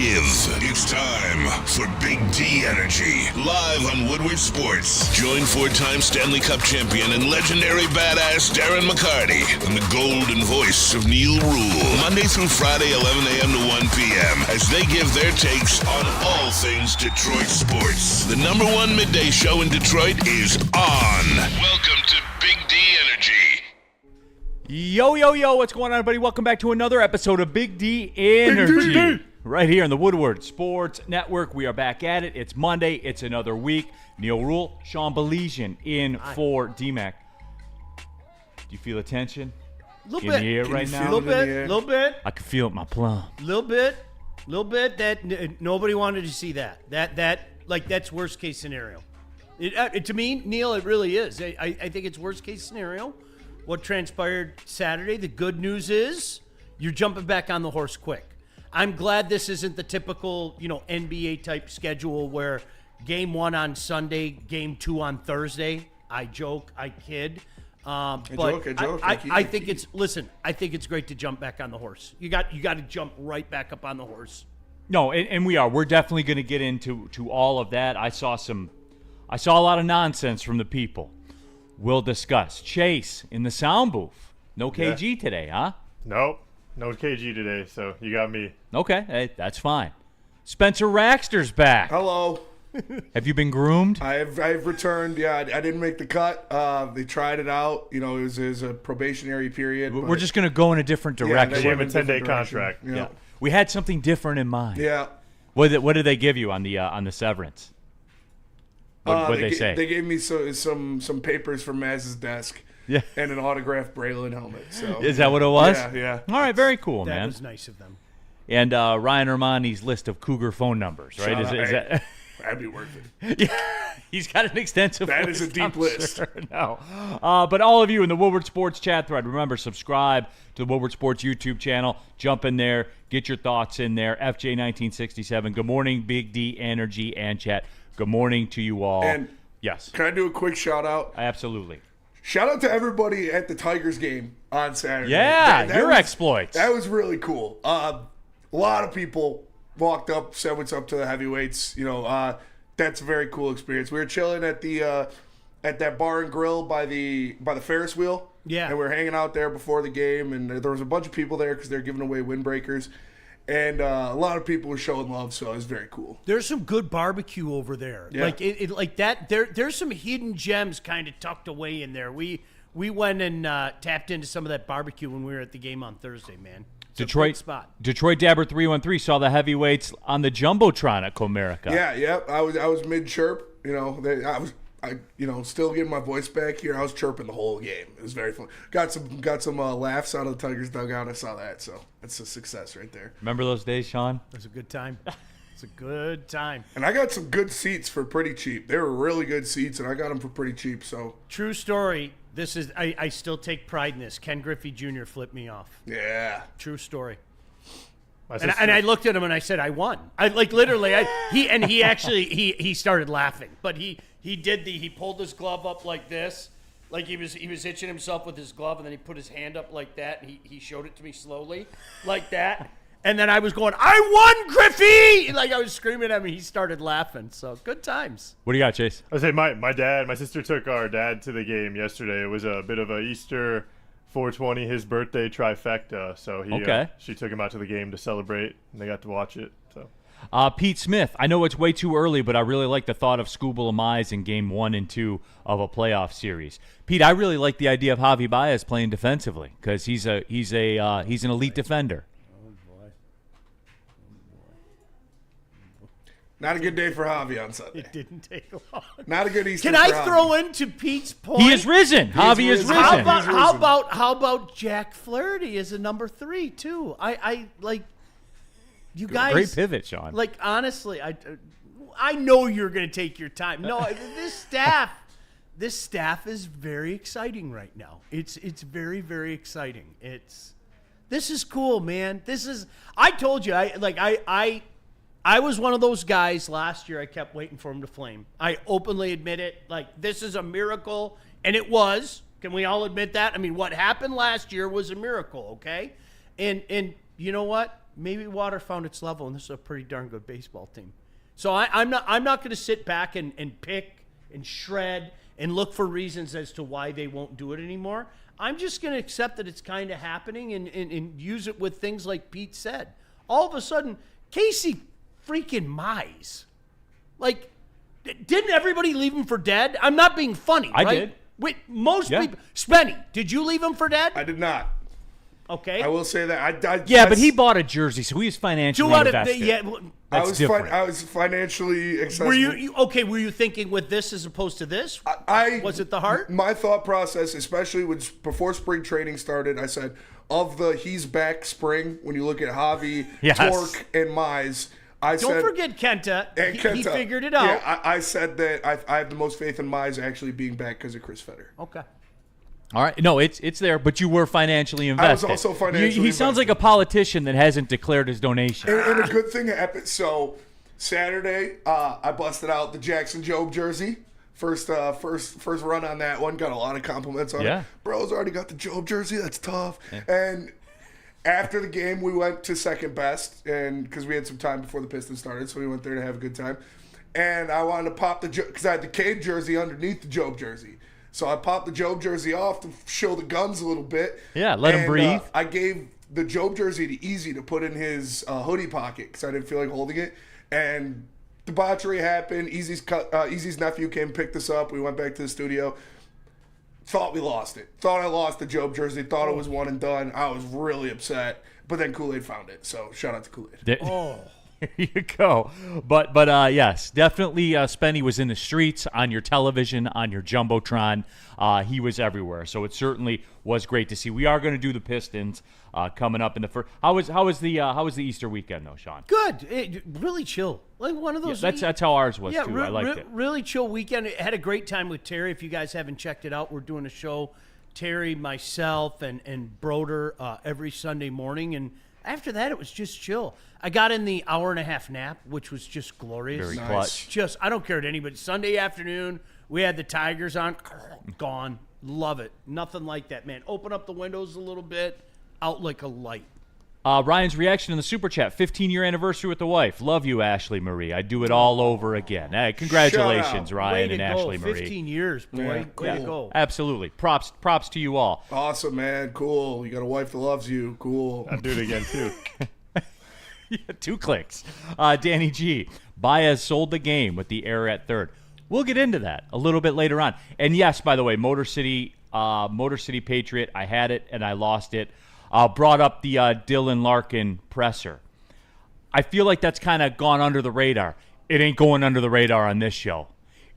give. It's time for Big D Energy, live on Woodward Sports. Join four-time Stanley Cup champion and legendary badass Darren McCarty and the golden voice of Neil Rule, Monday through Friday, 11 a.m. to 1 p.m., as they give their takes on all things Detroit sports. The number one midday show in Detroit is on. Welcome to Big D Energy. Yo, yo, yo, what's going on, everybody? Welcome back to another episode of Big D Energy. Right here on the Woodward Sports Network. We are back at it. It's Monday. It's another week. Neil Rule, Sean Belesian in for DMAC. Do you feel the tension? A little in bit. the air right now? A little bit. I can feel it in my plum. Little bit. That nobody wanted to see that. That's worst case scenario. To me, Neil, it really is. I think it's worst case scenario. What transpired Saturday. The good news is you're jumping back on the horse quick. I'm glad this isn't the typical, NBA type schedule where game one on Sunday, game two on Thursday. I joke, I kid. I think it's great to jump back on the horse. You got to jump right back up on the horse. No, and we are. We're definitely going to get into all of that. I saw a lot of nonsense from the people. We'll discuss. Chase in the sound booth. No KG today, huh? Nope. No KG today, so you got me. Okay, hey, that's fine. Spencer Raxter's back. Hello. Have you been groomed? I've returned. Yeah, I didn't make the cut. They tried it out. It was a probationary period. We're just going to go in a different direction. They have a 10-day contract. Yeah. We had something different in mind. Yeah. What did they give you on the severance? What did they say? They gave me some papers from Maz's desk. Yeah. And an autographed Braylon helmet. So is that what it was? Yeah. All right, very cool, man. That was nice of them. And Ryan Ermanni's list of Cougar phone numbers, right? Is that? That'd be worth it. Yeah, he's got an extensive That list. is a deep list. Sure. No. But all of you in the Woodward Sports chat thread, remember, subscribe to the Woodward Sports YouTube channel. Jump in there. Get your thoughts in there. FJ1967. Good morning, Big D Energy and chat. Good morning to you all. And yes. Can I do a quick shout out? Absolutely. Shout out to everybody at the Tigers game on Saturday. Yeah, That your was- exploits. That was really cool. A lot of people walked up, said what's up to the heavyweights. That's a very cool experience. We were chilling at the at that bar and grill by the Ferris wheel. Yeah. And we were hanging out there before the game, and there was a bunch of people there because they're giving away windbreakers. And a lot of people were showing love, so it was very cool. There's some good barbecue over there. Yeah. Like that. There's some hidden gems kind of tucked away in there. We went and tapped into some of that barbecue when we were at the game on Thursday, man. It's a great spot. Detroit Dabber 313 saw the heavyweights on the Jumbotron at Comerica. Yeah. I was mid chirp. I still getting my voice back here. I was chirping the whole game. It was very fun. Got some laughs out of the Tigers dugout. I saw that, so that's a success right there. Remember those days, Sean? It was a good time. It's a good time. And I got some good seats for pretty cheap. They were really good seats, and I got them for pretty cheap. So true story. This is I still take pride in this. Ken Griffey Jr. flipped me off. yeah, True story. And I looked at him and I said, I won. He started laughing, but he pulled his glove up like this, like he was itching himself with his glove, and then he put his hand up like that, and he showed it to me slowly, like that, and then I was going, I won, Griffey! Like I was screaming at him, he started laughing. So good times. What do you got, Chase? I say my sister took our dad to the game yesterday. It was a bit of a Easter 420, his birthday trifecta. So she took him out to the game to celebrate, and they got to watch it. So. Pete Smith, I know it's way too early, but I really like the thought of Scooble Mize in game 1 and 2 of a playoff series. Pete, I really like the idea of Javi Baez playing defensively because he's an elite defender. not a good day for Javi on Sunday. It didn't take long. Not a good Easter. Can I for Javi. throw into Pete's point? He is risen. Javi is risen. How about Jack Flaherty as a number 3 too? I like you guys. Great pivot, Sean. Like honestly, I know you're going to take your time. No, this staff is very exciting right now. It's very, very exciting. This is cool, man. I told you, I was one of those guys last year. I kept waiting for him to flame. I openly admit it. Like, this is a miracle, and it was. Can we all admit that? I mean, what happened last year was a miracle, okay? And you know what? maybe water found its level, and this is a pretty darn good baseball team. So I'm not going to sit back and pick and shred and look for reasons as to why they won't do it anymore. I'm just going to accept that it's kind of happening and use it with things like Pete said. All of a sudden, Casey freaking Mize. Like, didn't everybody leave him for dead? I'm not being funny, I right? did. Wait, most people. Spenny, did you leave him for dead? I did not. Okay. I will say that. But he bought a jersey, so he was financially invested. That's different. I was financially accessible. Were you you thinking with this as opposed to this? Was it the heart? My thought process, especially before spring training started, I said, of the he's back spring, when you look at Javi, Torque, and Mize, Don't forget Kenta. He figured it out. Yeah, I said that I have the most faith in Mize actually being back because of Chris Fetter. Okay. All right. No, it's there, but you were financially invested. I was also financially He sounds like a politician that hasn't declared his donation. And a good thing happened. So Saturday, I busted out the Jackson Jobe jersey. First run on that one. Got a lot of compliments on it. Bro's already got the Jobe jersey. That's tough. Yeah. And after the game, we went to second best, and because we had some time before the Pistons started, so we went there to have a good time. And I wanted to pop because I had the Cade jersey underneath the Jobe jersey. So I popped the Jobe jersey off to show the guns a little bit. Yeah, let him breathe. I gave the Jobe jersey to Easy to put in his hoodie pocket because I didn't feel like holding it. And debauchery happened. Easy's nephew came and picked us up. We went back to the studio. Thought we lost it. Thought I lost the Jobe jersey. Thought it was one and done. I was really upset. But then Kool-Aid found it. So shout out to Kool-Aid. There you go. But yes, definitely Spenny was in the streets, on your television, on your Jumbotron. He was everywhere. So it certainly was great to see. We are going to do the Pistons coming up in the first. How was the Easter weekend though, Sean? Good. Really chill. Like one of those. Yeah, that's how ours was too. I liked it. Really chill weekend. I had a great time with Terry. If you guys haven't checked it out, we're doing a show. Terry, myself, and Broder every Sunday morning, and after that, it was just chill. I got in the hour-and-a-half nap, which was just glorious. Very clutch. I don't care to anybody. Sunday afternoon, we had the Tigers on. Gone. Love it. Nothing like that, man. Open up the windows a little bit. Out like a light. Ryan's reaction in the Super Chat, 15-year anniversary with the wife. Love you, Ashley Marie. I'd do it all over again. Hey, congratulations, Ryan and Ashley Marie. 15 years, boy. Yeah, Way to go. Absolutely. Props to you all. Awesome, man. Cool. You got a wife that loves you. Cool. I'll do it again, too. Yeah, 2 clicks. Danny G. Baez sold the game with the error at third. We'll get into that a little bit later on. And yes, by the way, Motor City Patriot, I had it and I lost it. Brought up the Dylan Larkin presser. I feel like that's kind of gone under the radar. It ain't going under the radar on this show.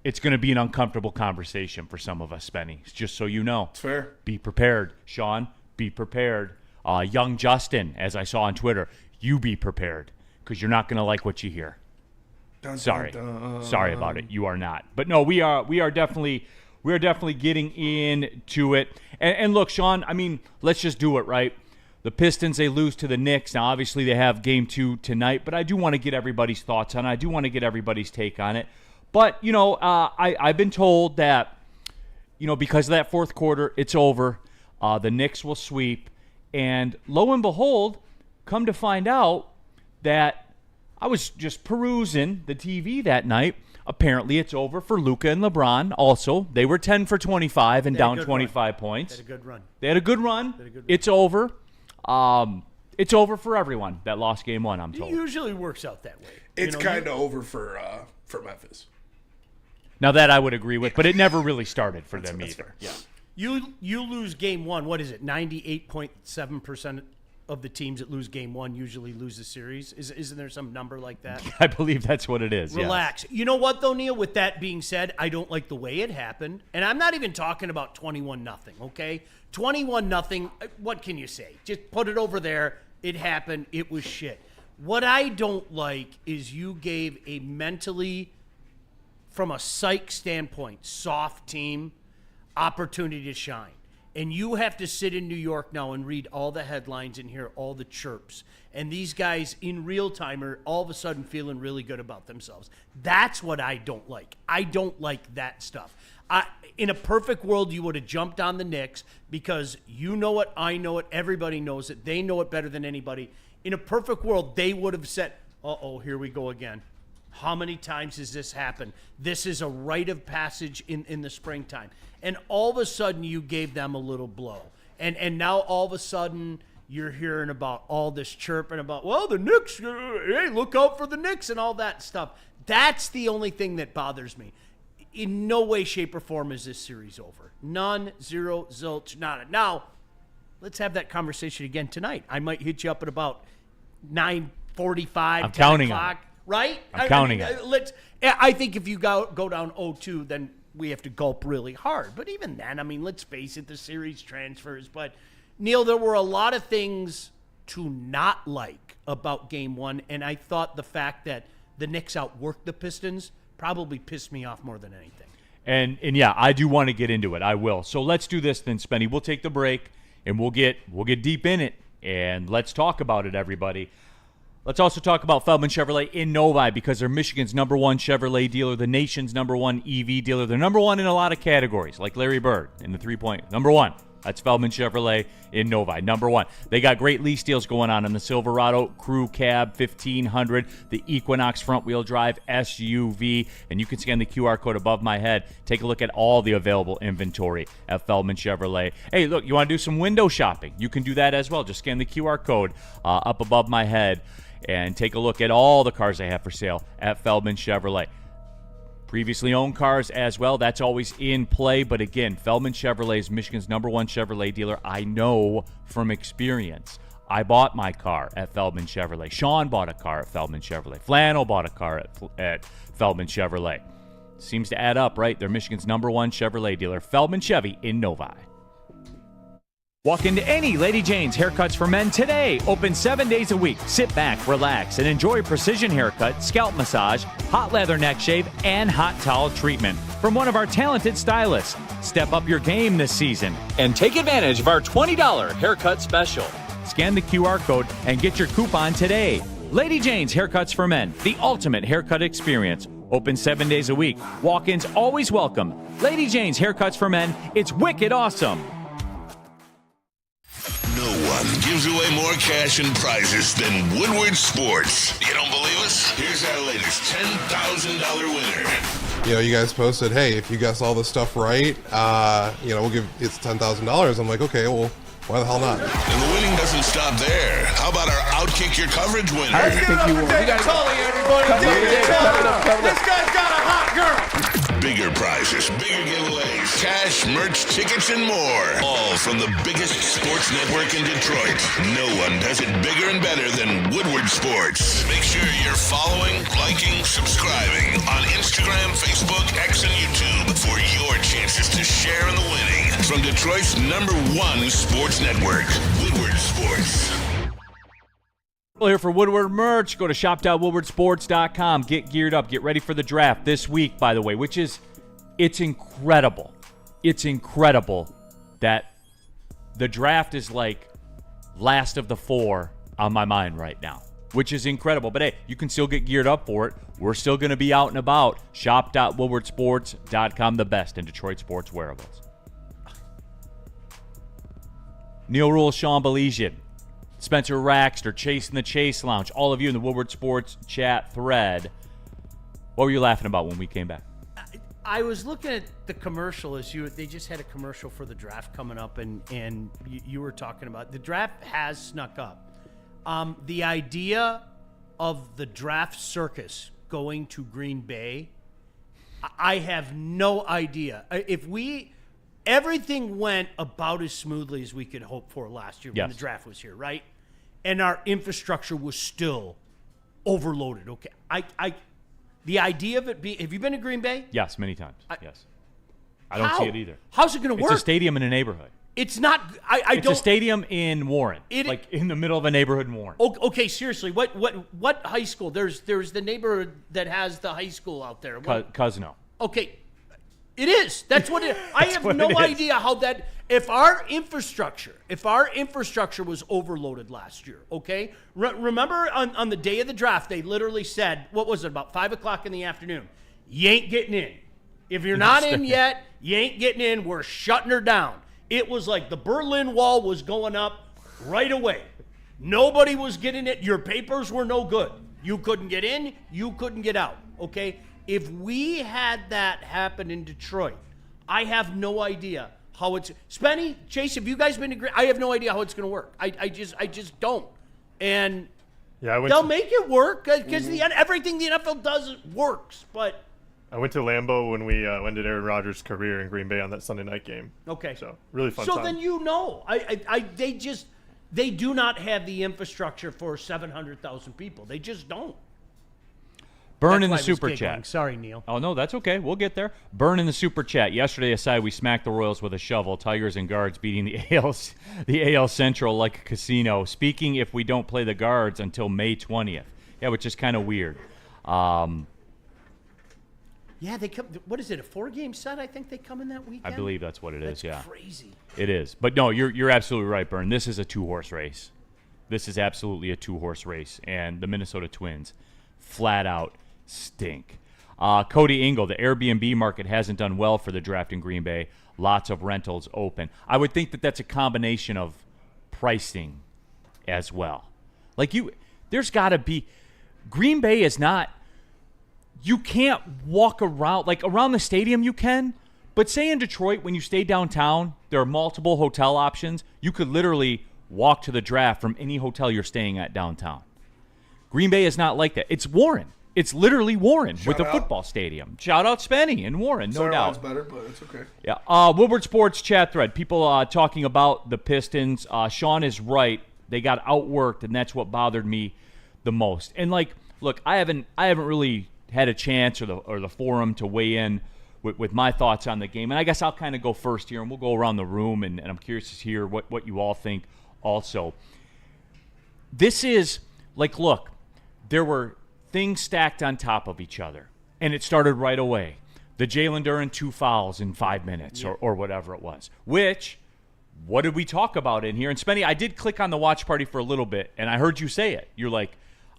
It's going to be an uncomfortable conversation for some of us, Spenny. Just so you know. It's fair. Be prepared. Sean, be prepared. Young Justin, as I saw on Twitter, you be prepared because you're not going to like what you hear. Sorry. Sorry about it. You are not. But no, we are definitely getting into it. And look, Sean, I mean, let's just do it, right? The Pistons, they lose to the Knicks. Now, obviously, they have Game 2 tonight, but I do want to get everybody's thoughts on it. I do want to get everybody's take on it. But, I've been told that, because of that fourth quarter, it's over. The Knicks will sweep. And lo and behold, come to find out that I was just perusing the TV that night. Apparently, it's over for Luka and LeBron. Also, they were 10 for 25 and down 25 points. They had a good run. It's over. It's over for everyone that lost Game 1, I'm told. It usually works out that way. It's kind of over for Memphis. Now, that I would agree with, but it never really started for them either. Yeah. You lose Game 1. What is it? 98.7% of the teams that lose Game 1 usually lose the series. Isn't there some number like that? I believe that's what it is. Relax. Yes. You know what, though, Neil? With that being said, I don't like the way it happened. And I'm not even talking about 21-0, okay? 21-0, what can you say? Just put it over there. It happened. It was shit. What I don't like is you gave a mentally, from a psych standpoint, soft team opportunity to shine. And you have to sit in New York now and read all the headlines and hear all the chirps. And these guys in real time are all of a sudden feeling really good about themselves. That's what I don't like. I don't like that stuff. In a perfect world, you would have jumped on the Knicks because you know it, I know it, everybody knows it. They know it better than anybody. In a perfect world, they would have said, uh-oh, here we go again. How many times has this happened? This is a rite of passage in the springtime. And all of a sudden, you gave them a little blow. And now all of a sudden, you're hearing about all this chirping about, well, the Knicks, hey, look out for the Knicks and all that stuff. That's the only thing that bothers me. In no way, shape, or form is this series over. None, zero, zilch, nada. Now, let's have that conversation again tonight. I might hit you up at about 9:45, 10 counting o'clock. on it. Right? I'm counting on it. I think if you go down 0-2, then we have to gulp really hard. But even then, I mean, let's face it, the series transfers. But, Neil, there were a lot of things to not like about Game 1, and I thought the fact that the Knicks outworked the Pistons probably pissed me off more than anything. And yeah, I do want to get into it. I will. So let's do this then, Spenny. We'll take the break, and we'll get deep in it, and let's talk about it, everybody. Let's also talk about Feldman Chevrolet in Novi because they're Michigan's #1 Chevrolet dealer, the nation's #1 EV dealer. They're #1 in a lot of categories, like Larry Bird in the three-point. #1. That's Feldman Chevrolet in Novi. #1. They got great lease deals going on the Silverado Crew Cab 1500, the Equinox front-wheel drive SUV, and you can scan the QR code above my head. Take a look at all the available inventory at Feldman Chevrolet. Hey, look, you want to do some window shopping? You can do that as well. Just scan the QR code up above my head and take a look at all the cars they have for sale at Feldman Chevrolet. Previously owned cars as well, that's always in play. But again, Feldman Chevrolet is Michigan's #1 Chevrolet dealer. I know from experience. I bought my car at Feldman Chevrolet. Sean bought a car at Feldman Chevrolet. Flannel bought a car at Feldman Chevrolet. Seems to add up, right? They're Michigan's #1 Chevrolet dealer, Feldman Chevy in Novi. Walk into any Lady Jane's Haircuts for Men today. Open 7 days a week. Sit back, relax, and enjoy precision haircut, scalp massage, hot leather neck shave, and hot towel treatment from one of our talented stylists. Step up your game this season and take advantage of our $20 haircut special. Scan the QR code and get your coupon today. Lady Jane's Haircuts for Men, the ultimate haircut experience. Open 7 days a week. Walk-ins always welcome. Lady Jane's Haircuts for Men. It's wicked awesome. No one gives away more cash and prizes than Woodward Sports. You don't believe us? Here's our latest $10,000 winner. You know, you guys posted, hey, if you guess all this stuff right, we'll give it's $10,000. I'm like, okay, well, why the hell not? And the winning doesn't stop there. How about our Outkick Your Coverage winner? I think you won. David Tully, everybody. David Tully. This guy's got a hot girl. Bigger prizes, bigger giveaways, cash, merch, tickets, and more. All from the biggest sports network in Detroit. No one does it bigger and better than Woodward Sports. Make sure you're following, liking, subscribing on Instagram, Facebook, X, and YouTube for your chances to share in the winning. From Detroit's #1 sports network, Woodward Sports. Well, here for Woodward merch, go to shop.woodwardsports.com. Get geared up. Get ready for the draft this week, by the way, which is, it's incredible. It's incredible that the draft is like last of the four on my mind right now, which is incredible. But hey, you can still get geared up for it. We're still going to be out and about. Shop.woodwardsports.com, the best in Detroit sports wearables. Neil Rule, Sean Belizean, Spencer Raxter, Chasing the Chase Lounge, all of you in the Woodward Sports chat thread. What were you laughing about when we came back? I was looking at the commercial they just had a commercial for the draft coming up, and you were talking about the draft has snuck up. The idea of the draft circus going to Green Bay, I have no idea. Everything went about as smoothly as we could hope for last year when the draft was here, right? And our infrastructure was still overloaded. Okay, the idea of it have you been to Green Bay? Yes, many times. Yes. I don't see it either. How's it going to work? It's a stadium in a neighborhood. It's not. It's a stadium in Warren, like in the middle of a neighborhood in Warren. Okay, seriously, what high school? There's the neighborhood that has the high school out there. Cosno. Okay, it is. That's what it. I have no idea how that. If our infrastructure was overloaded last year, okay. Remember on the day of the draft, they literally said, what was it, about 5:00 in the afternoon? You ain't getting in. If you're not in yet, you ain't getting in. We're shutting her down. It was like the Berlin Wall was going up right away. Nobody was getting it. Your papers were no good. You couldn't get in. You couldn't get out. Okay? If we had that happen in Detroit, I have no idea how it's... Spenny, Chase, have you guys been to... I have no idea how it's going to work. I just don't. And they'll make it work because everything the NFL does works, but... I went to Lambeau when we ended Aaron Rodgers' career in Green Bay on that Sunday night game. Okay. So, really fun So time. then they do not have the infrastructure for 700,000 people. They just don't. Burn That's in the why I was super giggling. chat. Sorry, Neil. Oh, no, that's okay. We'll get there. Burn in the super chat. Yesterday aside, we smacked the Royals with a shovel. Tigers and guards beating the AL Central like a casino. Speaking if we don't play the guards until May 20th. Yeah, which is kind of weird. Yeah, they come. What is it? A 4-game set? I think they come in that weekend. I believe that's what it is. That's Yeah, crazy. it is. But no, you're absolutely right, Burn. This is a 2-horse race. This is absolutely a 2-horse race, and the Minnesota Twins, flat out, stink. Cody Engel, the Airbnb market hasn't done well for the draft in Green Bay. Lots of rentals open. I would think that that's a combination of pricing as well. There's got to be. Green Bay is not. You can't walk around, around the stadium you can, but say in Detroit when you stay downtown, there are multiple hotel options. You could literally walk to the draft from any hotel you're staying at downtown. Green Bay is not like that. It's Warren. It's literally Warren with a football stadium. Shout out Spenny and Warren, no doubt. Sorry, better, but it's okay. Yeah. Woodward Sports chat thread. People talking about the Pistons. Sean is right. They got outworked, and that's what bothered me the most. And look, I haven't really had a chance or the forum to weigh in with my thoughts on the game. And I guess I'll kind of go first here, and we'll go around the room, and I'm curious to hear what you all think also. This is, look, there were things stacked on top of each other, and it started right away. The Jalen Duren 2 fouls in 5 minutes or whatever it was, which, what did we talk about in here? And Spenny, I did click on the watch party for a little bit, and I heard you say it. You're like,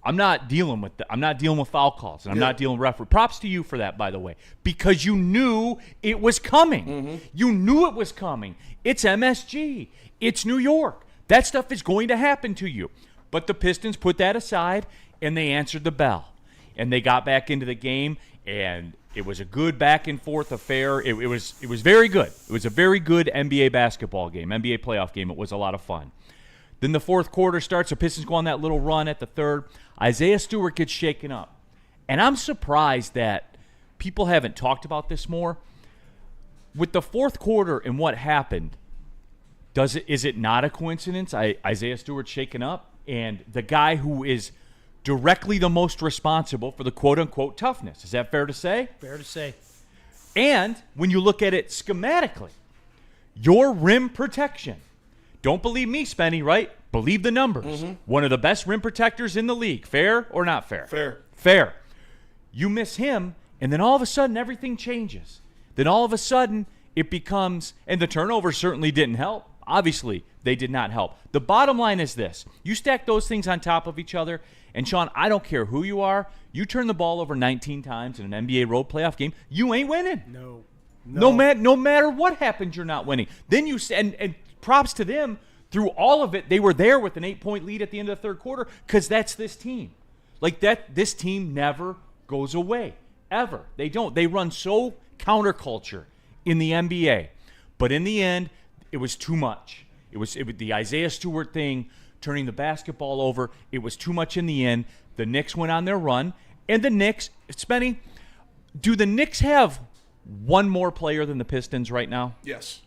I'm not dealing with foul calls, and I'm not dealing with referee. Props to you for that, by the way, because you knew it was coming. Mm-hmm. You knew it was coming. It's MSG. It's New York. That stuff is going to happen to you. But the Pistons put that aside, and they answered the bell. And they got back into the game, and it was a good back-and-forth affair. It was very good. It was a very good NBA basketball game, NBA playoff game. It was a lot of fun. Then the fourth quarter starts. The Pistons go on that little run at the third. Isaiah Stewart gets shaken up. And I'm surprised that people haven't talked about this more. With the fourth quarter and what happened, is it not a coincidence? Isaiah Stewart shaken up, and the guy who is directly the most responsible for the quote-unquote toughness. Is that fair to say? Fair to say. And when you look at it schematically, your rim protection. Don't believe me, Spenny, right? Believe the numbers. Mm-hmm. One of the best rim protectors in the league. Fair or not fair? Fair. Fair. You miss him, and then all of a sudden everything changes. Then all of a sudden it becomes, and the turnovers certainly didn't help. Obviously, they did not help. The bottom line is this. You stack those things on top of each other, and Sean, I don't care who you are, you turn the ball over 19 times in an NBA road playoff game, you ain't winning. No. No matter what happens, you're not winning. Then and props to them, through all of it, they were there with an 8-point lead at the end of the third quarter because that's this team. This team never goes away, ever. They don't. They run so counterculture in the NBA. But in the end, it was too much. It was the Isaiah Stewart thing, turning the basketball over. It was too much in the end. The Knicks went on their run. And the Knicks, Spenny, do the Knicks have one more player than the Pistons right now? Yes.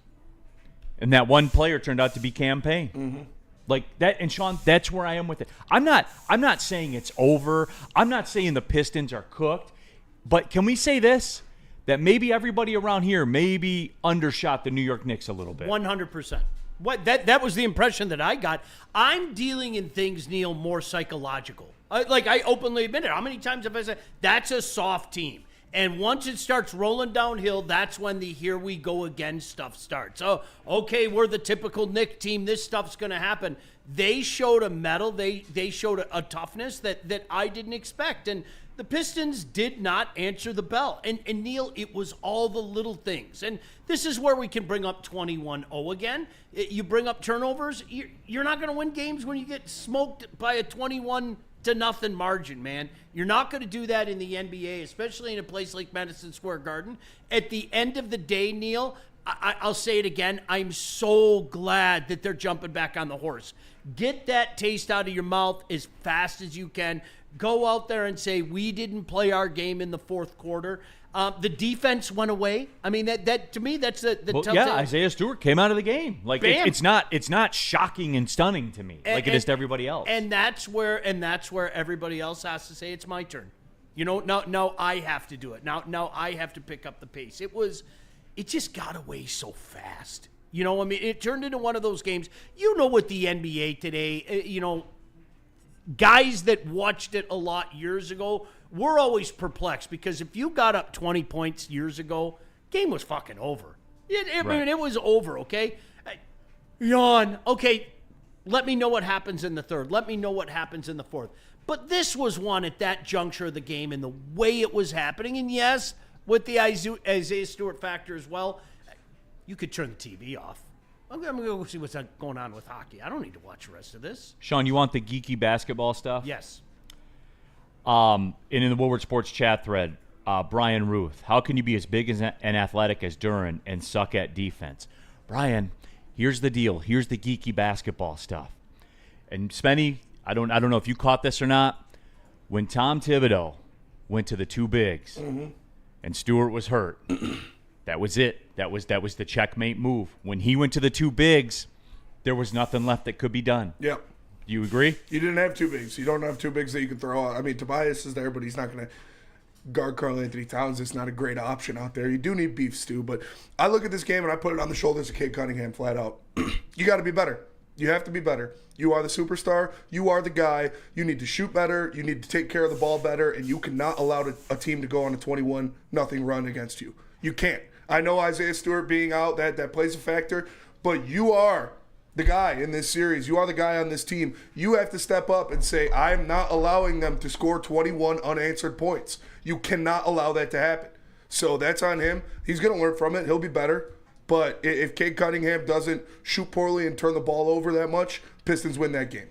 And that one player turned out to be Cam Payne. Mm-hmm. Like that, and Sean, that's where I am with it. I'm not saying it's over. I'm not saying the Pistons are cooked. But can we say this? That maybe everybody around here maybe undershot the New York Knicks a little bit. 100%. That was the impression that I got. I'm dealing in things, Neil, more psychological. I openly admit it. How many times have I said, that's a soft team? And once it starts rolling downhill, that's when the here we go again stuff starts. Oh, okay, we're the typical Knick team. This stuff's going to happen. They showed a mettle. They showed a toughness that I didn't expect. And The Pistons did not answer the bell. And Neil, it was all the little things. And this is where we can bring up 21-0 again. You bring up turnovers. You're not going to win games when you get smoked by a 21-0 margin, man. You're not going to do that in the NBA, especially in a place like Madison Square Garden. At the end of the day, Neil, I'll say it again. I'm so glad that they're jumping back on the horse. Get that taste out of your mouth as fast as you can. Go out there and say, we didn't play our game in the fourth quarter. The defense went away. I mean, that to me, that's the telltale. Yeah, Isaiah Stewart came out of the game. Like it's not shocking and stunning to me like it is to everybody else. And that's where everybody else has to say it's my turn. You know, now I have to do it. Now I have to pick up the pace. It just got away so fast. You know, I mean, it turned into one of those games. You know, with the NBA today, you know, guys that watched it a lot years ago, we're always perplexed because if you got up 20 points years ago, game was fucking over. I mean, it was over, okay? Yawn. Okay, let me know what happens in the third. Let me know what happens in the fourth. But this was one at that juncture of the game and the way it was happening. And yes, with the Isaiah Stewart factor as well, you could turn the TV off. I'm going to go see what's going on with hockey. I don't need to watch the rest of this. Sean, you want the geeky basketball stuff? Yes. And in the Woodward Sports chat thread, Brian Ruth, how can you be as big and athletic as Duran and suck at defense? Brian, here's the deal. Here's the geeky basketball stuff. And Spenny, I don't know if you caught this or not. When Tom Thibodeau went to the two bigs and Stewart was hurt, that was it. That was the checkmate move. When he went to the two bigs, there was nothing left that could be done. Yep. Do you agree? You didn't have two bigs. You don't have two bigs that you can throw out. I mean, Tobias is there, but he's not going to guard Karl Anthony Towns. It's not a great option out there. You do need beef stew, but I look at this game and I put it on the shoulders of Cade Cunningham flat out. You got to be better. You have to be better. You are the superstar. You are the guy. You need to shoot better. You need to take care of the ball better, and you cannot allow a team to go on a 21-0 run against you. You can't. I know Isaiah Stewart being out, that plays a factor, but you are the guy in this series. You are the guy on this team. You have to step up and say, I'm not allowing them to score 21 unanswered points. You cannot allow that to happen. So that's on him. He's going to learn from it. He'll be better. But if Cade Cunningham doesn't shoot poorly and turn the ball over that much, Pistons win that game.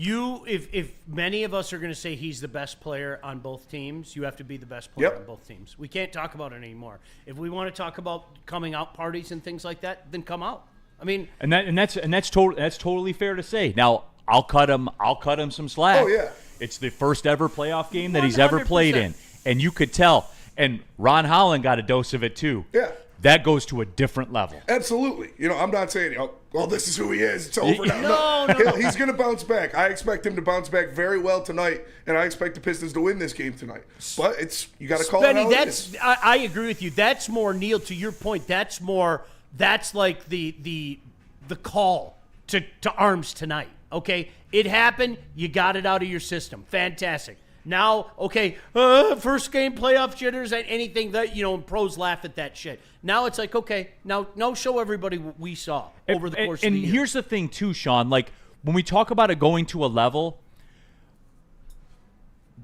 If many of us are going to say he's the best player on both temes, you have to be the best player on both teams. We can't talk about it anymore. If we want to talk about coming out parties and things like that, then come out. I mean, that's totally fair to say. Now I'll cut him some slack. Oh yeah, it's the first ever playoff game that he's ever played in, and you could tell. And Ron Holland got a dose of it too. Yeah. That goes to a different level. Absolutely. You know, I'm not saying, well, this is who he is. It's over now. No. He's going to bounce back. I expect him to bounce back very well tonight, and I expect the Pistons to win this game tonight. But you got to call it how it is. I agree with you. That's more, Neil, to your point, that's like the call to arms tonight, okay? It happened. You got it out of your system. Fantastic. Now, okay, first game playoff jitters and anything that, pros laugh at that shit. Now it's like, okay, now show everybody what we saw over the course of the year. And here's the thing too, Sean, like when we talk about it going to a level,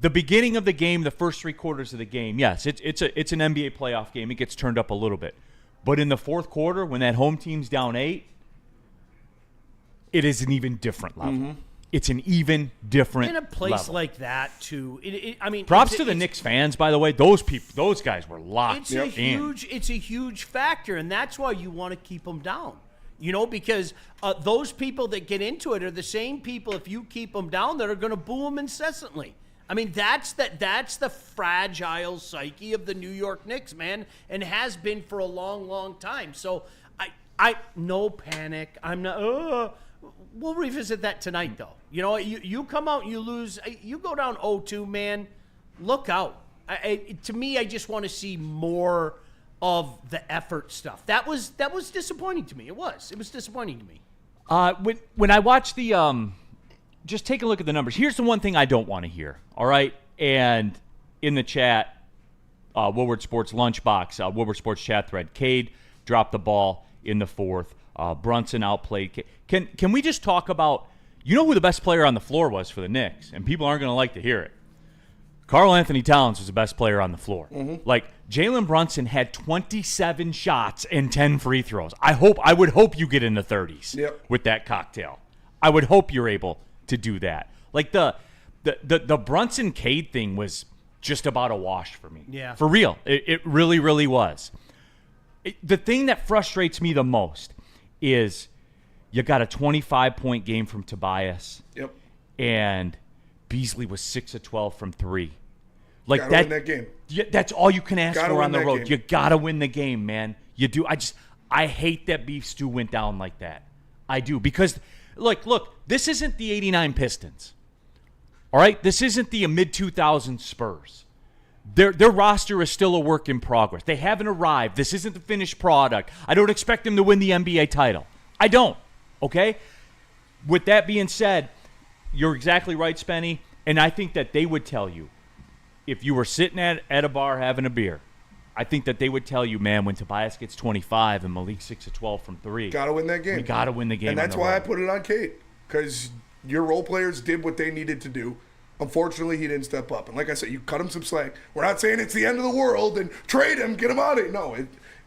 the beginning of the game, the first three quarters of the game, yes, it's an NBA playoff game. It gets turned up a little bit. But in the fourth quarter, when that home team's down 8, it is an even different level. Mm-hmm. It's an even different in a place level. Like that too. Props to the Knicks fans, by the way. Those guys were locked in. It's a huge factor, and that's why you want to keep them down. Because those people that get into it are the same people, if you keep them down, that are going to boo them incessantly. I mean, that's the fragile psyche of the New York Knicks, man, and has been for a long, long time. So I no panic. I'm not. We'll revisit that tonight, though. You come out, you lose, you go down 0-2, man. Look out. To me, I just want to see more of the effort stuff. That was disappointing to me. It was disappointing to me. When I watch the just take a look at the numbers. Here's the one thing I don't want to hear. All right, and in the chat, Woodward Sports Lunchbox, Woodward Sports chat thread, Cade dropped the ball in the fourth. Brunson outplayed. Can we just talk about, who the best player on the floor was for the Knicks? And people aren't going to like to hear it. Karl Anthony Towns was the best player on the floor. Like, Jalen Brunson had 27 shots and 10 free throws. I would hope you get in the 30s with that cocktail. I would hope you're able to do that. Like, the Brunson Cade thing was just about a wash for me. Yeah. For real. It really, really was. The thing that frustrates me the most is you got a 25-point game from Tobias. Yep. And Beasley was 6 of 12 from 3. Like, gotta win that game. That's all you can ask for on the road. Game. You gotta win the game, man. You do. I hate that beef stew went down like that. I do, because look, this isn't the '89 Pistons. All right, this isn't the mid-2000s Spurs. Their roster is still a work in progress. They haven't arrived. This isn't the finished product. I don't expect them to win the NBA title. I don't. Okay. With that being said, you're exactly right, Spenny, and I think that they would tell you, if you were sitting at a bar having a beer, I think that they would tell you, man, when Tobias gets 25 and Malik 6 of 12 from 3. Got to win that game. We got to win the game. And that's why I put it on Cade, because your role players did what they needed to do. Unfortunately, he didn't step up. And like I said, you cut him some slack. We're not saying it's the end of the world and trade him, get him out of it. No,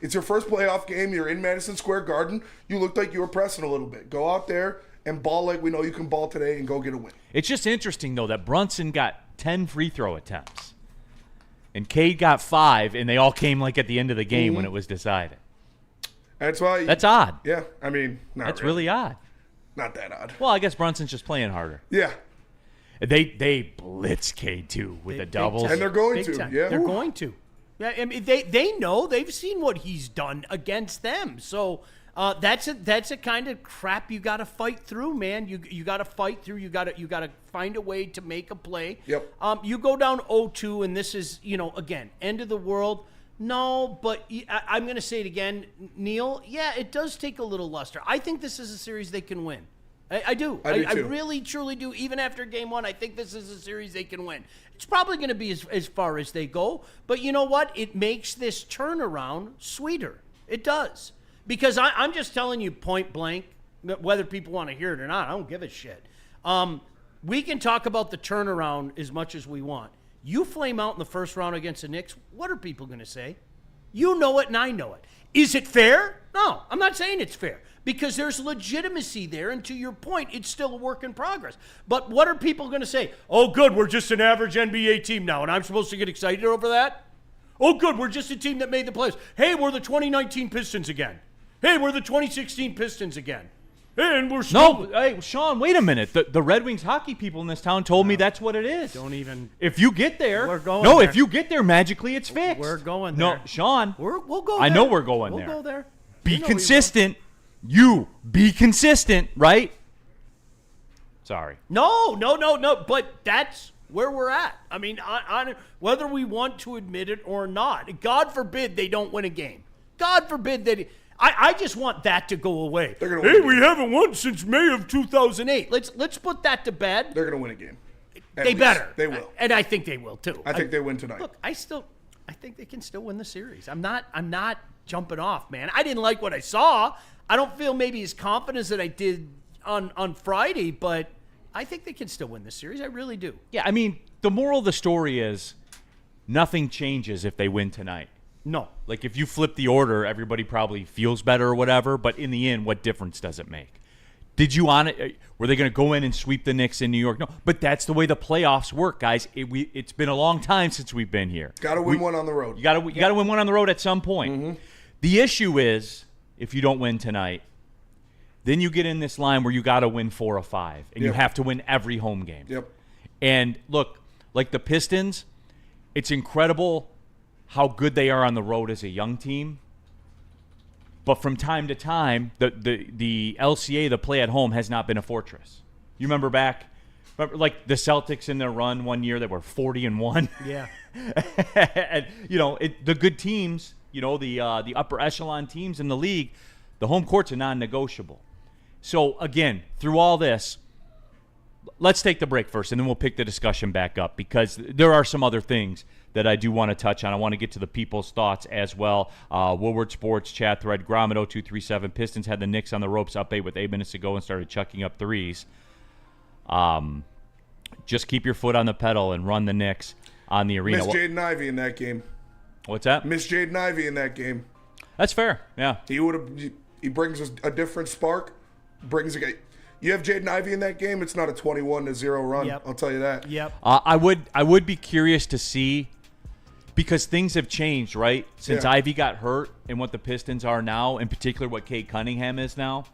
it's your first playoff game. You're in Madison Square Garden. You looked like you were pressing a little bit. Go out there and ball like we know you can ball today and go get a win. It's just interesting, though, that Brunson got 10 free throw attempts. And Cade got 5, and they all came like at the end of the game when it was decided. That's why. That's odd. Yeah, I mean, that's really odd. Not that odd. Well, I guess Brunson's just playing harder. Yeah. They blitz Cade too with the doubles, and they're going to. Time. Yeah, they're going to. Yeah, I mean, they know, they've seen what he's done against them. So that's a kind of crap you got to fight through, man. You got to fight through. You got to find a way to make a play. Yep. You go down 0-2, and this is, again, end of the world. No, but I'm going to say it again, Neil. Yeah, it does take a little luster. I think this is a series they can win. I do. I really, truly do. Even after game 1, I think this is a series they can win. It's probably going to be as far as they go. But you know what? It makes this turnaround sweeter. It does. Because I'm just telling you point blank, whether people want to hear it or not, I don't give a shit. We can talk about the turnaround as much as we want. You flame out in the first round against the Knicks, what are people going to say? You know it and I know it. Is it fair? No, I'm not saying it's fair. Because there's legitimacy there, and to your point, it's still a work in progress. But what are people going to say? Oh, good, we're just an average NBA team now, and I'm supposed to get excited over that? Oh, good, we're just a team that made the playoffs. Hey, we're the 2019 Pistons again. Hey, we're the 2016 Pistons again. And we're still... No, hey, Sean, wait a minute. The Red Wings hockey people in this town told me that's what it is. Don't even... If you get there... We're going No, there. if you get there, magically it's fixed. We're going there. No, Sean. We'll go there. I know we're going there. We'll go there. Be You know we will. consistent. You be consistent, right? Sorry. No. But that's where we're at. I mean, on whether we want to admit it or not. God forbid they don't win a game. God forbid that. I just want that to go away. They're gonna win a game. We haven't won since May of 2008. Let's put that to bed. They're going to win a game. At They least. better. They will. And I think they will too. I think they win tonight. Look, I think they can still win the series. I'm not jumping off, man. I didn't like what I saw. I don't feel maybe as confident as that I did on Friday, but I think they can still win this series. I really do. Yeah, I mean, the moral of the story is nothing changes if they win tonight. No. Like, if you flip the order, everybody probably feels better or whatever, but in the end, what difference does it make? Did you on it? Were they going to go in and sweep the Knicks in New York? No, but that's the way the playoffs work, guys. It's been a long time since we've been here. Got to win one on the road. You got to win one on the road at some point. Mm-hmm. The issue is, if you don't win tonight, then you get in this line where you got to win 4 or 5, and you have to win every home game. Yep. And look, like the Pistons, it's incredible how good they are on the road as a young team. But from time to time, the LCA, the play at home, has not been a fortress. You remember like the Celtics in their run one year that were 40-1. Yeah. And the good teams, the upper echelon teams in the league, the home court's a non-negotiable. So again, through all this, let's take the break first, and then we'll pick the discussion back up, because there are some other things that I do want to touch on. I want to get to the people's thoughts as well. Woodward Sports chat thread, Gromit 0237. Pistons had the Knicks on the ropes up 8 with 8 minutes to go and started chucking up threes. Just keep your foot on the pedal and run the Knicks. on the arena. Miss Jaden Ivey in that game. What's that? Miss Jaden Ivey in that game. That's fair. Yeah. He brings a different spark. You have Jaden Ivey in that game, it's not a 21-0 run. Yep. I'll tell you that. Yep. I would be curious to see, because things have changed, right? Since Ivy got hurt and what the Pistons are now, in particular what Cade Cunningham is now.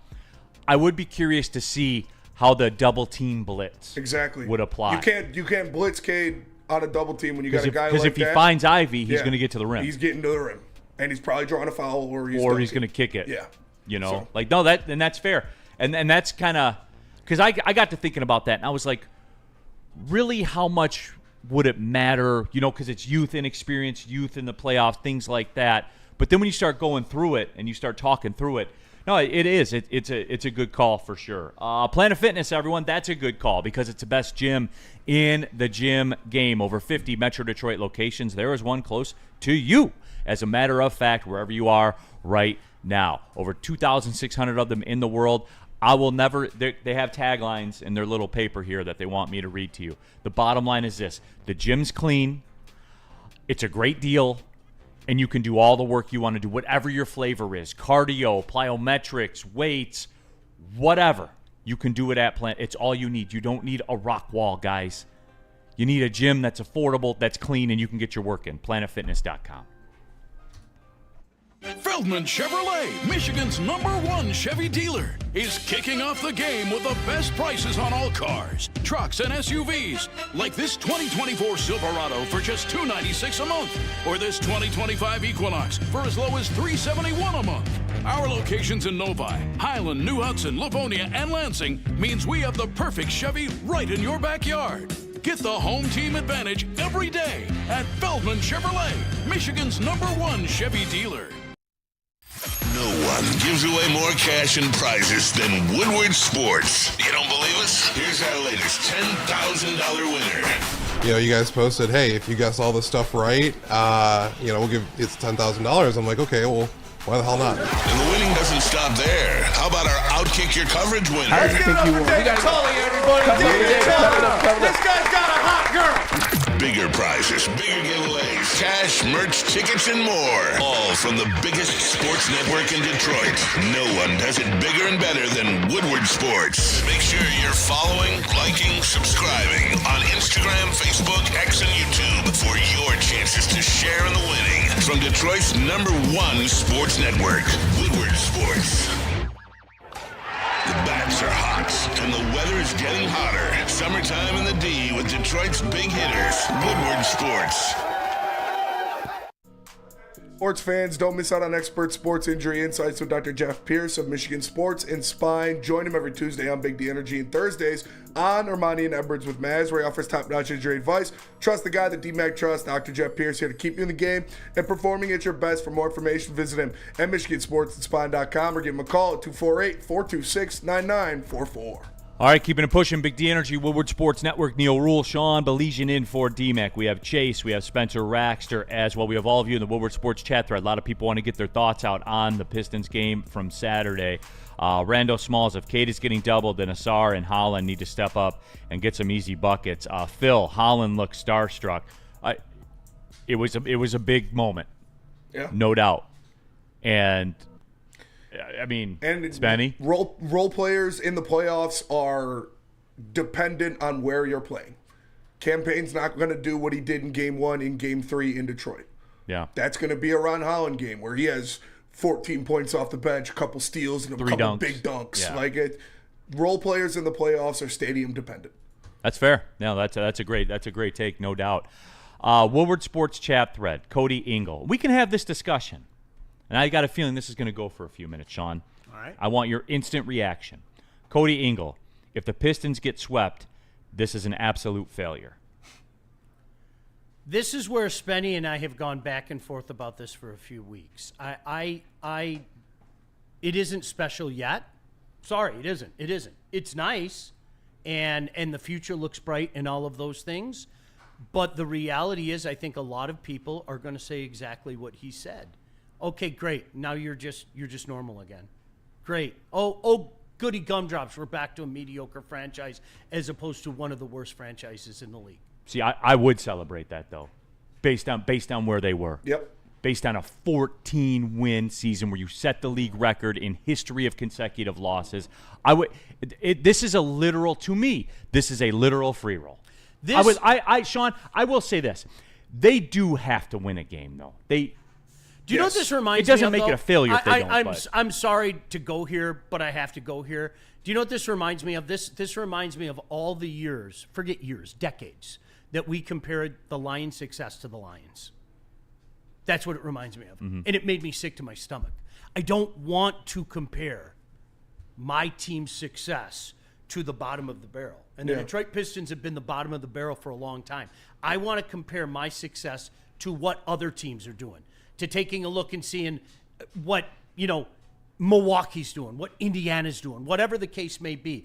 I would be curious to see how the double team blitz would apply. You can't blitz Cade on a double team when you got a guy like that. Because if he finds Ivy, he's going to get to the rim. He's getting to the rim. And he's probably drawing a foul or he's going to kick it. Yeah. That's fair. And that's kind of – because I got to thinking about that, and I was like, really, how much would it matter? Because it's youth inexperience, youth in the playoffs, things like that. But then when you start going through it and you start talking through it, no, it is. It's a good call for sure. Planet Fitness, everyone, that's a good call because it's the best gym in the gym game. Over 50 Metro Detroit locations. There is one close to you, as a matter of fact, wherever you are right now. Over 2,600 of them in the world. I will never – they have taglines in their little paper here that they want me to read to you. The bottom line is this. The gym's clean. It's a great deal. And you can do all the work you want to do, whatever your flavor is. Cardio, plyometrics, weights, whatever. You can do it at Planet. It's all you need. You don't need a rock wall, guys. You need a gym that's affordable, that's clean, and you can get your work in. PlanetFitness.com. Feldman Chevrolet, Michigan's #1 Chevy dealer, is kicking off the game with the best prices on all cars, trucks, and SUVs, like this 2024 Silverado for just $296 a month, or this 2025 Equinox for as low as $371 a month. Our locations in Novi, Highland, New Hudson, Livonia, and Lansing means we have the perfect Chevy right in your backyard. Get the home team advantage every day at Feldman Chevrolet, Michigan's #1 Chevy dealer. No one gives away more cash and prizes than Woodward Sports. You don't believe us? Here's our latest $10,000 winner. You guys posted, hey, if you guess all this stuff right, we'll give it's $10,000. I'm like, okay, well, why the hell not? And the winning doesn't stop there. How about our Outkick Your Coverage winner? Let's give it up for David Tully, everybody. David Tully. This guy's got a hot girl. Bigger prizes, bigger giveaways, cash, merch, tickets, and more. All from the biggest sports network in Detroit. No one does it bigger and better than Woodward Sports. Make sure you're following, liking, subscribing on Instagram, Facebook, X, and YouTube for your chances to share in the winning. From Detroit's #1 sports network, Woodward Sports. The bats are hot, and the weather is getting hotter. Summertime in the D with Detroit's big hitters, Woodward Sports. Sports fans, don't miss out on expert sports injury insights with Dr. Jeff Pierce of Michigan Sports and Spine. Join him every Tuesday on Big D Energy and Thursdays on Ermanni and Edwards with Maz, where he offers top-notch injury advice. Trust the guy that DMAC trusts, Dr. Jeff Pierce, here to keep you in the game and performing at your best. For more information, visit him at MichiganSportsandSpine.com or give him a call at 248-426-9944. All right, keeping it pushing. Big D Energy, Woodward Sports Network. Neil Rule, Sean Belizean in for DMAC. We have Chase. We have Spencer Raxter as well. We have all of you in the Woodward Sports chat thread. A lot of people want to get their thoughts out on the Pistons game from Saturday. Rando Smalls, if Cade is getting doubled, then Asar and Holland need to step up and get some easy buckets. Phil, Holland looks starstruck. It was a big moment, no doubt. And I mean, Spenny. Role players in the playoffs are dependent on where you're playing. Campaign's not going to do what he did in Game 1 in Game 3 in Detroit. Yeah. That's going to be a Ron Holland game where he has 14 points off the bench, a couple steals, and a couple big dunks. Yeah. Role players in the playoffs are stadium dependent. That's fair. No, that's a great take, no doubt. Woodward Sports chat thread, Cody Engel. We can have this discussion. And I got a feeling this is going to go for a few minutes, Sean. All right. I want your instant reaction. Cody Engel, if the Pistons get swept, this is an absolute failure. This is where Spenny and I have gone back and forth about this for a few weeks. It isn't special yet. Sorry, it isn't. It isn't. It's nice, and the future looks bright and all of those things. But the reality is, I think a lot of people are going to say exactly what he said. Okay, great. Now you're just normal again. Great. Oh, goody gumdrops. We're back to a mediocre franchise as opposed to one of the worst franchises in the league. See, I would celebrate that though, based on where they were. Yep. Based on a 14-win season where you set the league record in history of consecutive losses, this is a literal free roll. Sean, I will say this: they do have to win a game, though. Do you know what this reminds me of? It doesn't make it a failure if they don't. I'm sorry to go here, but I have to go here. Do you know what this reminds me of? This reminds me of all the years, forget years, decades, that we compared the Lions' success to the Lions. That's what it reminds me of. Mm-hmm. And it made me sick to my stomach. I don't want to compare my team's success to the bottom of the barrel. And the Detroit Pistons have been the bottom of the barrel for a long time. I want to compare my success to what other teams are doing, to taking a look and seeing what, Milwaukee's doing, what Indiana's doing, whatever the case may be.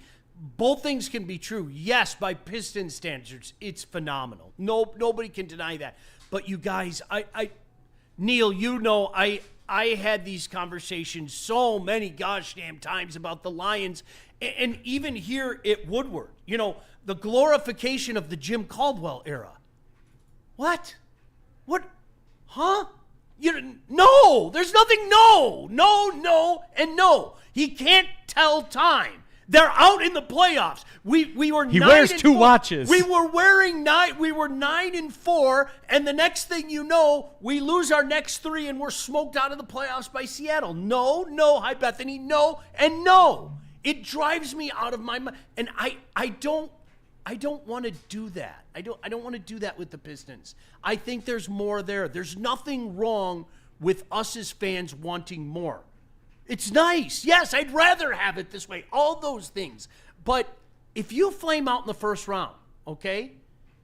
Both things can be true. Yes, by Piston standards, it's phenomenal. Nobody can deny that. But you guys, Neil, I had these conversations so many gosh damn times about the Lions, and even here at Woodward, the glorification of the Jim Caldwell era. What? Huh? No, there's nothing. No, and no. He can't tell time. They're out in the playoffs. We were. He wears 2 watches. We were wearing 9. We were 9-4, and the next thing you know, we lose our next 3, and we're smoked out of the playoffs by Seattle. No. Hi, Bethany. No, and no. It drives me out of my mind, and I don't want to do that. I don't want to do that with the Pistons. I think there's more there. There's nothing wrong with us as fans wanting more. It's nice. Yes, I'd rather have it this way. All those things. But if you flame out in the first round, okay,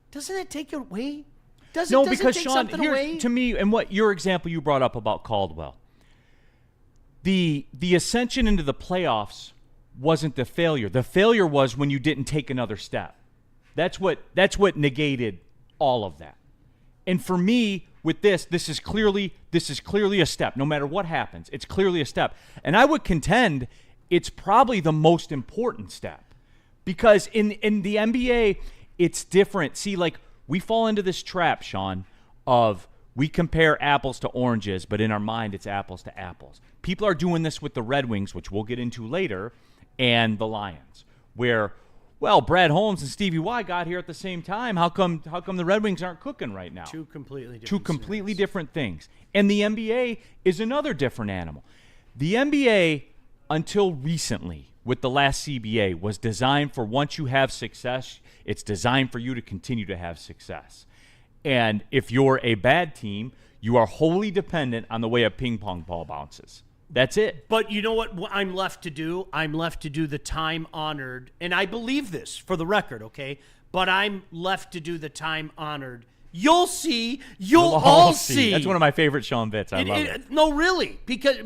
doesn't that take it away? Because Sean, to me, and what your example you brought up about Caldwell, the ascension into the playoffs wasn't the failure. The failure was when you didn't take another step. That's what negated all of that. And for me, with this is clearly a step. No matter what happens, it's clearly a step. And I would contend it's probably the most important step. Because in the NBA, it's different. See, like, we fall into this trap, Sean, of we compare apples to oranges, but in our mind, it's apples to apples. People are doing this with the Red Wings, which we'll get into later, and the Lions, where, well, Brad Holmes and Stevie Y got here at the same time. How come the Red Wings aren't cooking right now? Two completely different things. And the NBA is another different animal. The NBA, until recently, with the last CBA, was designed for once you have success, it's designed for you to continue to have success. And if you're a bad team, you are wholly dependent on the way a ping pong ball bounces. That's it. But you know what I'm left to do? I'm left to do the time-honored, and I believe this for the record, okay? But I'm left to do the time-honored. You'll see. You'll all see. That's one of my favorite Sean bits. I love it. No, really, because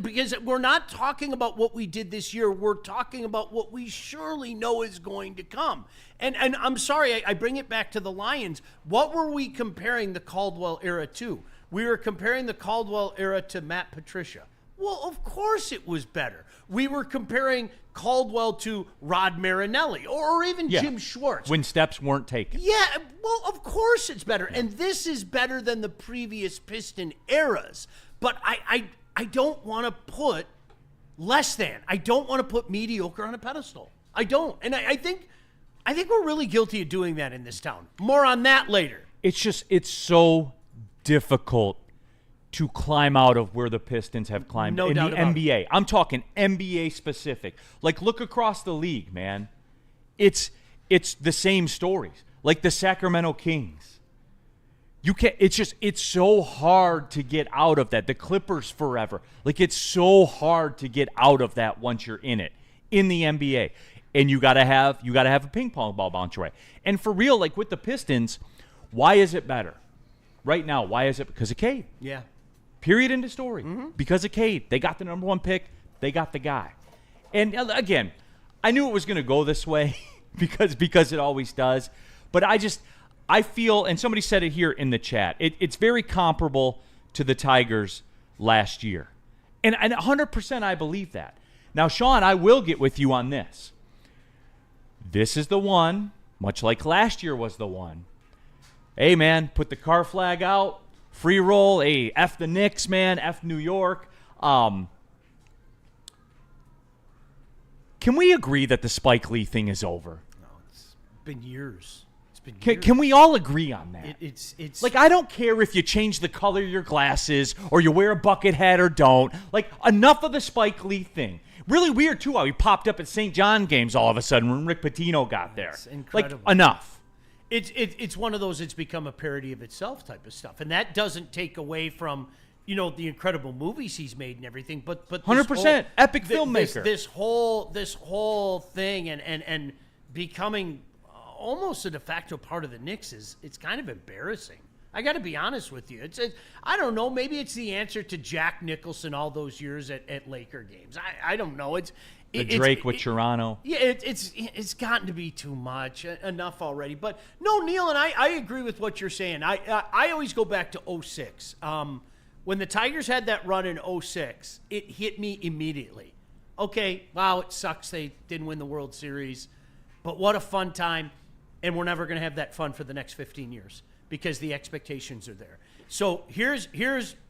we're not talking about what we did this year. We're talking about what we surely know is going to come. And I'm sorry, I bring it back to the Lions. What were we comparing the Caldwell era to? We were comparing the Caldwell era to Matt Patricia. Well, of course it was better. We were comparing Caldwell to Rod Marinelli or even Jim Schwartz. When steps weren't taken. Yeah, well, of course it's better. Yeah. And this is better than the previous Piston eras. But I don't want to put less than. I don't want to put mediocre on a pedestal. I don't. And I think we're really guilty of doing that in this town. More on that later. It's so difficult to climb out of where the Pistons have climbed in the NBA. I'm talking NBA specific. Like, look across the league, man. It's the same stories. Like the Sacramento Kings. It's so hard to get out of that. The Clippers forever. Like, it's so hard to get out of that once you're in it in the NBA. And you gotta have a ping pong ball bounce your way. And for real, like with the Pistons, why is it better? Right now, why is it? Because of Cade. Yeah. Period, end of story. Mm-hmm. Because of Cade. They got the number 1 pick. They got the guy. And again, I knew it was going to go this way because it always does. But I feel, and somebody said it here in the chat, it's very comparable to the Tigers last year. And 100% I believe that. Now, Sean, I will get with you on this. This is the one, much like last year was the one, hey, man, put the car flag out, free roll, hey, F the Knicks, man, F New York. Can we agree that the Spike Lee thing is over? No, it's been years. It's been years. Can we all agree on that? It's like, I don't care if you change the color of your glasses or you wear a bucket hat or don't. Like, enough of the Spike Lee thing. Really weird, too, how he popped up at St. John games all of a sudden when Rick Pitino got there. It's incredible. Like, enough. It's one of those, it's become a parody of itself type of stuff. And that doesn't take away from, the incredible movies he's made and everything. But 100% epic filmmaker. This whole thing and becoming almost a de facto part of the Knicks it's kind of embarrassing. I got to be honest with you. I don't know. Maybe it's the answer to Jack Nicholson all those years at Laker games. I don't know. It's Drake with Toronto. Yeah, it's gotten to be too much. Enough already. But no, Neil, and I agree with what you're saying. I always go back to 06. When the Tigers had that run in 06, it hit me immediately. Okay, wow, it sucks they didn't win the World Series, but what a fun time, and we're never going to have that fun for the next 15 years because the expectations are there. So here's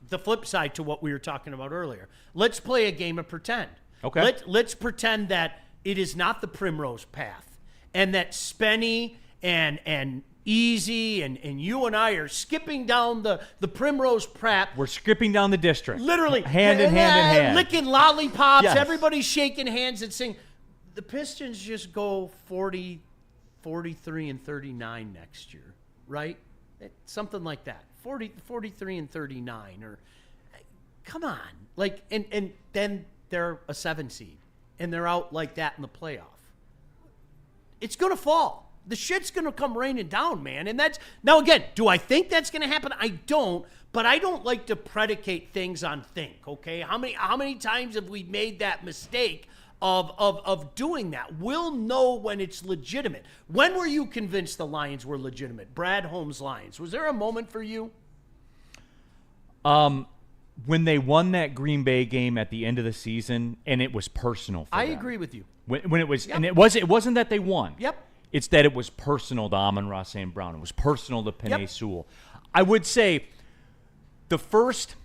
the flip side to what we were talking about earlier. Let's play a game of pretend. Okay. Let's pretend that it is not the primrose path, and that Spenny and Easy and you and I are skipping down the primrose path. We're skipping down the district. Literally. Hand in hand. Licking lollipops. Yes. Everybody's shaking hands and saying, the Pistons just go 40, 43, and 39 next year, right? Something like that. 43 and 39. Or, come on. Like, and then they're a 7 seed, and they're out like that in the playoff. It's going to fall. The shit's going to come raining down, man. And that's now, again, do I think that's going to happen? I don't, but I don't like to predicate things on think, okay? How many times have we made that mistake of doing that? We'll know when it's legitimate. When were you convinced the Lions were legitimate? Brad Holmes Lions. Was there a moment for you? When they won that Green Bay game at the end of the season, and it was personal for them. I agree with you. When it was, Yep. and it wasn't that they won. Yep. It's that it was personal to Amon-Ra St. Brown. It was personal to Penei Yep. Sewell. I would say the first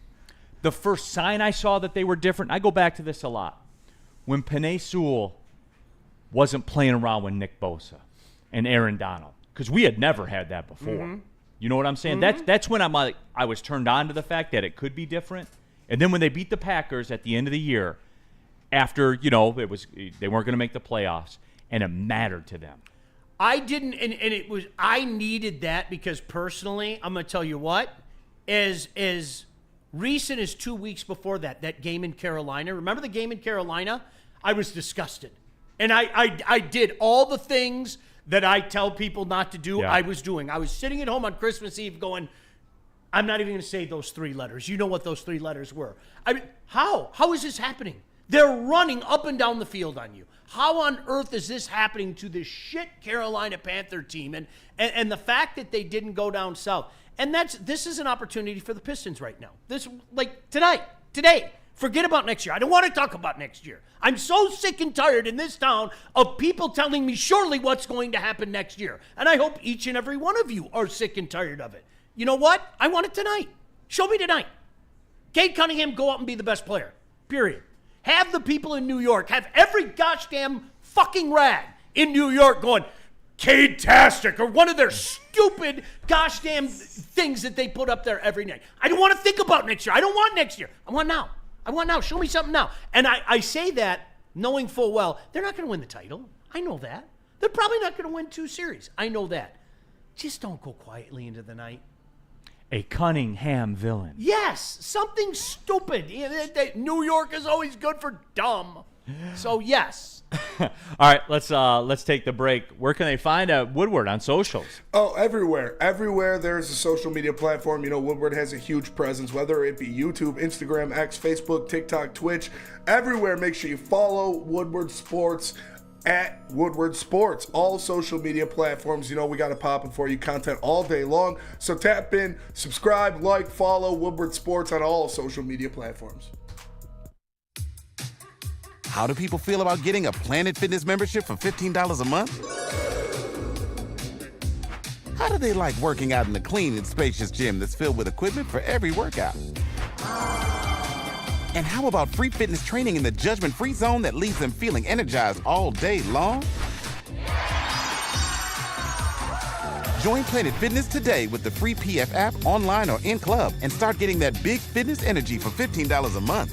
sign I saw that they were different, I go back to this a lot. When Penei Sewell wasn't playing around with Nick Bosa and Aaron Donald, because we had never had that before. Mm-hmm. You know what I'm saying? That's when I was turned on to the fact that it could be different. And then when they beat the Packers at the end of the year, after they weren't going to make the playoffs, and it mattered to them. I didn't, and it was, I needed that because personally, I'm going to tell you what, as recent as 2 weeks before that game in Carolina, remember the game in Carolina? I was disgusted. And I did all the things that I tell people not to do, Yeah. I was doing. I was sitting at home on Christmas Eve going, I'm not even going to say those 3 letters. You know what those 3 letters were. I mean, how? How is this happening? They're running up and down the field on you. How on earth is this happening to this shit Carolina Panther team? And the fact that they didn't go down south. And this is an opportunity for the Pistons right now. This, like, today. Forget about next year. I don't want to talk about next year. I'm so sick and tired in this town of people telling me surely what's going to happen next year. And I hope each and every one of you are sick and tired of it. You know what? I want it tonight. Show me tonight. Cade Cunningham, go out and be the best player. Period. Have the people in New York, have every gosh damn fucking rag in New York going, Cade-tastic, or one of their stupid gosh damn things that they put up there every night. I don't want to think about next year. I don't want next year. I want now. I want now. Show me something now. And I say that knowing full well they're not going to win the title. I know that. They're probably not going to win 2 series. I know that. Just don't go quietly into the night. A Cunningham villain. Yes, something stupid. New York is always good for dumb. So yes. All right, let's take the break. Where can they find Woodward on socials? Oh, everywhere. Everywhere there's a social media platform. Woodward has a huge presence, whether it be YouTube, Instagram, X, Facebook, TikTok, Twitch. Everywhere, make sure you follow Woodward Sports at Woodward Sports. All social media platforms, we got it popping for you, content all day long. So tap in, subscribe, like, follow Woodward Sports on all social media platforms. How do people feel about getting a Planet Fitness membership for $15 a month? How do they like working out in a clean and spacious gym that's filled with equipment for every workout? And how about free fitness training in the judgment-free zone that leaves them feeling energized all day long? Join Planet Fitness today with the free PF app, online or in club, and start getting that big fitness energy for $15 a month.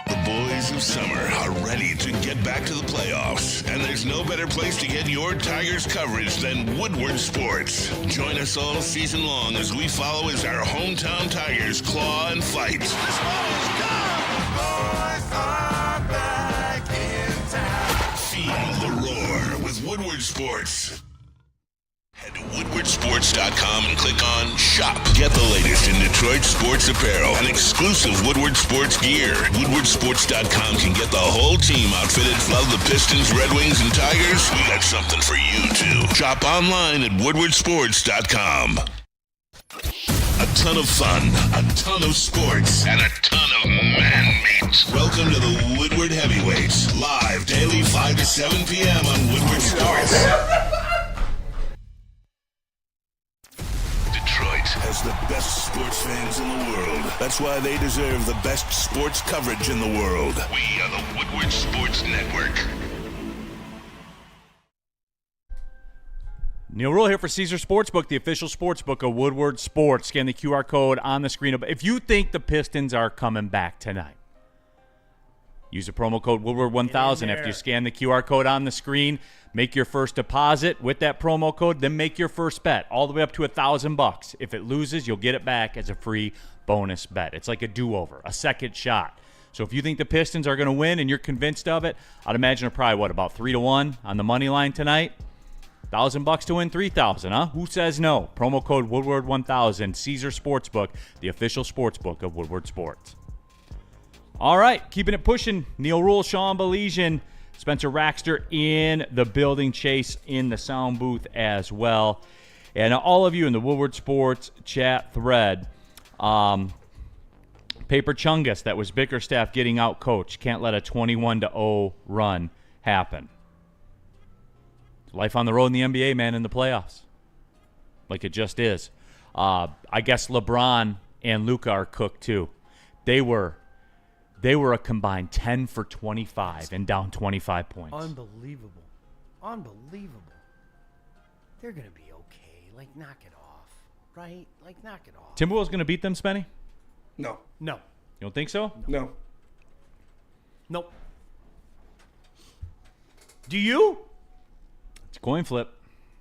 The boys of summer are ready to get back to the playoffs, and there's no better place to get your Tigers coverage than Woodward Sports. Join us all season long as we follow as our hometown Tigers claw and fight. This ball's gone. Boys are back in town. Feel the roar with Woodward Sports. Head to woodwardsports.com and click on Shop. Get the latest in Detroit sports apparel and exclusive Woodward Sports gear. Woodwardsports.com can get the whole team outfitted. Love the Pistons, Red Wings, and Tigers? We got something for you, too. Shop online at woodwardsports.com. A ton of fun, a ton of sports, and a ton of man-meat. Welcome to the Woodward Heavyweights, live daily 5 to 7 p.m. on Woodward Sports. Detroit has the best sports fans in the world. That's why they deserve the best sports coverage in the world. We are the Woodward Sports Network. Neil Rule here for Caesar Sportsbook, the official sportsbook of Woodward Sports. Scan the QR code on the screen. If you think the Pistons are coming back tonight, use the promo code Woodward1000 after you scan the QR code on the screen. Make your first deposit with that promo code, then make your first bet all the way up to $1,000. If it loses, you'll get it back as a free bonus bet. It's like a do-over, a second shot. So if you think the Pistons are going to win and you're convinced of it, I'd imagine probably, about 3-1 on the money line tonight? $1,000 to win $3,000, huh? Who says no? Promo code Woodward1000, Caesar Sportsbook, the official sportsbook of Woodward Sports. All right, keeping it pushing. Neil Rule, Sean Belizean, Spencer Raxter in the building, Chase in the sound booth as well. And all of you in the Woodward Sports chat thread, Paper Chungus, that was Bickerstaff getting out coach. Can't let a 21-0 run happen. Life on the road in the NBA, man, in the playoffs. Like it just is. I guess LeBron and Luka are cooked too. They were a combined 10 for 25 and down 25 points. Unbelievable. They're going to be okay. Like, knock it off, right? Like, knock it off. Timberwolves going to beat them, Spenny? No. No. You don't think so? No. Nope. Do you? It's a coin flip.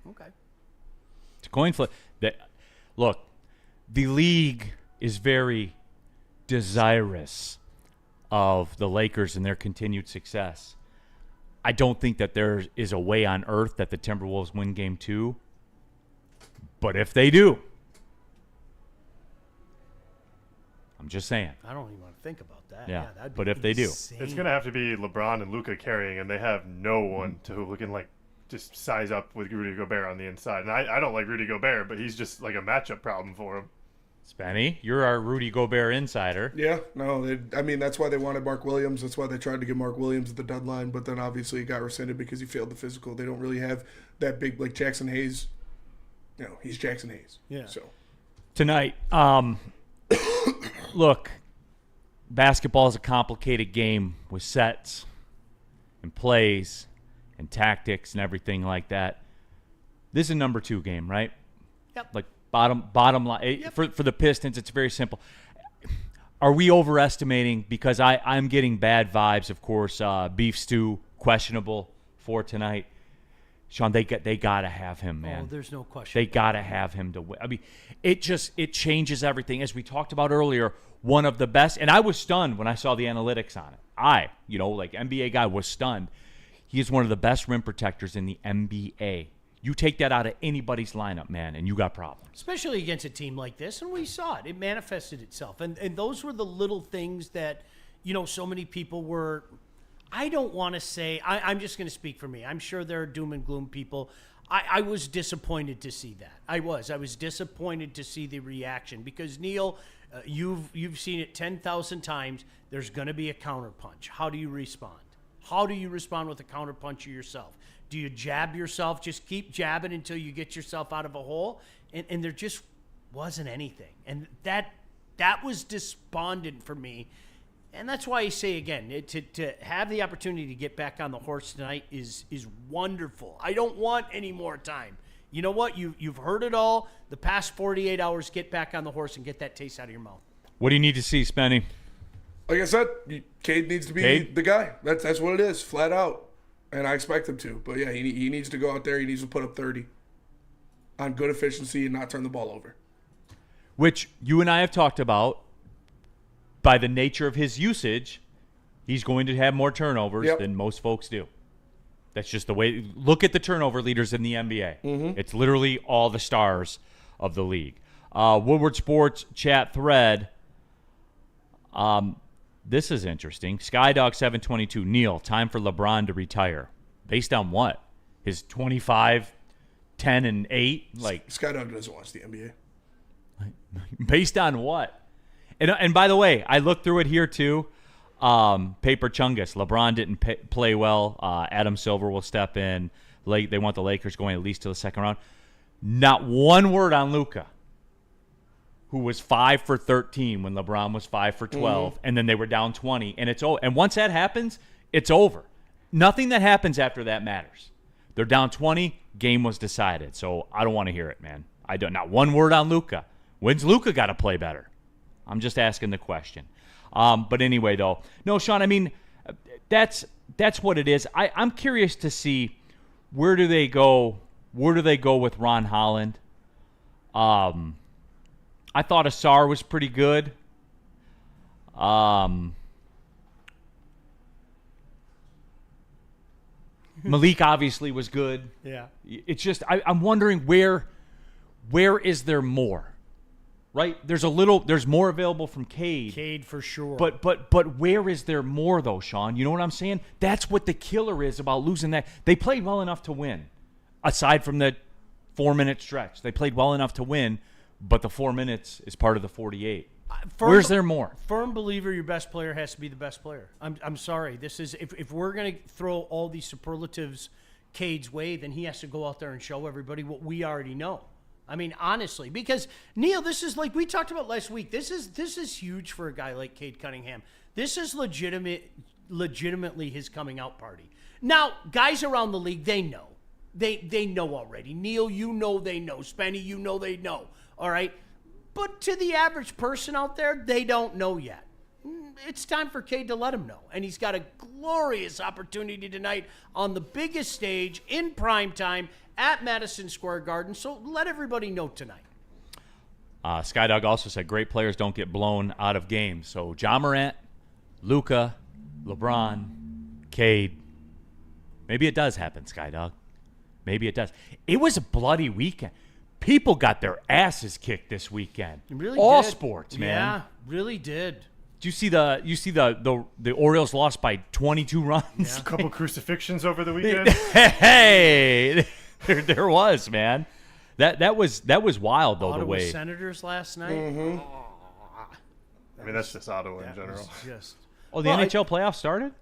Okay. It's a coin flip. Look, the league is very desirous of the Lakers and their continued success. I don't think that there is a way on earth that the Timberwolves win Game 2. But if they do, I'm just saying. I don't even want to think about that. Yeah, that'd but be if they do. insane. It's going to have to be LeBron and Luka carrying, and they have no one who can, just size up with Rudy Gobert on the inside. And I don't like Rudy Gobert, but he's just like a matchup problem for him. Spenny, you're our Rudy Gobert insider. Yeah, no, that's why they wanted Mark Williams. That's why they tried to get Mark Williams at the deadline, but then obviously it got rescinded because he failed the physical. They don't really have that big, like Jackson Hayes. He's Jackson Hayes. Yeah. So Tonight, look, basketball is a complicated game with sets and plays and tactics and everything like that. This is a number 2 game, right? Yep. Like bottom line. Yep. For the Pistons, it's very simple. Are we overestimating? Because I'm getting bad vibes, of course. Beef stew, questionable for tonight. Sean, they got to have him, man. Oh, there's no question. They got to have him to win. I mean, it changes everything. As we talked about earlier, one of the best, and I was stunned when I saw the analytics on it. NBA guy, was stunned. He is one of the best rim protectors in the NBA. You take that out of anybody's lineup, man, and you got problems. Especially against a team like this, and we saw it. It manifested itself. And those were the little things that, so many people were, I don't want to say, I'm just going to speak for me. I'm sure there are doom and gloom people. I was disappointed to see that. I was disappointed to see the reaction because, Neil, you've seen it 10,000 times. There's going to be a counterpunch. How do you respond? How do you respond with a counterpunch yourself? Do you jab yourself? Just keep jabbing until you get yourself out of a hole. And there just wasn't anything. And that was despondent for me. And that's why I say again, to have the opportunity to get back on the horse tonight is wonderful. I don't want any more time. You know what? You've heard it all. The past 48 hours, get back on the horse and get that taste out of your mouth. What do you need to see, Spenny? Like I said, Cade needs to be the guy. That's what it is, flat out. And I expect him to. But yeah, he needs to go out there. He needs to put up 30 on good efficiency and not turn the ball over. Which you and I have talked about. By the nature of his usage, he's going to have more turnovers than most folks do. That's just the way. Look at the turnover leaders in the NBA. Mm-hmm. It's literally all the stars of the league. Woodward Sports chat thread. This is interesting. Skydog722. Neil, time for LeBron to retire. Based on what? His 25, 10, and 8? Like Skydog doesn't watch the NBA. Based on what? And by the way, I looked through it here too. Paper Chungus. LeBron didn't play well. Adam Silver will step in. They want the Lakers going at least to the second round. Not one word on Luka, who was 5 for 13 when LeBron was 5 for 12, and then they were down 20, and it's over. And once that happens, it's over. Nothing that happens after that matters. They're down 20. Game was decided. So I don't want to hear it, man. I don't. Not one word on Luka. When's Luka got to play better? I'm just asking the question. But anyway, though, no, Sean. I mean, that's what it is. I'm curious to see where do they go. Where do they go with Ron Holland? I thought Asar was pretty good. Malik obviously was good. Yeah. It's just I'm wondering where is there more? Right? There's more available from Cade. Cade for sure. But where is there more though, Sean? You know what I'm saying? That's what the killer is about losing that. They played well enough to win. Aside from the 4-minute stretch. They played well enough to win, but the 4 minutes is part of the 48. Where's there more? Firm believer your best player has to be the best player. I'm sorry. This is if we're going to throw all these superlatives Cade's way, then he has to go out there and show everybody what we already know. I mean, honestly, because Neil, this is like we talked about last week. This is huge for a guy like Cade Cunningham. This is legitimately his coming out party. Now, guys around the league, they know. They know already. Neil, you know they know. Spenny, you know they know. All right? But to the average person out there, they don't know yet. It's time for Cade to let him know. And he's got a glorious opportunity tonight on the biggest stage in prime time at Madison Square Garden. So let everybody know tonight. Skydog also said great players don't get blown out of games. So Ja Morant, Luka, LeBron, Cade. Maybe it does happen, Skydog. Maybe it does. It was a bloody weekend. People got their asses kicked this weekend. It really all did. Sports, man. Yeah, really did. Do you see the Orioles lost by 22 runs? Yeah. A couple crucifixions over the weekend. Hey, there was, man. That was wild though. Ottawa the way Senators last night. Mm-hmm. I mean, that's just Ottawa in general. Just the NHL playoffs started.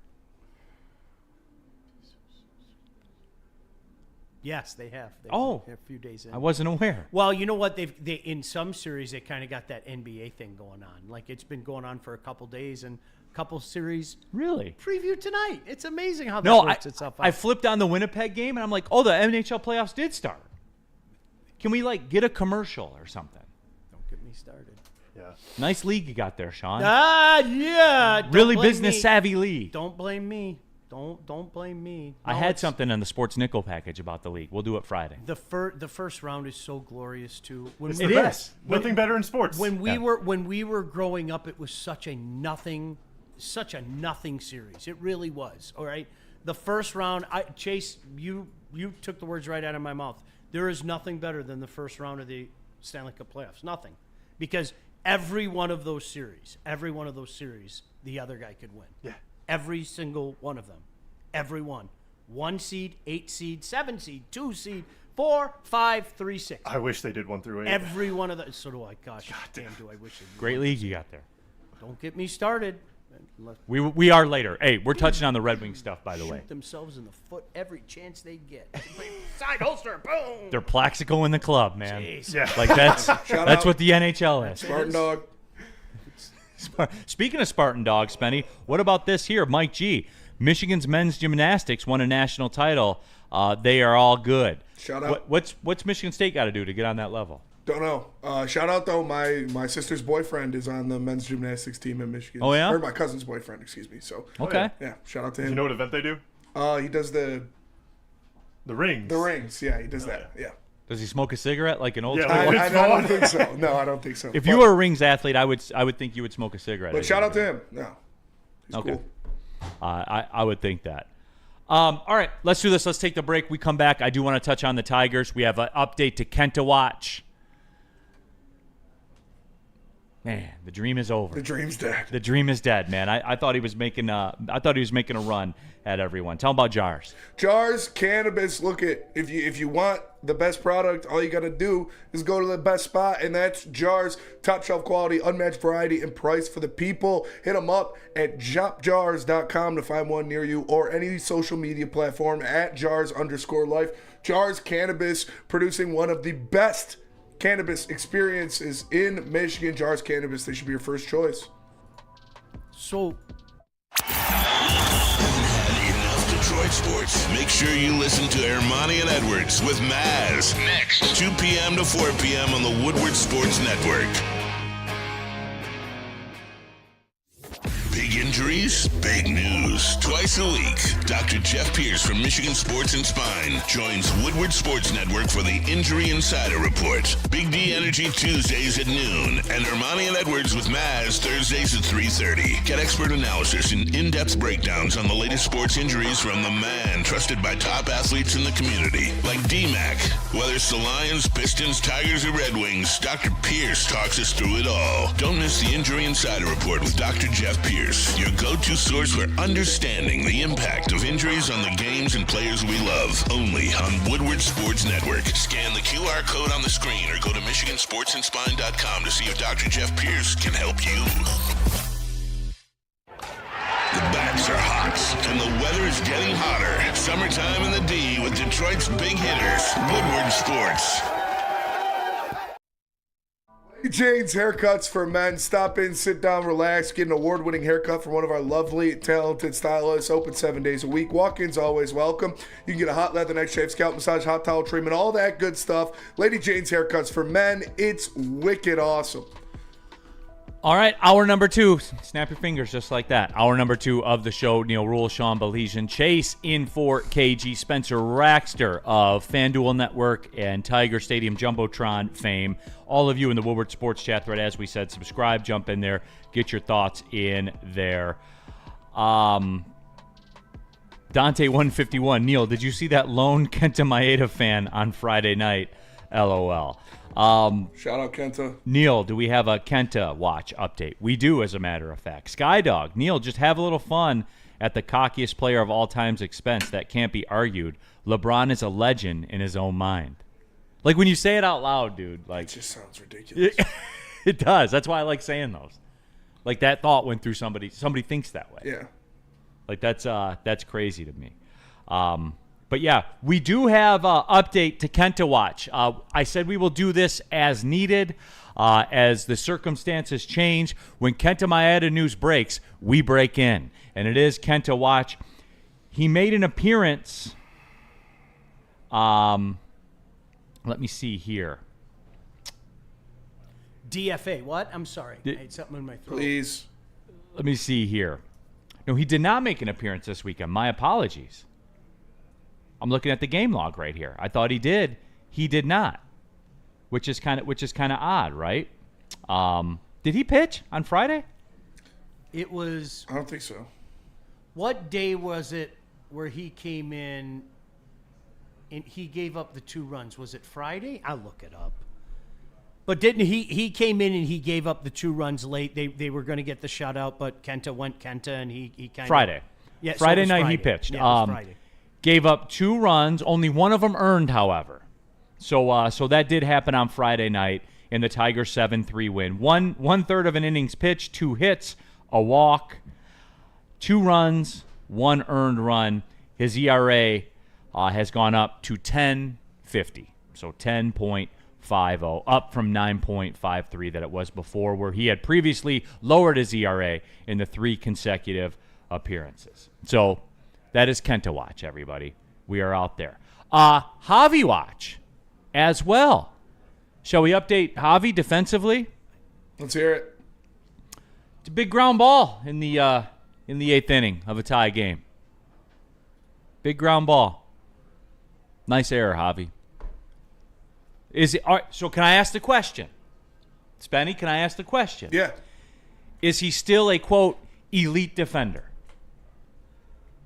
yes, they have. They're a few days in. I wasn't aware. Well, you know what? They in some series they kind of got that NBA thing going on. Like it's been going on for a couple days and a couple series. Really? Preview tonight. It's amazing how that works itself out. I flipped on the Winnipeg game and I'm like, oh, the NHL playoffs did start. Can we get a commercial or something? Don't get me started. Yeah. Nice league you got there, Sean. Yeah. Really business savvy league. Don't blame me. Don't blame me. I had something on the Sports Nickel package about the league. We'll do it Friday. The first round is so glorious too. It's the best. Nothing better in sports. When we were growing up, it was such a nothing series. It really was. All right. The first round, Chase, you took the words right out of my mouth. There is nothing better than the first round of the Stanley Cup playoffs. Nothing, because every one of those series, the other guy could win. Yeah. Every single one of them. Every one. 1 seed, 8 seed, 7 seed, 2 seed, 4, 5, 3, 6. I wish they did 1 through 8. Every one of those. So do I. Gosh, damn, do I wish it. Great league you got there. Don't get me started. We are later. Hey, we're touching on the Red Wing stuff, by the way. Shoot themselves in the foot every chance they get. Side holster, boom. They're Plaxico in the club, man. Jeez. Yeah. Like that's out. what the NHL is. Spartan Dog. Speaking of Spartan Dog, Spenny, what about this here? Mike G. Michigan's men's gymnastics won a national title. They are all good. Shout out. What's Michigan State got to do to get on that level? Don't know. Shout out, though, my sister's boyfriend is on the men's gymnastics team in Michigan. Oh, yeah? Or my cousin's boyfriend, excuse me. So Okay. yeah, shout out to Do him. you know what event they do? He does the rings. The rings, yeah, he does that. Yeah. Does he smoke a cigarette like an old Yeah, school? like- I don't think so. No, I don't think so. If you were a rings athlete, I would think you would smoke a cigarette. But shout out to him. No. He's Okay. cool. I would think that. All right, let's do this. Let's take the break. We come back. I do want to touch on the Tigers. We have an update to Kenta Watch. Man, the dream is over. The dream's dead. The dream is dead, man. I thought he was making a run at everyone. Tell him about Jars. Jars Cannabis. Look at if you want the best product, all you got to do is go to the best spot, and that's Jars. Top shelf quality, unmatched variety, and price for the people. Hit them up at shopjars.com to find one near you, or any social media platform at Jars_life. Jars Cannabis, producing one of the best cannabis experiences in Michigan. Jars Cannabis, they should be your first choice. So Enough Detroit sports. Make sure you listen to Ermanni and Edwards with Maz next 2 p.m. to 4 p.m. on the Woodward Sports Network. Big injuries, big news. Twice a week, Dr. Jeff Pierce from Michigan Sports and Spine joins Woodward Sports Network for the Injury Insider Report. Big D Energy Tuesdays at noon, and Ermanni and Edwards with Maz Thursdays at 3:30. Get expert analysis and in-depth breakdowns on the latest sports injuries from the man trusted by top athletes in the community, like D-Mac. Whether it's the Lions, Pistons, Tigers, or Red Wings, Dr. Pierce talks us through it all. Don't miss the Injury Insider Report with Dr. Jeff Pierce, your go-to source for understanding the impact of injuries on the games and players we love. Only on Woodward Sports Network. Scan the QR code on the screen or go to MichiganSportsandSpine.com to see if Dr. Jeff Pierce can help you. The bats are hot, and the weather is getting hotter. Summertime in the D with Detroit's big hitters. Woodward Sports. Jane's Haircuts for Men. Stop in, sit down, relax, get an award-winning haircut from one of our lovely, talented stylists. Open 7 days a week. Walk-ins always welcome. You can get a hot leather neck shave, scalp massage, hot towel treatment, all that good stuff. Lady Jane's Haircuts for Men. It's wicked awesome. All right, hour number 2. Snap your fingers just like that. Hour number 2 of the show. Neil Rule, Sean Belizean, Chase in for KG, Spencer Raxter of FanDuel Network and Tiger Stadium Jumbotron fame. All of you in the Woodward Sports chat thread, as we said, subscribe, jump in there, get your thoughts in there. Dante151, Neil, did you see that lone Kenta Maeda fan on Friday night? LOL. Shout out Kenta. Neil, do we have a Kenta watch update? We do, as a matter of fact. Skydog, Neil, just have a little fun at the cockiest player of all time's expense. That can't be argued. LeBron is a legend in his own mind. Like, when you say it out loud, dude, like, It just sounds ridiculous. it does. That's why I like saying those. Like, that thought went through somebody. Somebody thinks that way. Yeah. Like, that's crazy to me. But yeah, we do have an update to Kenta Watch. I said we will do this as needed, as the circumstances change. When Kenta Maeda news breaks, we break in, and it is Kenta Watch. He made an appearance. Let me see here. DFA, what? I'm sorry. I had something in my throat. Please. Let me see here. No, he did not make an appearance this weekend. My apologies. I'm looking at the game log right here. I thought he did. He did not, which is kind of odd, right? Did he pitch on Friday? It was. I don't think so. What day was it where he came in and he gave up the 2 runs? Was it Friday? I'll look it up. But didn't he came in and he gave up the 2 runs late. They were going to get the shutout, but Kenta went Kenta, and he kind of Friday. Yeah, Friday so night Friday. he pitched. Yeah, it was Friday. Gave up 2 runs, only one of them earned, however. So that did happen on Friday night in the Tigers 7-3 win. One third of an innings pitched, 2 hits, a walk. 2 runs, 1 earned run. His ERA has gone up to 10.50, so 10.50, up from 9.53 that it was before, where he had previously lowered his ERA in the 3 consecutive appearances. So that is Kenta Watch, everybody. We are out there. Javi Watch as well. Shall we update Javi defensively? Let's hear it. It's a big ground ball in the 8th inning of a tie game. Big ground ball. Nice error, Javi. Is it all right, so can I ask the question? Spenny, can I ask the question? Yeah. Is he still a, quote, elite defender?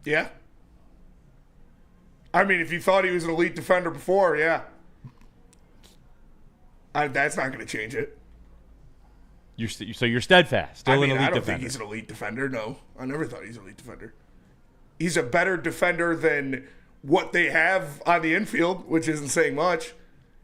Yeah. I mean, if you thought he was an elite defender before, yeah. That's not going to change it. So you're steadfast. Still an elite I don't defender. think he's an elite defender. No, I never thought he's an elite defender. He's a better defender than what they have on the infield, which isn't saying much.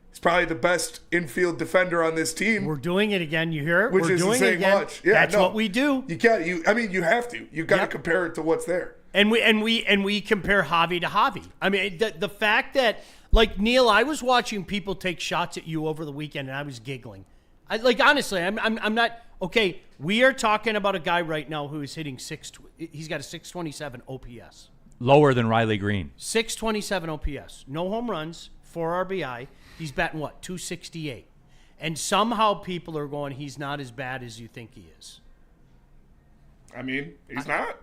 He's probably the best infield defender on this team. We're doing it again. You hear it? Which We're isn't doing saying it again. much. Yeah, That's no. what we do. You can't. You have to. You got to compare it to what's there. And we compare Javi to Javi. I mean, the fact that, like, Neil, I was watching people take shots at you over the weekend, and I was giggling. Honestly, I'm not okay. We are talking about a guy right now who is hitting he's got a 627 OPS, lower than Riley Green. 627 OPS, no home runs, 4 RBI. He's batting what, 268, and somehow people are going, he's not as bad as you think he is. I mean, he's not.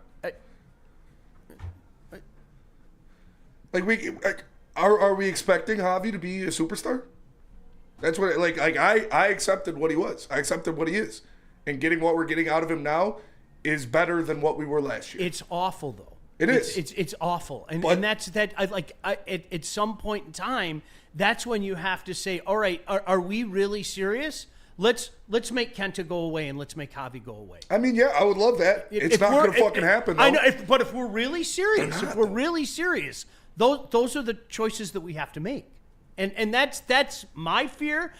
Are we expecting Javi to be a superstar? That's what I accepted what he was. I accepted what he is, and getting what we're getting out of him now is better than what we were last year. It's awful though. It's awful, and that's that. At some point in time, that's when you have to say, all right, are we really serious? Let's make Kenta go away and let's make Javi go away. I mean, yeah, I would love that. It's not going to fucking happen, though. I know, but if we're really serious, those are the choices that we have to make. And that's my fear.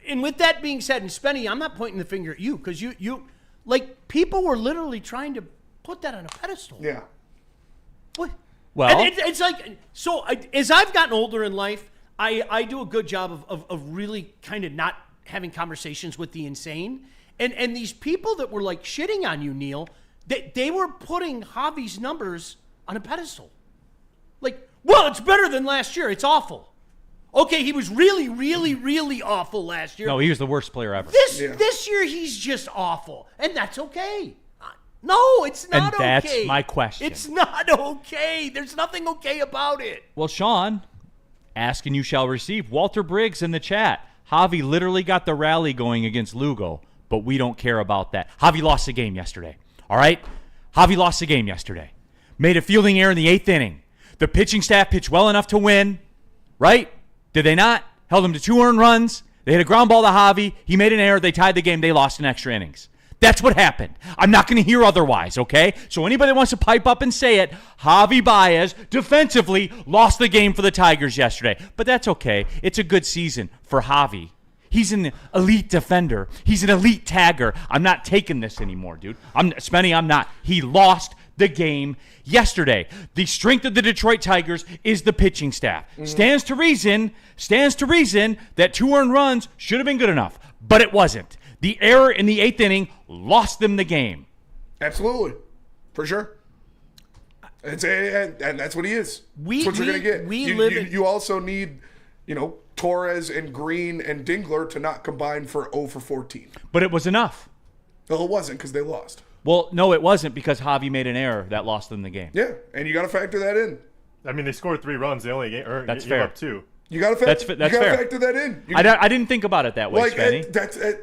And with that being said, and Spenny, I'm not pointing the finger at you because you like people were literally trying to put that on a pedestal. Yeah. What? Well, and it's like as I've gotten older in life, I do a good job of really kind of not having conversations with the insane. And these people that were like shitting on you, Neil, they were putting Javi's numbers on a pedestal. Like, well, it's better than last year. It's awful. Okay, he was really, really, really awful last year. No, he was the worst player ever. This year, he's just awful. And that's okay. No, it's not okay. And that's my question. It's not okay. There's nothing okay about it. Well, Sean, ask and you shall receive. Walter Briggs in the chat. Javi literally got the rally going against Lugo, but we don't care about that. Javi lost the game yesterday. All right? Javi lost the game yesterday. Made a fielding error in the 8th inning. The pitching staff pitched well enough to win, right? Did they not? Held him to 2 earned runs. They hit a ground ball to Javi. He made an error. They tied the game. They lost in extra innings. That's what happened. I'm not going to hear otherwise, okay? So anybody that wants to pipe up and say it, Javi Baez defensively lost the game for the Tigers yesterday. But that's okay. It's a good season for Javi. He's an elite defender. He's an elite tagger. I'm not taking this anymore, dude. I'm not. He lost the game yesterday. The strength of the Detroit Tigers is the pitching staff. Stands to reason that 2 earned runs should have been good enough, but it wasn't. The error in the 8th inning lost them the game. Absolutely. For sure. And that's what he is. That's what you're going to get. You also need, Torres and Green and Dingler to not combine for 0 for 14. But it was enough. No, it wasn't because they lost. Well, no, it wasn't because Javi made an error that lost them the game. Yeah, and you got to factor that in. I mean, they scored 3 runs. They only gave up 2. You got to factor that in. I didn't think about it that way, Spenny.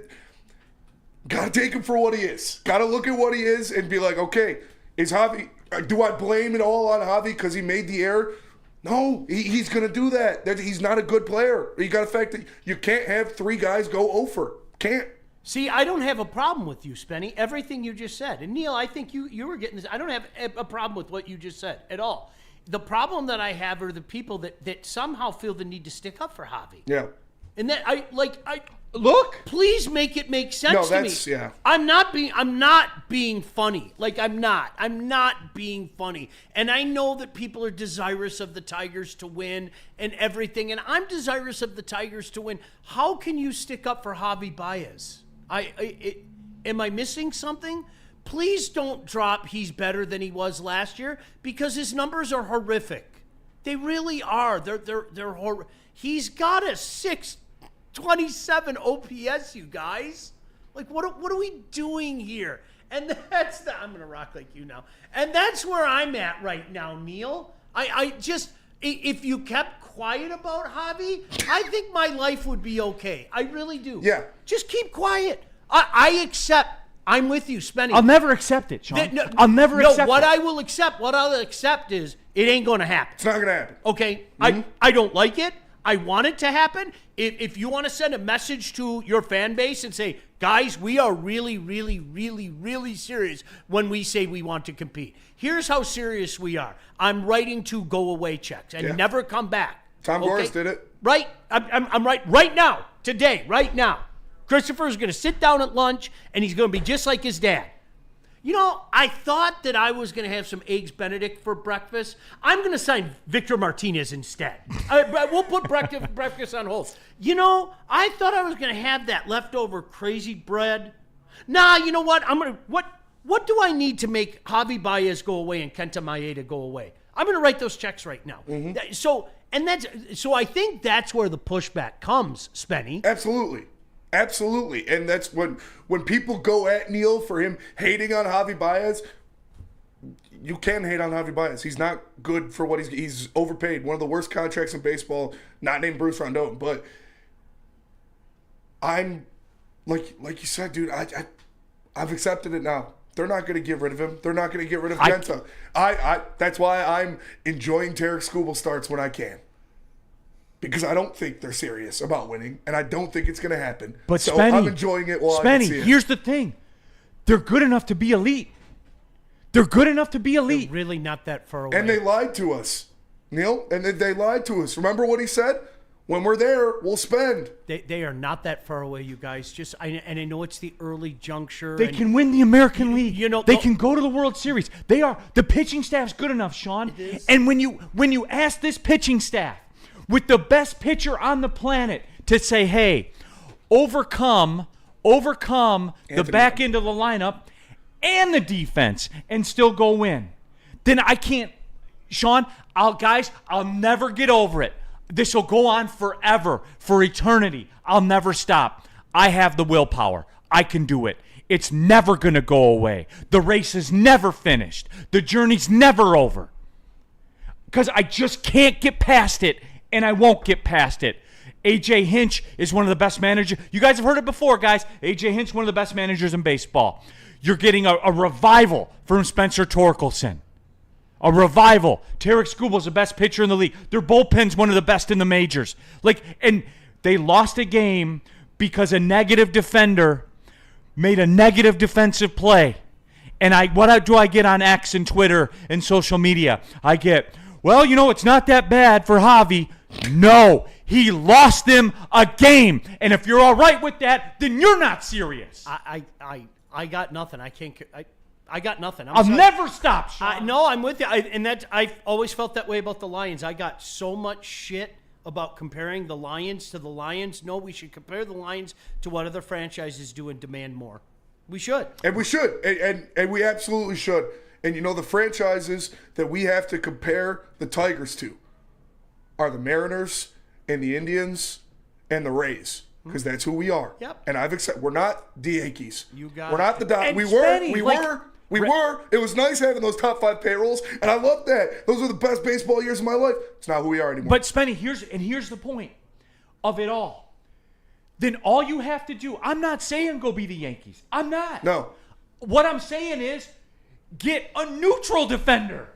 Got to take him for what he is. Got to look at what he is and be like, okay, is Javi? Do I blame it all on Javi because he made the error? No, he's going to do that. He's not a good player. You got to factor. You can't have 3 guys go over. Can't. See, I don't have a problem with you, Spenny. Everything you just said. And Neil, I think you were getting this. I don't have a problem with what you just said at all. The problem that I have are the people that somehow feel the need to stick up for Javi. Yeah. And that Look. Please make it make sense No, to me. that's yeah. I'm not being funny. Like I'm not being funny. And I know that people are desirous of the Tigers to win and everything, and I'm desirous of the Tigers to win. How can you stick up for Javi Baez? Am I missing something? Please don't drop he's better than he was last year, because his numbers are horrific. They really are. They're horrific. He's got a 627 OPS, you guys. Like, what are we doing here? And I'm going to rock like you now. And that's where I'm at right now, Neil. I just, if you kept quiet about Javi, I think my life would be okay. I really do. Yeah. Just keep quiet. I accept. I'm with you, Spenny. I'll never accept it, Sean. I'll never accept it. What I'll accept is it ain't going to happen. It's not going to happen. Okay? I don't like it. I want it to happen. If you want to send a message to your fan base and say, guys, we are really, really, really, really serious when we say we want to compete. Here's how serious we are. I'm writing 2 go-away checks and never come back. Tom Gores did it. Right? I'm right now, today, right now. Christopher's going to sit down at lunch, and he's going to be just like his dad. You know, I thought that I was going to have some Eggs Benedict for breakfast. I'm going to sign Victor Martinez instead. We'll put breakfast on hold. You know, I thought I was going to have that leftover crazy bread. Nah, you know what? What do I need to make Javi Baez go away and Kenta Maeda go away? I'm going to write those checks right now. Mm-hmm. So I think that's where the pushback comes, Spenny. Absolutely. And that's when people go at Neil for him hating on Javi Baez, you can hate on Javi Baez. He's not good for what he's overpaid. One of the worst contracts in baseball, not named Bruce Rondon. But I'm, like you said, dude, I've accepted it now. They're not going to get rid of him. They're not going to get rid of Kenta. That's why I'm enjoying Tarek Skubal starts when I can. Because I don't think they're serious about winning, and I don't think it's going to happen. But so Spenny, I'm enjoying it while I can see it. Here's the thing. They're good enough to be elite. They're really not that far away. And they lied to us, Neil. And they lied to us. Remember what he said? When we're there, we'll spend. They are not that far away, you guys. And I know it's the early juncture. They can win the American League. You know, they can go to the World Series. The pitching staff's good enough, Sean. And when you ask this pitching staff, with the best pitcher on the planet, to say, hey, overcome the back end of the lineup and the defense and still go win, then I can't, Sean, I'll never get over it. This will go on forever, for eternity. I'll never stop. I have the willpower. I can do it. It's never going to go away. The race is never finished. The journey's never over. Because I just can't get past it. And I won't get past it. A.J. Hinch is one of the best managers. You guys have heard it before, guys. A.J. Hinch, one of the best managers in baseball. You're getting a revival from Spencer Torkelson. A revival. Tarek Skubal's the best pitcher in the league. Their bullpen's one of the best in the majors. And they lost a game because a negative defender made a negative defensive play. And what do I get on X and Twitter and social media? I get, well, you know, it's not that bad for Javi. No, he lost them a game. And if you're all right with that, then you're not serious. I got nothing. I got nothing. I'll never stop, Sean. No, I'm with you. I've always felt that way about the Lions. I got so much shit about comparing the Lions to the Lions. No, we should compare the Lions to what other franchises do and demand more. We should. And we should. And we absolutely should. And, you know, the franchises that we have to compare the Tigers to are the Mariners and the Indians and the Rays, because that's who we are. Yep. And I've accepted. We're not the Yankees. We're not the Dodgers. We were. It was nice having those top 5 payrolls, and I loved that. Those were the best baseball years of my life. It's not who we are anymore. But Spenny, here's the point of it all. Then all you have to do, I'm not saying go be the Yankees. I'm not. No. What I'm saying is get a neutral defender.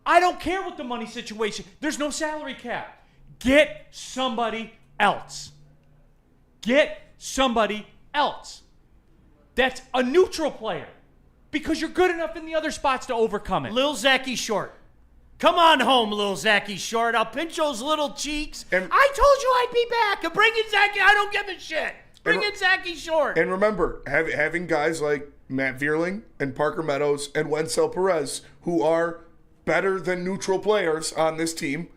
I don't care what the money situation. There's no salary cap. Get somebody else. Get somebody else. That's a neutral player. Because you're good enough in the other spots to overcome it. Lil Zachy Short. Come on home, Lil Zachy Short. I'll pinch those little cheeks. I told you I'd be back. And bring in Zachy. I don't give a shit. Bring in Zachy Short. And remember, having guys like Matt Vierling and Parker Meadows and Wenzel Perez, who are better than neutral players on this team,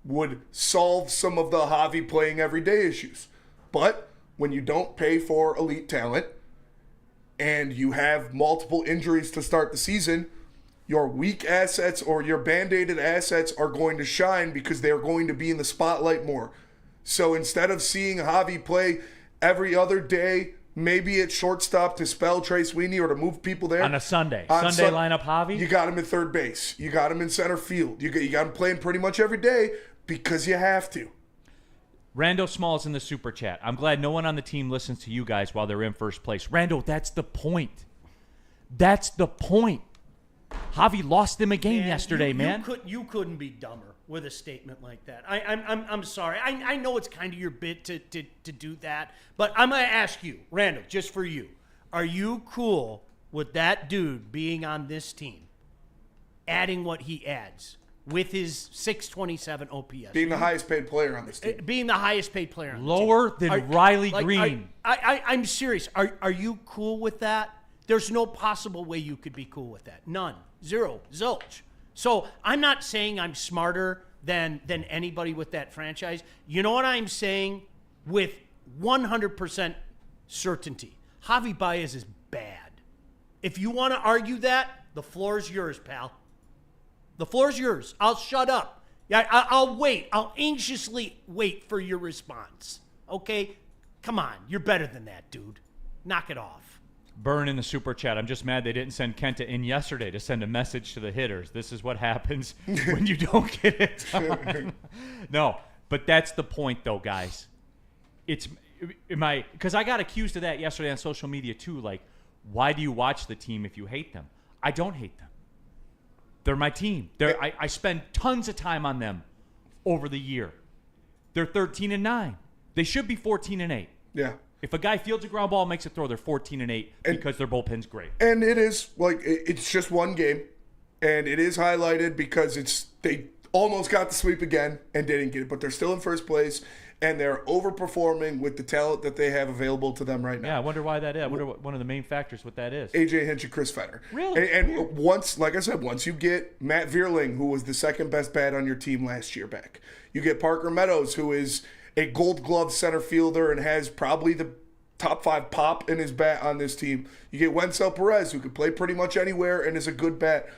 would solve some of the Javi playing everyday issues. But when you don't pay for elite talent and you have multiple injuries to start the season, your weak assets or your band-aided assets are going to shine because they're going to be in the spotlight more. So instead of seeing Javi play every other day, maybe at shortstop to spell Trey Sweeney or to move people there. On a Sunday. Sunday lineup Javi? You got him at third base. You got him in center field. You got him playing pretty much every day because you have to. Rando Smalls in the super chat. I'm glad no one on the team listens to you guys while they're in first place. Rando, that's the point. That's the point. Javi lost them a game yesterday, man. You couldn't be dumber with a statement like that. I'm sorry. I know it's kind of your bit to do that, but I'm going to ask you, Randall, just for you, are you cool with that dude being on this team, adding what he adds with his 627 OPS? Being the highest paid player on this team. Being the highest paid player on Lower the team. than Riley Green. I'm serious. Are you cool with that? There's no possible way you could be cool with that. None. Zero. Zilch. So I'm not saying I'm smarter than anybody with that franchise. You know what I'm saying with 100% certainty? Javi Baez is bad. If you want to argue that, the floor is yours, pal. The floor is yours. I'll shut up. Yeah, I'll wait. I'll anxiously wait for your response. Okay? Come on. You're better than that, dude. Knock it off. Burn in the super chat. I'm just mad they didn't send Kenta in yesterday to send a message to the hitters. This is what happens when you don't get it done. No, but that's the point, though, guys. Because I got accused of that yesterday on social media too. Like, why do you watch the team if you hate them? I don't hate them. They're my team. I spend tons of time on them over the year. They're 13-9. They should be 14-8. Yeah. If a guy fields a ground ball, makes a throw, they're 14-8 because their bullpen's great. And it is it's just one game, and it is highlighted because they almost got the sweep again and didn't get it, but they're still in first place, and they're overperforming with the talent that they have available to them right now. Yeah, I wonder why that is. I wonder what one of the main factors what that is. AJ Hinch and Chris Fetter. Really? And once, like I said, once you get Matt Vierling, who was the second best bat on your team last year, back, you get Parker Meadows, who is a Gold Glove center fielder and has probably the top 5 pop in his bat on this team. You get Wenzel Perez, who can play pretty much anywhere and is a good bat.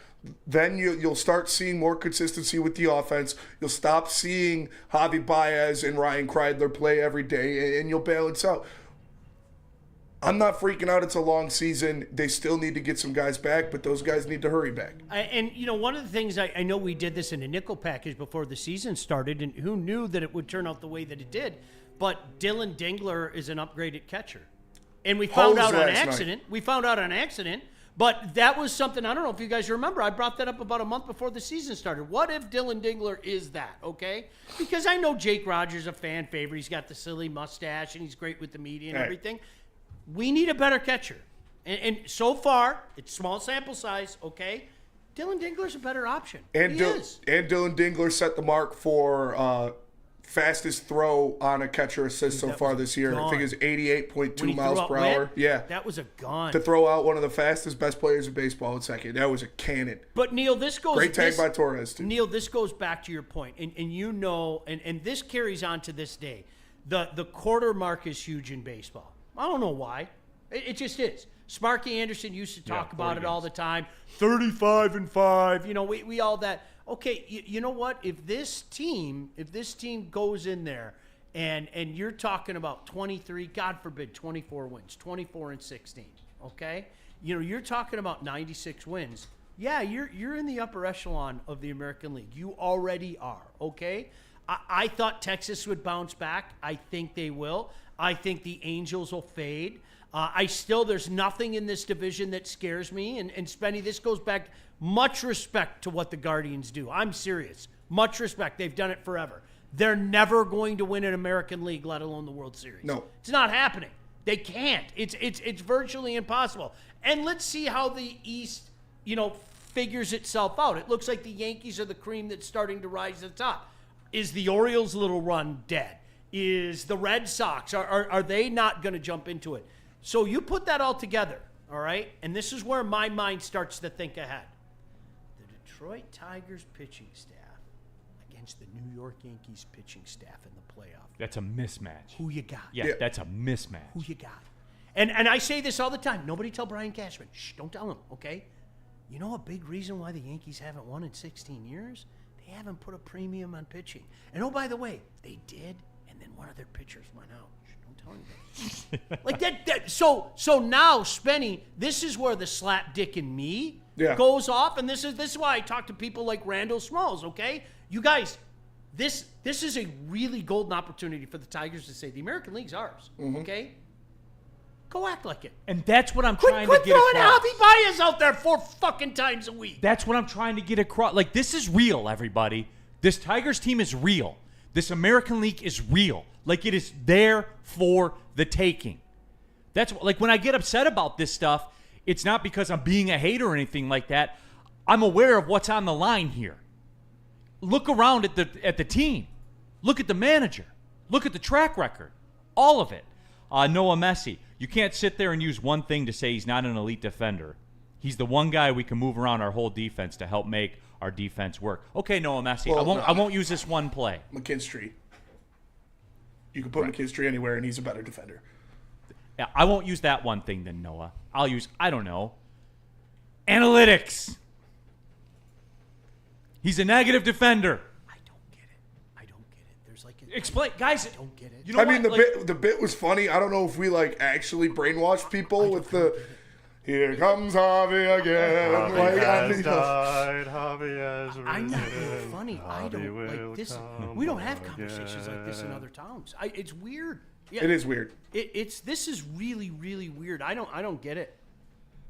Then you'll start seeing more consistency with the offense. You'll stop seeing Javi Baez and Ryan Kreidler play every day, and you'll balance out. I'm not freaking out. It's a long season. They still need to get some guys back, but those guys need to hurry back. And, one of the things, I know we did this in a nickel package before the season started, and who knew that it would turn out the way that it did, but Dylan Dingler is an upgraded catcher. And we found out on accident. We found out on accident, but that was something, I don't know if you guys remember, I brought that up about a month before the season started. What if Dylan Dingler is that, okay? Because I know Jake Rogers is a fan favorite. He's got the silly mustache, and he's great with the media and everything. We need a better catcher. And so far, it's small sample size, okay? Dylan Dingler's a better option. And he is. And Dylan Dingler set the mark for fastest throw on a catcher assist so far this year. I think it's 88.2 miles per hour. Yeah. That was a gun. To throw out one of the fastest, best players in baseball in second. That was a cannon. But, Neil, this goes... Great tag by Torres, too. Neil, this goes back to your point. And you know, and this carries on to this day. The quarter mark is huge in baseball. I don't know why. It just is. Sparky Anderson used to talk about it all the time. 35-5. We all that. Okay, you know what? If this team goes in there and you're talking about 23, God forbid, 24 wins, 24-16, okay? You're talking about 96 wins. Yeah, you're in the upper echelon of the American League. You already are, okay? I thought Texas would bounce back. I think they will. I think the Angels will fade. There's nothing in this division that scares me. And Spenny, this goes back, much respect to what the Guardians do. I'm serious. Much respect. They've done it forever. They're never going to win an American League, let alone the World Series. No. It's not happening. They can't. It's virtually impossible. And let's see how the East, figures itself out. It looks like the Yankees are the cream that's starting to rise to the top. Is the Orioles' little run dead? Is the Red Sox. Are they not going to jump into it? So you put that all together, all right? And this is where my mind starts to think ahead. The Detroit Tigers pitching staff against the New York Yankees pitching staff in the playoff. That's a mismatch. Who you got? Yeah, that's a mismatch. Who you got? And I say this all the time. Nobody tell Brian Cashman. Shh, don't tell him, okay? You know a big reason why the Yankees haven't won in 16 years? They haven't put a premium on pitching. And oh, by the way, they did, and then one of their pitchers went out. Shh, don't tell anybody. Like that. So now, Spenny, this is where the slap dick in me goes off, and this is why I talk to people like Randall Smalls, okay? You guys, this is a really golden opportunity for the Tigers to say the American League's ours, okay? Go act like it. And that's what I'm trying to get Quit throwing across. Javi Baez out there 4 fucking times a week. That's what I'm trying to get across. Like, this is real, everybody. This Tigers team is real. This American League is real. Like, it is there for the taking. That's like when I get upset about this stuff, it's not because I'm being a hater or anything like that. I'm aware of what's on the line here. Look around at the team. Look at the manager. Look at the track record. All of it. Noah Messi. You can't sit there and use one thing to say he's not an elite defender. He's the one guy we can move around our whole defense to help make our defense work. Okay, Noah Messi. Well, I won't use this one play. McKinstry. You can put McKinstry anywhere, and he's a better defender. Yeah, I won't use that one thing then, Noah. I'll use, I don't know, analytics. He's a negative defender. I don't get it. There's like Explain, guys. I don't get it. You know I mean, what? the bit was funny. I don't know if we actually brainwashed people with the "Here comes Javi again." Javi has died, Javi has risen. I'm not being funny. I Javi don't will like this. come We don't have conversations like this in again. other towns. It's weird. Yeah, It is weird. This is really, really weird. I don't get it.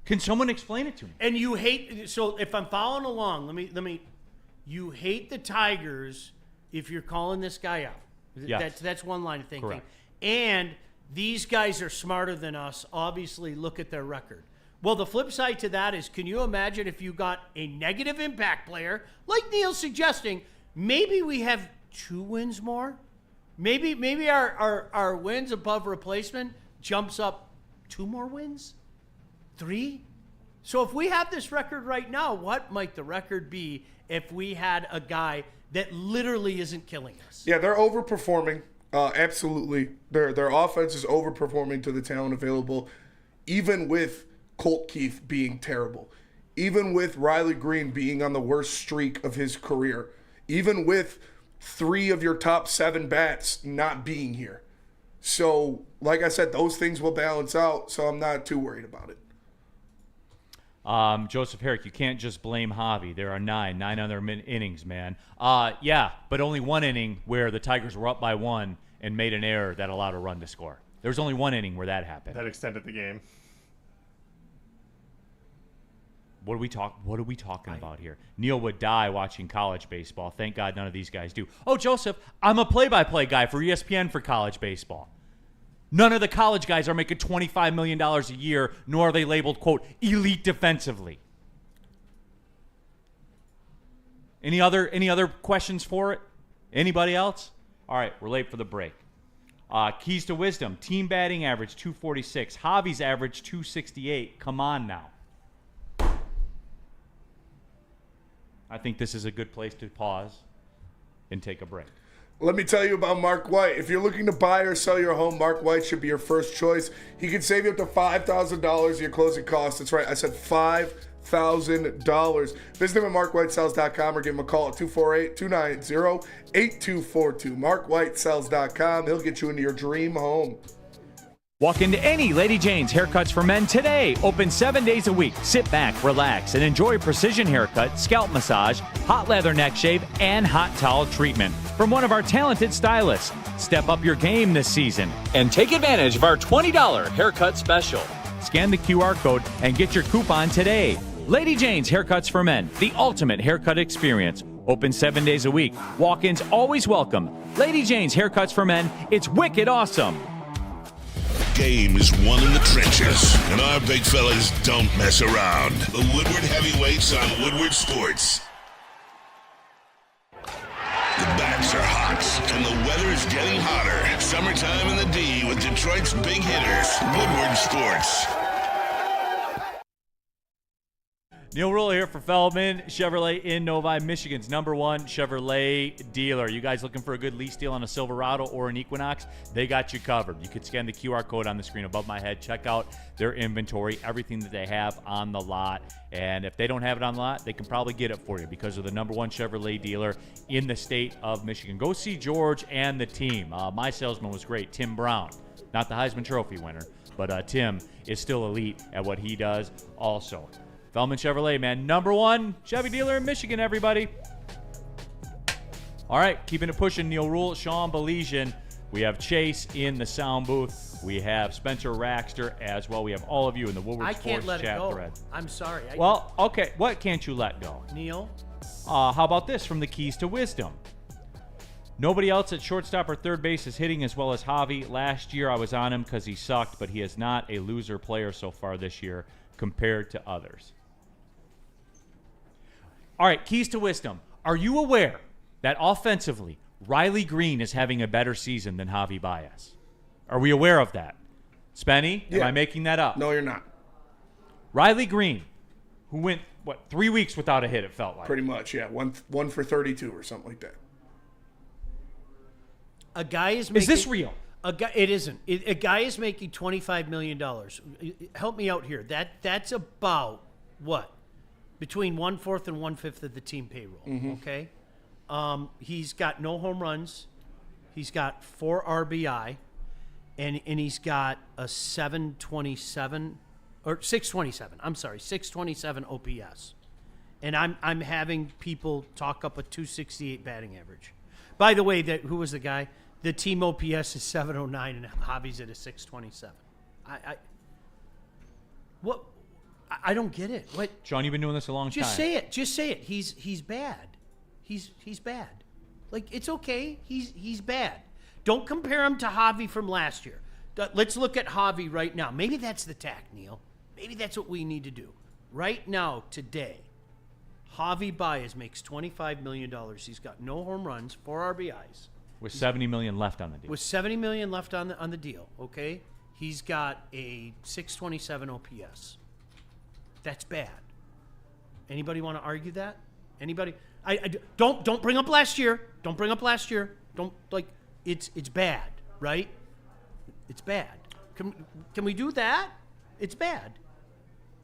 Can someone explain it to me? And you hate. So if I'm following along, let me. You hate the Tigers if you're calling this guy out. Yes. That's one line of thinking. Correct. And these guys are smarter than us. Obviously, look at their record. Well, the flip side to that is, can you imagine if you got a negative impact player, like Neil's suggesting, maybe we have 2 wins more? Maybe our wins above replacement jumps up 2 more wins? 3? So if we have this record right now, what might the record be if we had a guy that literally isn't killing us? Yeah, they're overperforming. Absolutely. Their offense is overperforming to the talent available, even with Colt Keith being terrible, even with Riley Green being on the worst streak of his career, even with 3 of your top 7 bats not being here. So, like I said, those things will balance out, so I'm not too worried about it. Joseph Herrick, you can't just blame Javi. There are 9 other innings, man. Yeah, but only 1 inning where the Tigers were up by 1 and made an error that allowed a run to score. There was only 1 inning where that happened. That extended the game. What are we talking about here? Neil would die watching college baseball. Thank God none of these guys do. Oh, Joseph, I'm a play-by-play guy for ESPN for college baseball. None of the college guys are making $25 million a year, nor are they labeled, quote, elite defensively. Any other questions for it? Anybody else? All right, we're late for the break. Keys to wisdom. Team batting average 246. Javi's average 268. Come on now. I think this is a good place to pause and take a break. Let me tell you about Mark White. If you're looking to buy or sell your home, Mark White should be your first choice. He can save you up to $5,000 of your closing costs. That's right, I said $5,000. Visit him at markwhitesells.com or give him a call at 248-290-8242. markwhitesells.com. He'll get you into your dream home. Walk into any Lady Jane's Haircuts for Men today. Open 7 days a week. Sit back, relax, and enjoy precision haircut, scalp massage, hot leather neck shave, and hot towel treatment from one of our talented stylists. Step up your game this season and take advantage of our $20 haircut special. Scan the QR code and get your coupon today. Lady Jane's Haircuts for Men, the ultimate haircut experience. Open 7 days a week. Walk-ins always welcome. Lady Jane's Haircuts for Men. It's wicked awesome. Game is won in the trenches, and our big fellas don't mess around. The Woodward Heavyweights on Woodward Sports. The bats are hot, Equinox, and the weather's getting hotter. Summertime in the D with Detroit's big hitters. Woodward Sports. Neil Rule here for Feldman Chevrolet in Novi, Michigan's #1 Chevrolet dealer. You guys looking for a good lease deal on a Silverado or an Equinox? They got you covered. You could scan the QR code on the screen above my head. Check out their inventory, everything that they have on the lot. And if they don't have it on the lot, they can probably get it for you because of the #1 Chevrolet dealer in the state of Michigan. Go see George and the team. My salesman was great, Tim Brown. Not the Heisman Trophy winner, but Tim is still elite at what he does also. Feldman Chevrolet, man. #1 Chevy dealer in Michigan, everybody. All right, keeping it pushing. Neil Rule, Sean Belizean. We have Chase in the sound booth. We have Spencer Raxter as well. We have all of you in the Woodward I Sports can't let chat it go. thread. I'm sorry. Well, okay. What can't you let go? Neil? How about this from the Keys to Wisdom? Nobody else at shortstop or third base is hitting as well as Javi. Last year I was on him because he sucked, but he is not a loser player so far this year compared to others. All right, Keys to Wisdom. Are you aware that offensively, Riley Green is having a better season than Javi Baez? Are we aware of that? Spenny, am I making that up? No, you're not. Riley Green, who went, 3 weeks without a hit, it felt like. Pretty much, yeah. One for 32 or something like that. A guy is making... Is this real? It isn't. A guy is making $25 million. Help me out here. That's about, what? Between 1/4 and 1/5 of the team payroll, okay? He's got no home runs. He's got 4 RBI, and he's got a 627. I'm sorry, 627 OPS. And I'm having people talk up a 268 batting average. By the way, who was the guy? The team OPS is 709, and Javi's at a 627. What? I don't get it. What? Sean, you've been doing this a long time. Just say it. Just say it. He's bad. He's bad. Like, it's okay. He's bad. Don't compare him to Javi from last year. Let's look at Javi right now. Maybe that's the tack, Neil. Maybe that's what we need to do. Right now, today, Javi Baez makes $25 million. He's got no home runs, 4 RBIs. With $70 million left on the deal. With $70 million left on the deal, okay? He's got a 627 OPS. That's bad. Anybody want to argue that? Anybody? Don't bring up last year. Don't bring up last year. Don't, like, it's bad, right? It's bad. Can we do that? It's bad.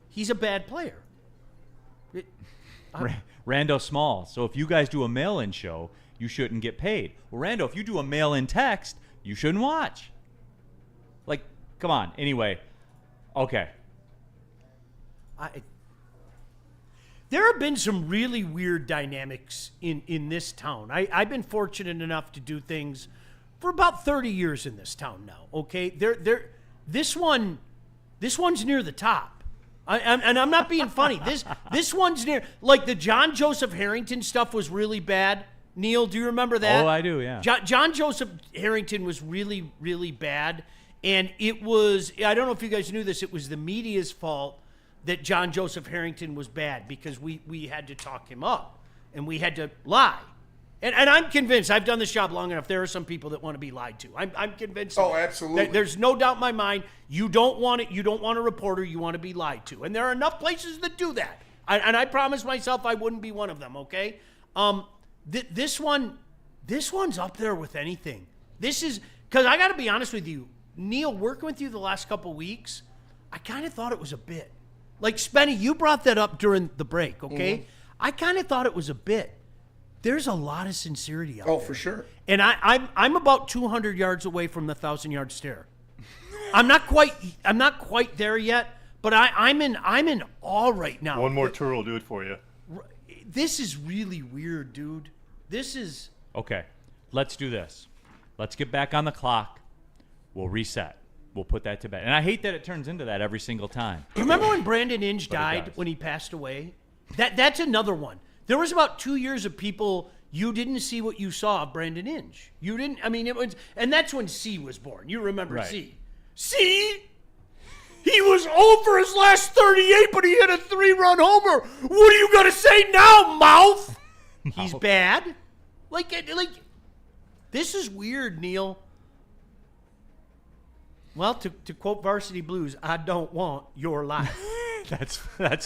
He's a bad player. Rando Small. So if you guys do a mail-in show, you shouldn't get paid. Well, Rando, if you do a mail-in text, you shouldn't watch. Like, come on. Anyway, okay. There have been some really weird dynamics in this town. I've been fortunate enough to do things for about 30 years in this town now. Okay, this one's near the top, and I'm not being funny. This one's near, like, the John Joseph Harrington stuff was really bad. Neil, do you remember that? Oh, I do. Yeah. John Joseph Harrington was really, really bad, and it was, I don't know if you guys knew this, it was the media's fault that John Joseph Harrington was bad because we had to talk him up and we had to lie. And I'm convinced, I've done this job long enough, there are some people that want to be lied to. I'm convinced. Oh, absolutely. There's no doubt in my mind, you don't want it. You don't want a reporter, you want to be lied to. And there are enough places that do that. And I promised myself I wouldn't be one of them, okay? This one's up there with anything. This is, because I got to be honest with you, Neil, working with you the last couple weeks, I kind of thought it was a bit. Like, Spenny, you brought that up during the break, okay? I kind of thought it was a bit. There's a lot of sincerity out there. Oh, for sure. And I'm about 200 yards away from the 1,000-yard stare. I'm not quite there yet, but I'm in awe right now. One more tour will do it for you. This is really weird, dude. This is... Okay, let's do this. Let's get back on the clock. We'll reset. We'll put that to bed. And I hate that it turns into that every single time. Remember when Brandon Inge died, when he passed away? That's another one. There was about 2 years of people, you didn't see what you saw of Brandon Inge. You didn't, I mean, it was, and that's when C was born. You remember right. C? He was over his last 38, but he hit a 3-run homer. What are you going to say now, mouth? He's bad. Like, This is weird, Neil. Well, to quote Varsity Blues, I don't want your life. That's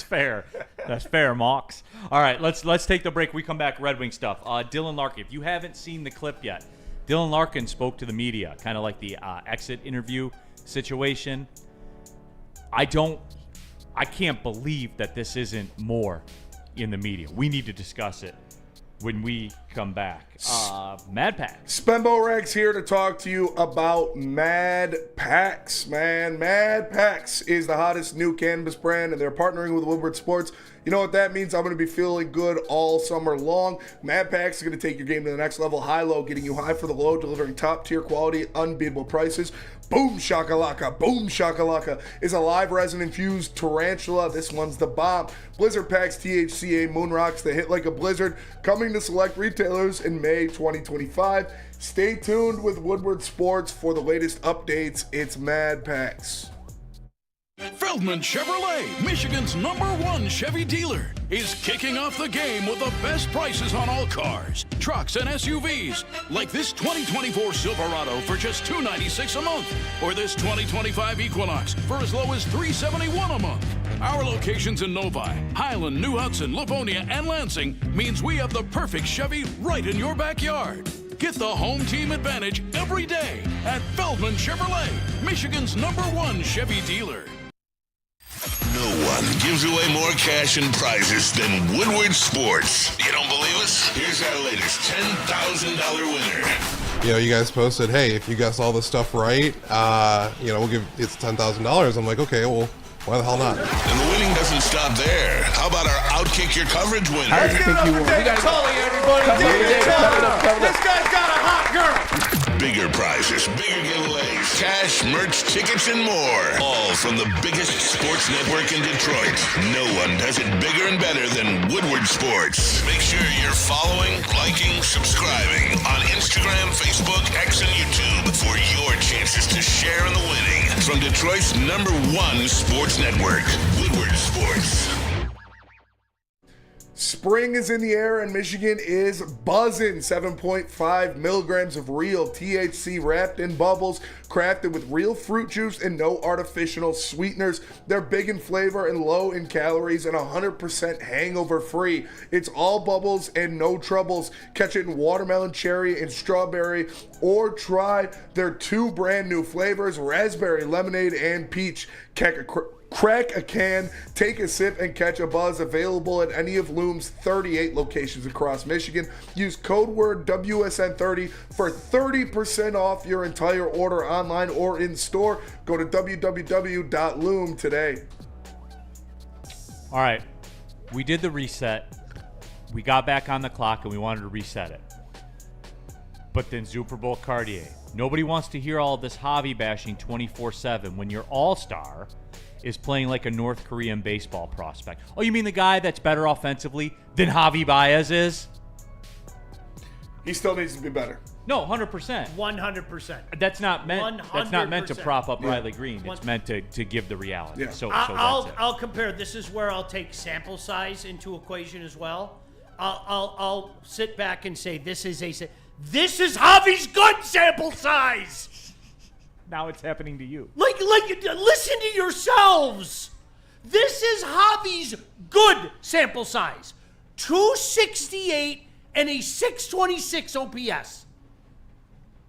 fair. That's fair, Mox. All right, let's take the break. We come back, Red Wing stuff. Dylan Larkin, if you haven't seen the clip yet, Dylan Larkin spoke to the media, kind of like the exit interview situation. I can't believe that this isn't more in the media. We need to discuss it when we come back. Mad Packs. Spenbo Rags here to talk to you about Mad Packs, man. Mad Packs is the hottest new cannabis brand, and they're partnering with Woodward Sports. You know what that means? I'm going to be feeling good all summer long. Mad Packs is going to take your game to the next level. High-low, getting you high for the low, delivering top-tier quality, unbeatable prices. Boom Shakalaka is a live resin-infused tarantula. This one's the bomb. Blizzard Packs THCA Moon Rocks that hit like a blizzard, coming to select retailers in May 2025. Stay tuned with Woodward Sports for the latest updates. It's Mad Packs. Feldman Chevrolet, Michigan's #1 Chevy dealer, is kicking off the game with the best prices on all cars, trucks, and SUVs, like this 2024 Silverado for just $296 a month, or this 2025 Equinox for as low as $371 a month. Our locations in Novi, Highland, New Hudson, Livonia, and Lansing means we have the perfect Chevy right in your backyard. Get the home team advantage every day at Feldman Chevrolet, Michigan's #1 Chevy dealer. No one gives away more cash and prizes than Woodward Sports. You don't believe us? Here's our latest $10,000 winner. You know, you guys posted, hey, if you guess all this stuff right, we'll give it's $10,000. I'm like, okay, well, why the hell not? And the winning doesn't stop there. How about our Outkick Your Coverage winner? Let's give it up for David Tully, everybody. David Tully. This guy's got a hot girl. Bigger prizes, bigger giveaways, cash, merch, tickets, and more. All from the biggest sports network in Detroit. No one does it bigger and better than Woodward Sports. Make sure you're following, liking, subscribing on Instagram, Facebook, X, and YouTube for your chances to share in the winning. From Detroit's #1 sports network, Woodward Sports. Spring is in the air and Michigan is buzzing. 7.5 milligrams of real THC wrapped in bubbles, crafted with real fruit juice and no artificial sweeteners. They're big in flavor and low in calories and 100% hangover free. It's all bubbles and no troubles. Catch it in watermelon, cherry, and strawberry, or try their 2 brand new flavors, raspberry, lemonade, and peach. Crack a can, take a sip, and catch a buzz. Available at any of Loom's 38 locations across Michigan. Use code word WSN30 for 30% off your entire order online or in store. Go to www.loom today. All right, we did the reset. We got back on the clock and we wanted to reset it. But then Super Bowl Cartier. Nobody wants to hear all this Javi bashing 24/7 when your all-star is playing like a North Korean baseball prospect. Oh, you mean the guy that's better offensively than Javi Baez is? He still needs to be better. No, 100%. 100%. That's not meant. 100%. That's not meant to prop up Riley Green. It's meant to give the reality. Yeah. So I'll compare. This is where I'll take sample size into equation as well. I'll sit back and say this is Javi's good sample size. Now it's happening to you. Like, listen to yourselves. This is Javi's good sample size. 268 and a 626 OPS.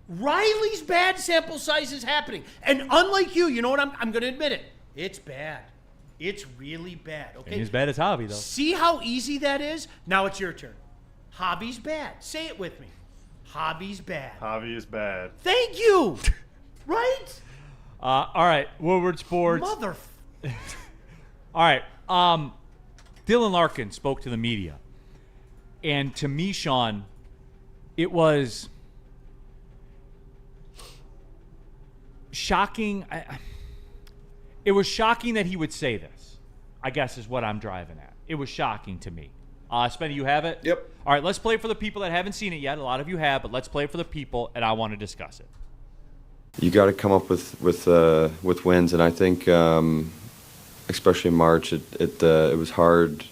Riley's bad sample size is happening. And unlike you know what? I'm going to admit it. It's bad. It's really bad. Okay. Ain't as bad as Javi, though. See how easy that is? Now it's your turn. Javi's bad. Say it with me. Javi's bad. Javi is bad. Thank you. Right? All right, Woodward Sports. All right, Dylan Larkin spoke to the media. And to me, Sean, it was shocking. It was shocking that he would say this, I guess is what I'm driving at. It was shocking to me. Spenny, you have it? Yep. All right, let's play it for the people that haven't seen it yet. A lot of you have, but let's play it for the people, and I want to discuss it. You got to come up with wins, and I think, especially in March, it was hard.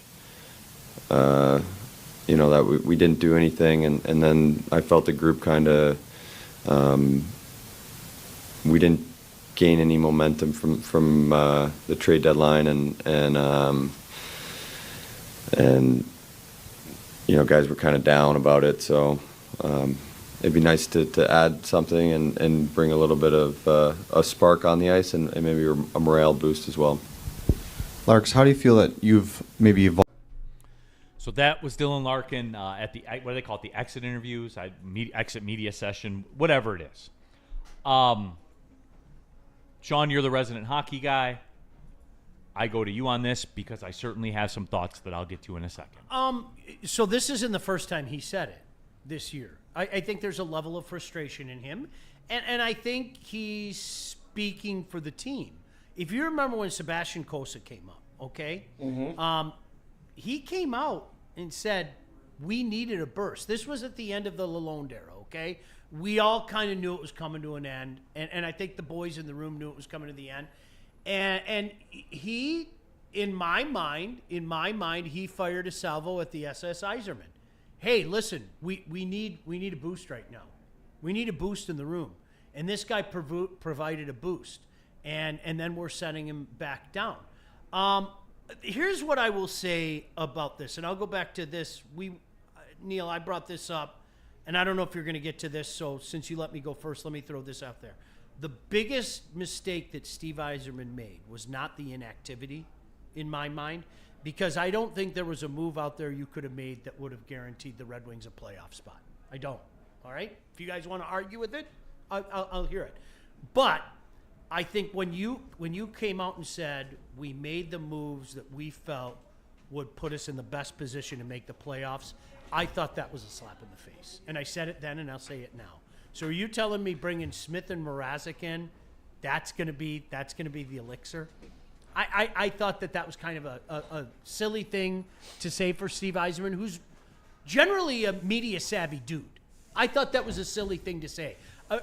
That we didn't do anything, and then I felt the group kind of we didn't gain any momentum from the trade deadline, and guys were kind of down about it. So it'd be nice to add something and bring a little bit of a spark on the ice and maybe a morale boost as well. Larks, how do you feel that you've maybe evolved? So that was Dylan Larkin at the, what do they call it, the exit interviews, exit media session, whatever it is. Sean, you're the resident hockey guy. I go to you on this because I certainly have some thoughts that I'll get to in a second. So this isn't the first time he said it this year. I think there's a level of frustration in him, and I think he's speaking for the team. If you remember when Sebastian Kosa came up, okay? Mm-hmm. He came out and said, we needed a burst. This was at the end of the Lalonde era, okay? We all kind of knew it was coming to an end, and I think the boys in the room knew it was coming to the end. And he, in my mind, he fired a salvo at the SS Yzerman. Hey, listen, we need a boost right now. We need a boost in the room. And this guy provided a boost. And then we're sending him back down. Here's what I will say about this, and I'll go back to this. Neil, I brought this up, and I don't know if you're going to get to this, so since you let me go first, let me throw this out there. The biggest mistake that Steve Yzerman made was not the inactivity, in my mind, because I don't think there was a move out there you could have made that would have guaranteed the Red Wings a playoff spot. I don't. All right? If you guys want to argue with it, I'll hear it. But I think when you came out and said we made the moves that we felt would put us in the best position to make the playoffs, I thought that was a slap in the face. And I said it then, and I'll say it now. So are you telling me bringing Smith and Mrazek in, that's going to be the elixir? I thought that was kind of a silly thing to say for Steve Yzerman, who's generally a media savvy dude. I thought that was a silly thing to say.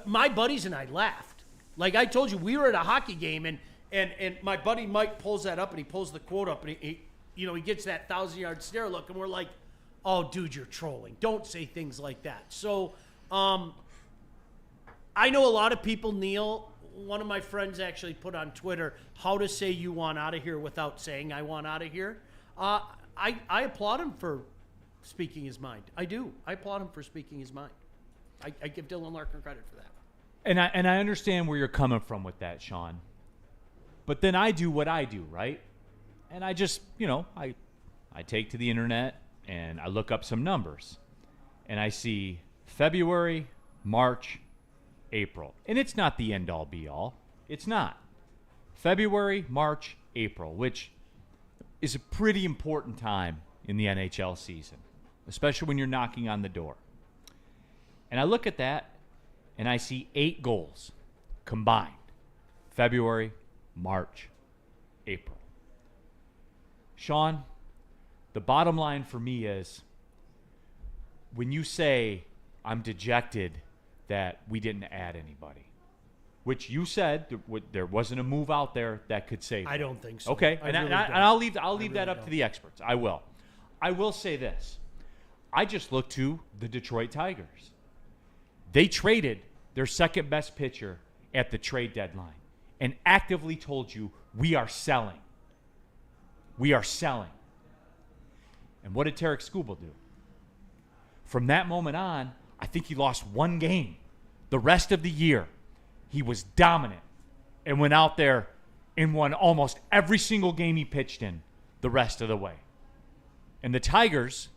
My buddies and I laughed. Like I told you, we were at a hockey game, and my buddy Mike pulls that up, and he pulls the quote up, and he gets that 1,000-yard stare look, and we're like, oh, dude, you're trolling. Don't say things like that. So I know a lot of people, Neil, one of my friends actually put on Twitter how to say you want out of here without saying I want out of here. I applaud him for speaking his mind. I do. I applaud him for speaking his mind. I give Dylan Larkin credit for that. And I understand where you're coming from with that, Sean. But then I do what I do, right? And I just, I take to the internet and I look up some numbers. And I see February, March, April. And it's not the end-all, be-all. It's not. February, March, April, which is a pretty important time in the NHL season, especially when you're knocking on the door. And I look at that, and I see 8 goals combined. February, March, April. Sean, the bottom line for me is when you say I'm dejected that we didn't add anybody, which you said there wasn't a move out there that could save them. I don't think so. Okay, and I'll leave that up to the experts. I will. I will say this. I just looked to the Detroit Tigers. They traded their second best pitcher at the trade deadline and actively told you, we are selling. We are selling. And what did Tarek Skubal do? From that moment on, I think he lost one game. The rest of the year, he was dominant and went out there and won almost every single game he pitched in the rest of the way. And the Tigers,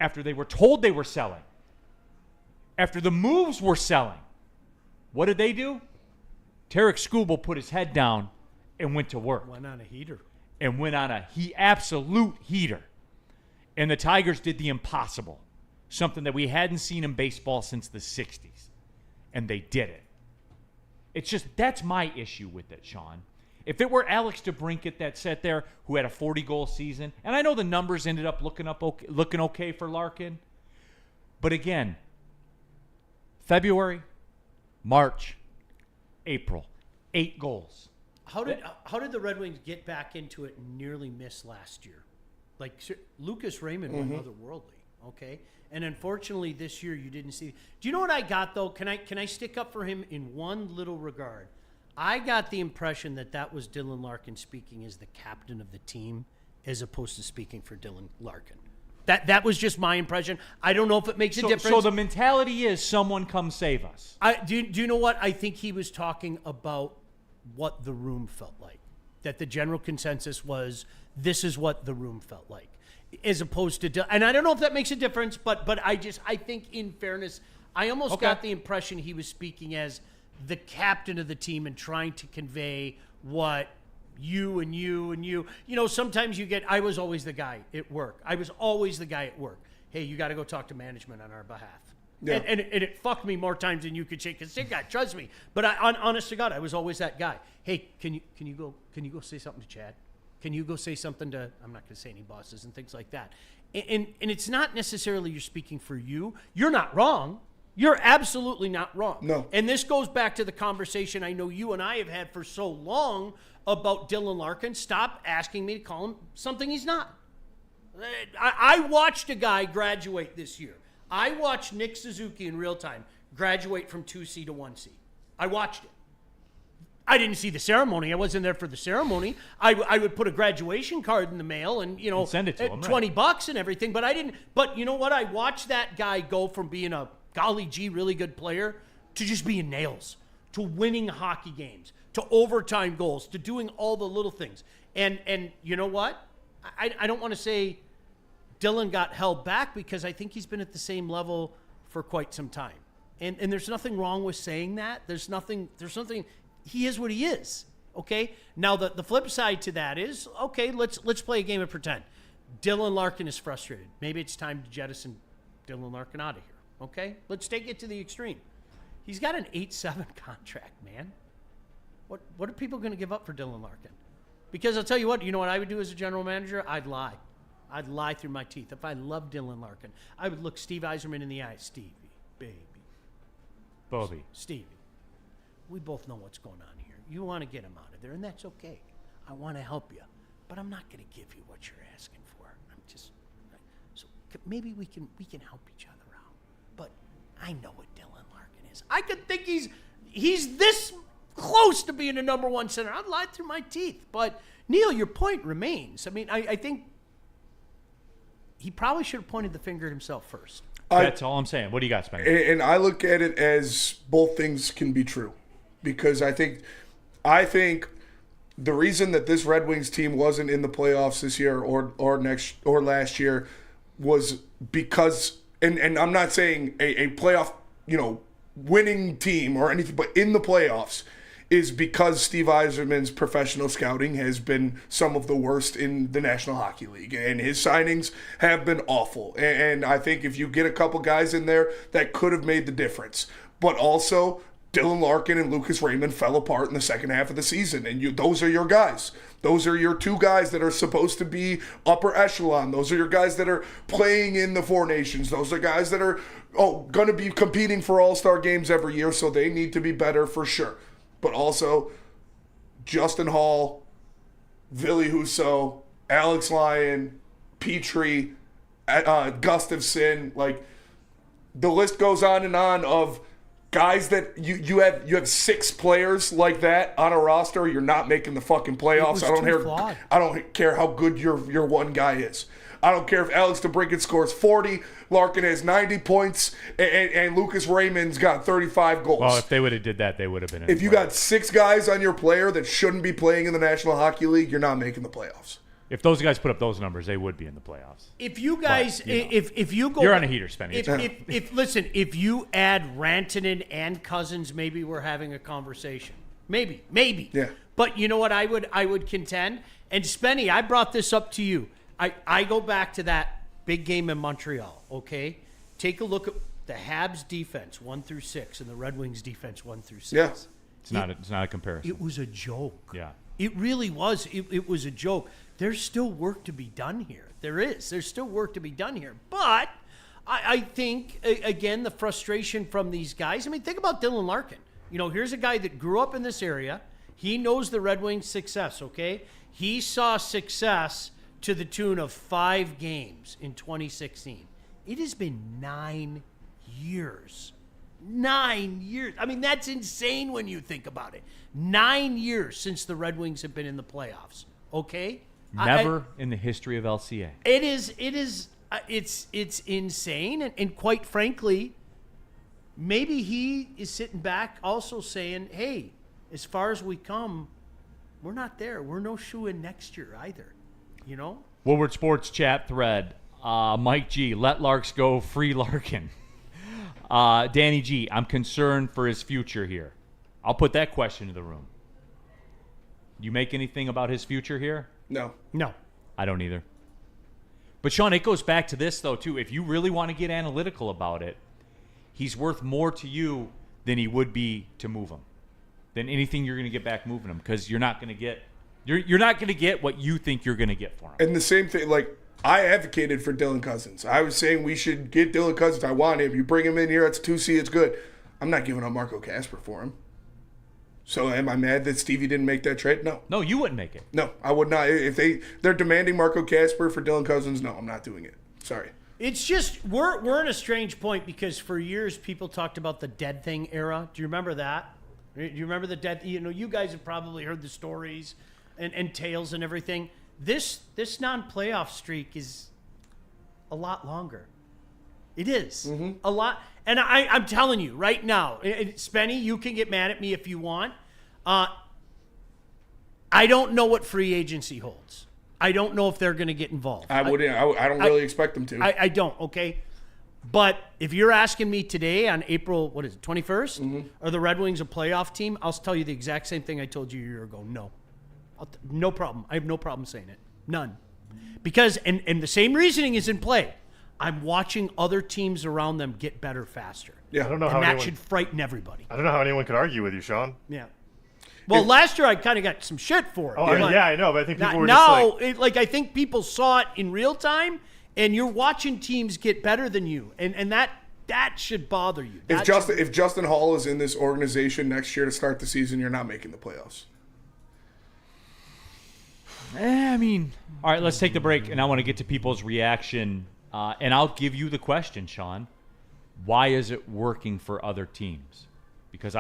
after they were told they were selling, after the moves were selling, what did they do? Tarek Skubal put his head down and went to work. Went on a heater. And went on a absolute heater. And the Tigers did the impossible, something that we hadn't seen in baseball since the 60s. And they did it. It's just, that's my issue with it, Sean. If it were Alex DeBrincat that sat there who had a 40-goal season, and I know the numbers ended up looking okay for Larkin, but again, February, March, April, 8 goals. How did the Red Wings get back into it and nearly miss last year? Like Lucas Raymond went otherworldly. okay? And unfortunately, this year you didn't see. Do you know what I got though? Can I stick up for him in one little regard? I got the impression that was Dylan Larkin speaking as the captain of the team, as opposed to speaking for Dylan Larkin. That was just my impression. I don't know if it makes a difference. So the mentality is someone come save us. Do you know what? I think he was talking about what the room felt like. That the general consensus was, this is what the room felt like. As opposed to, and I don't know if that makes a difference, but I think in fairness, I almost got the impression he was speaking as the captain of the team and trying to convey what you and you and you. You know, sometimes you get, I was always the guy at work. I was always the guy at work. Hey, you got to go talk to management on our behalf. Yeah. And it fucked me more times than you could shake. Because God, trust me. But honest to God, I was always that guy. Hey, can you go say something to Chad? Can you go say something to, I'm not going to say any bosses and things like that. And it's not necessarily you're speaking for you. You're not wrong. You're absolutely not wrong. No. And this goes back to the conversation I know you and I have had for so long about Dylan Larkin. Stop asking me to call him something he's not. I watched a guy graduate this year. I watched Nick Suzuki in real time graduate from 2C to 1C. I watched it. I didn't see the ceremony. I wasn't there for the ceremony. I would put a graduation card in the mail and, you know, and send it to him, $20 and everything. But I didn't. But you know what? I watched that guy go from being a golly gee really good player to just being nails, to winning hockey games, to overtime goals, to doing all the little things. And you know what? I don't want to say Dylan got held back because I think he's been at the same level for quite some time. And there's nothing wrong with saying that. There's nothing. He is what he is. Okay. Now the flip side to that is, okay, let's play a game of pretend. Dylan Larkin is frustrated. Maybe it's time to jettison Dylan Larkin out of here. Okay. Let's take it to the extreme. He's got an 8-7 contract, man. What are people going to give up for Dylan Larkin? Because I'll tell you what I would do as a general manager? I'd lie. I'd lie through my teeth. If I loved Dylan Larkin, I would look Steve Yzerman in the eye. Stevie, baby. Bobby. Stevie. We both know what's going on here. You want to get him out of there, and that's okay. I want to help you, but I'm not going to give you what you're asking for. So maybe we can help each other out. But I know what Dylan Larkin is. I could think he's this close to being a number one center. I'd lie through my teeth. But Neil, your point remains. I mean, I think he probably should have pointed the finger at himself first. That's all I'm saying. What do you got, Spencer? And I look at it as both things can be true. Because I think the reason that this Red Wings team wasn't in the playoffs this year or last year was because, and I'm not saying a playoff, winning team or anything, but in the playoffs is because Steve Yzerman's professional scouting has been some of the worst in the National Hockey League, and his signings have been awful. And I think if you get a couple guys in there, that could have made the difference. But also, Dylan Larkin and Lucas Raymond fell apart in the second half of the season, and those are your guys. Those are your two guys that are supposed to be upper echelon. Those are your guys that are playing in the Four Nations. Those are guys that are going to be competing for all-star games every year, so they need to be better for sure. But also, Justin Hall, Ville Husso, Alex Lyon, Petrie, Gustafsson, the list goes on of guys that you have 6 players like that on a roster. You're not making the fucking playoffs. I don't care how good your one guy is. I don't care if Alex DeBrincat scores 40, Larkin has 90 points, and Lucas Raymond's got 35 goals. Well, if they would have did that, they would have been in If you got 6 guys on your player that shouldn't be playing in the National Hockey League, you're not making the playoffs. If those guys put up those numbers, they would be in the playoffs. If you guys, if you go, you're on a heater, Spenny. If you add Rantanen and Cousins, maybe we're having a conversation. Maybe. Yeah. But you know what I would contend, and Spenny, I brought this up to you. I go back to that big game in Montreal. Okay, take a look at the Habs defense 1-6 and the Red Wings defense 1-6. Yeah. It's not a comparison. It was a joke. Yeah. It really was. It was a joke. There's still work to be done here. There's still work to be done here. But I think, again, the frustration from these guys. I mean, think about Dylan Larkin. Here's a guy that grew up in this area. He knows the Red Wings' success, okay? He saw success to the tune of 5 games in 2016. It has been 9 years. 9 years. I mean, that's insane when you think about it. 9 years since the Red Wings have been in the playoffs. Okay? Never in the history of LCA. It's insane. And quite frankly, maybe he is sitting back also saying, hey, as far as we come, we're not there. We're no shoe in next year either. You know? Woodward Sports chat thread. Mike G, let Larks go, free Larkin. Danny G, I'm concerned for his future here. I'll put that question to the room. You make anything about his future here? No. I don't either. But, Sean, it goes back to this, though, too. If you really want to get analytical about it, he's worth more to you than he would be to move him, than anything you're going to get back moving him, because you're not going to get you're not going to get what you think you're going to get for him. And the same thing, like, I advocated for Dylan Cousins. I was saying we should get Dylan Cousins. I want him. You bring him in here, it's 2C, it's good. I'm not giving up Marco Kasper for him. So am I mad that Stevie didn't make that trade? No. No, you wouldn't make it. No, I would not. If they're demanding Marco Kasper for Dylan Cousins, no, I'm not doing it. Sorry. It's just we're in a strange point because for years people talked about the dead thing era. Do you remember that? Do you remember the dead? You know, you guys have probably heard the stories and tales and everything. This non-playoff streak is a lot longer. It is a lot. And I'm telling you right now, Spenny, you can get mad at me if you want. I don't know what free agency holds. I don't know if they're going to get involved. I don't really expect them to. I don't, okay? But if you're asking me today on April, 21st, are the Red Wings a playoff team? I'll tell you the exact same thing I told you a year ago. No. No problem. I have no problem saying it. None. Because, and the same reasoning is in play. I'm watching other teams around them get better faster. Yeah, I don't know and how that anyone should frighten everybody. I don't know how anyone could argue with you, Sean. Yeah. Well, last year I kind of got some shit for it. Oh, yeah, I know, but I think people were now, just like... I think people saw it in real time, and you're watching teams get better than you, and that should bother you. If Justin Hall is in this organization next year to start the season, you're not making the playoffs. I mean, all right, let's take the break, and I want to get to people's reaction, and I'll give you the question, Sean. Why is it working for other teams? Because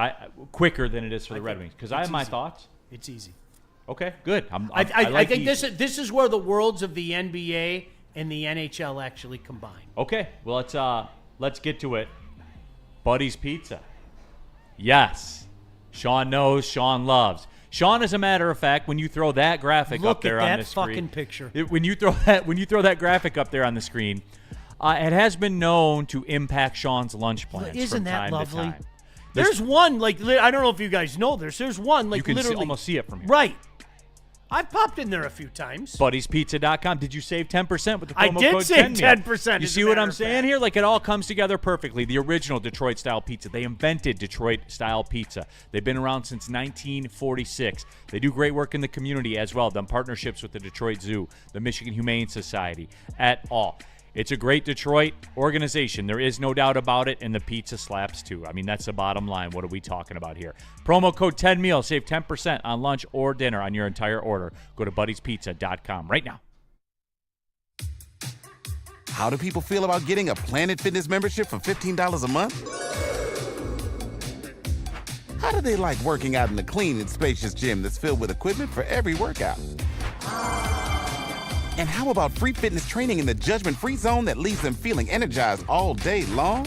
quicker than it is for the Red Wings. Because I have my thoughts. It's easy. Okay, good. I think this is where the worlds of the NBA and the NHL actually combine. Okay, well let's get to it. Buddy's Pizza. Yes, Sean knows. Sean loves. Sean, as a matter of fact, when you throw that graphic up there on the screen, fucking picture. When you throw that graphic up there on the screen, it has been known to impact Sean's lunch plans. Isn't from that time lovely? to time. There's one, like, I don't know if you guys know this. There's one, like, you can literally. almost see it from here. Right. I've popped in there a few times. Buddy'sPizza.com. Did you save 10% with the promo code 10? I did save 10%. You see what I'm saying here? Like, it all comes together perfectly. The original Detroit-style pizza. They invented Detroit-style pizza. They've been around since 1946. They do great work in the community as well. Done partnerships with the Detroit Zoo, the Michigan Humane Society, et al. It's a great Detroit organization. There is no doubt about it, and the pizza slaps too. I mean, that's the bottom line. What are we talking about here? Promo code 10meal. Save 10% on lunch or dinner on your entire order. Go to Buddy'sPizza.com right now. How do people feel about getting a Planet Fitness membership for $15 a month? How do they like working out in a clean and spacious gym that's filled with equipment for every workout? And how about free fitness training in the judgment-free zone that leaves them feeling energized all day long?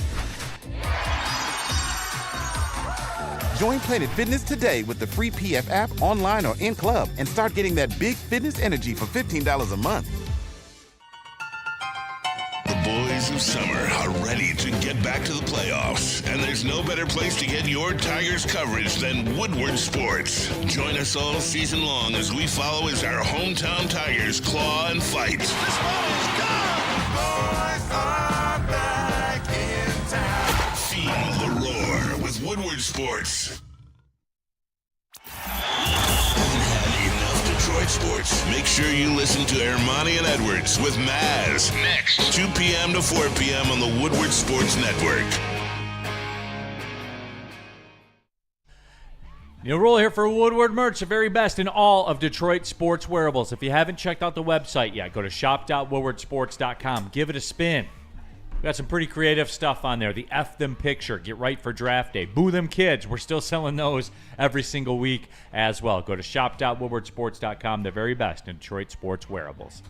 Join Planet Fitness today with the free PF app, online or in club, and start getting that big fitness energy for $15 a month. The boys of summer are ready to get back to the playoffs, and there's no better place to get your Tigers coverage than Woodward Sports. Join us all season long as we follow as our hometown Tigers claw and fight. This ball is gone. Boys are back in town. Feel the roar with Woodward Sports. Detroit sports. Make sure you listen to Ermanni and Edwards with Maz next 2 p.m. to 4 p.m. on the Woodward Sports Network. Neil Rule here for Woodward Merch, the very best in all of Detroit sports wearables. If you haven't checked out the website yet, go to shop.woodwardsports.com. Give it a spin. We got some pretty creative stuff on there. The F them picture. Get right for draft day. Boo them kids. We're still selling those every single week as well. Go to shop.woodwardsports.com. The very best in Detroit sports wearables.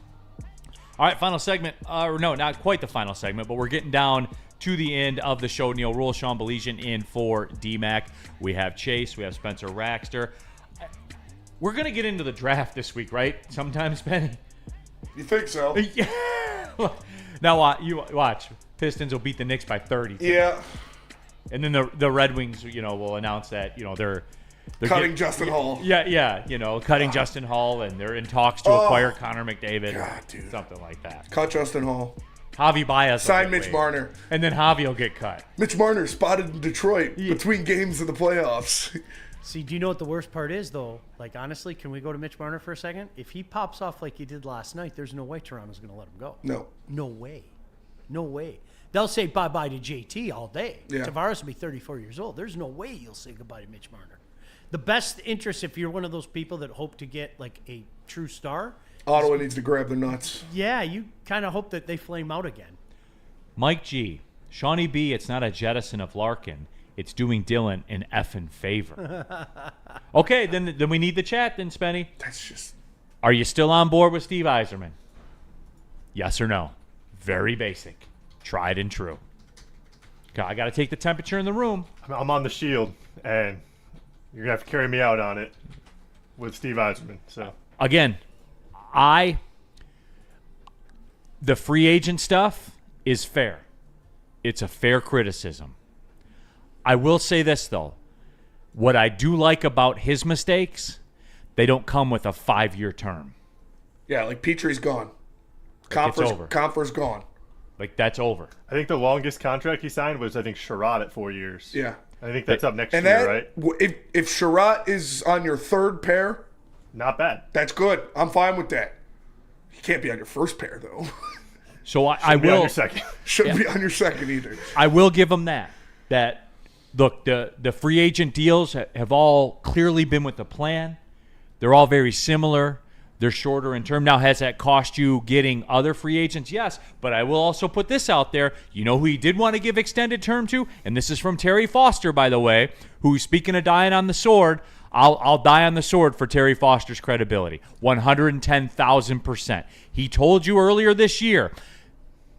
All right, final segment. No, not quite the final segment, but we're getting down to the end of the show. Neil Rule, Sean Belizean in for DMAC. We have Chase. We have Spencer Raxter. We're going to get into the draft this week, right? Sometimes, Penny? You think so? Yeah. Now, you watch. Pistons will beat the Knicks by 30. Yeah. And then the Red Wings, will announce that, they're cutting Justin Hall. Yeah, cutting Justin Hall, and they're in talks to acquire Connor McDavid. God, dude. Something like that. Cut Justin Hall. Javi Baez. Sign Mitch Marner. And then Javi will get cut. Mitch Marner spotted in Detroit between games of the playoffs. See, do you know what the worst part is, though? Like, honestly, can we go to Mitch Marner for a second? If he pops off like he did last night, there's no way Toronto's going to let him go. No. No way. No way. They'll say bye-bye to JT all day. Yeah. Tavares will be 34 years old. There's no way you'll say goodbye to Mitch Marner. The best interest, if you're one of those people that hope to get, like, a true star. Ottawa needs to grab their nuts. Yeah, you kind of hope that they flame out again. Mike G. Shawnee B., it's not a jettison of Larkin. It's doing Dylan an effing favor. Okay, then we need the chat then, Spenny. That's just... Are you still on board with Steve Yzerman? Yes or no? Very basic. Tried and true. I got to take the temperature in the room. I'm on the Shield, and you're going to have to carry me out on it with Steve Yzerman. So again, the free agent stuff is fair. It's a fair criticism. I will say this, though. What I do like about his mistakes, they don't come with a 5-year term. Yeah, like Petrie's gone. It's over. Confer's gone. Like, that's over. I think the longest contract he signed was, Sherrod at 4 years. Yeah. I think that's up next and year, right? If Sherrod is on your third pair, not bad. That's good. I'm fine with that. He can't be on your first pair, though. So I will. Be on your second. Shouldn't be on your second either. I will give him that. Look, the free agent deals have all clearly been with a plan. They're all very similar. They're shorter in term. Now, has that cost you getting other free agents? Yes, but I will also put this out there. You know who he did want to give extended term to? And this is from Terry Foster, by the way, who's speaking of dying on the sword. I'll die on the sword for Terry Foster's credibility. 110,000%. He told you earlier this year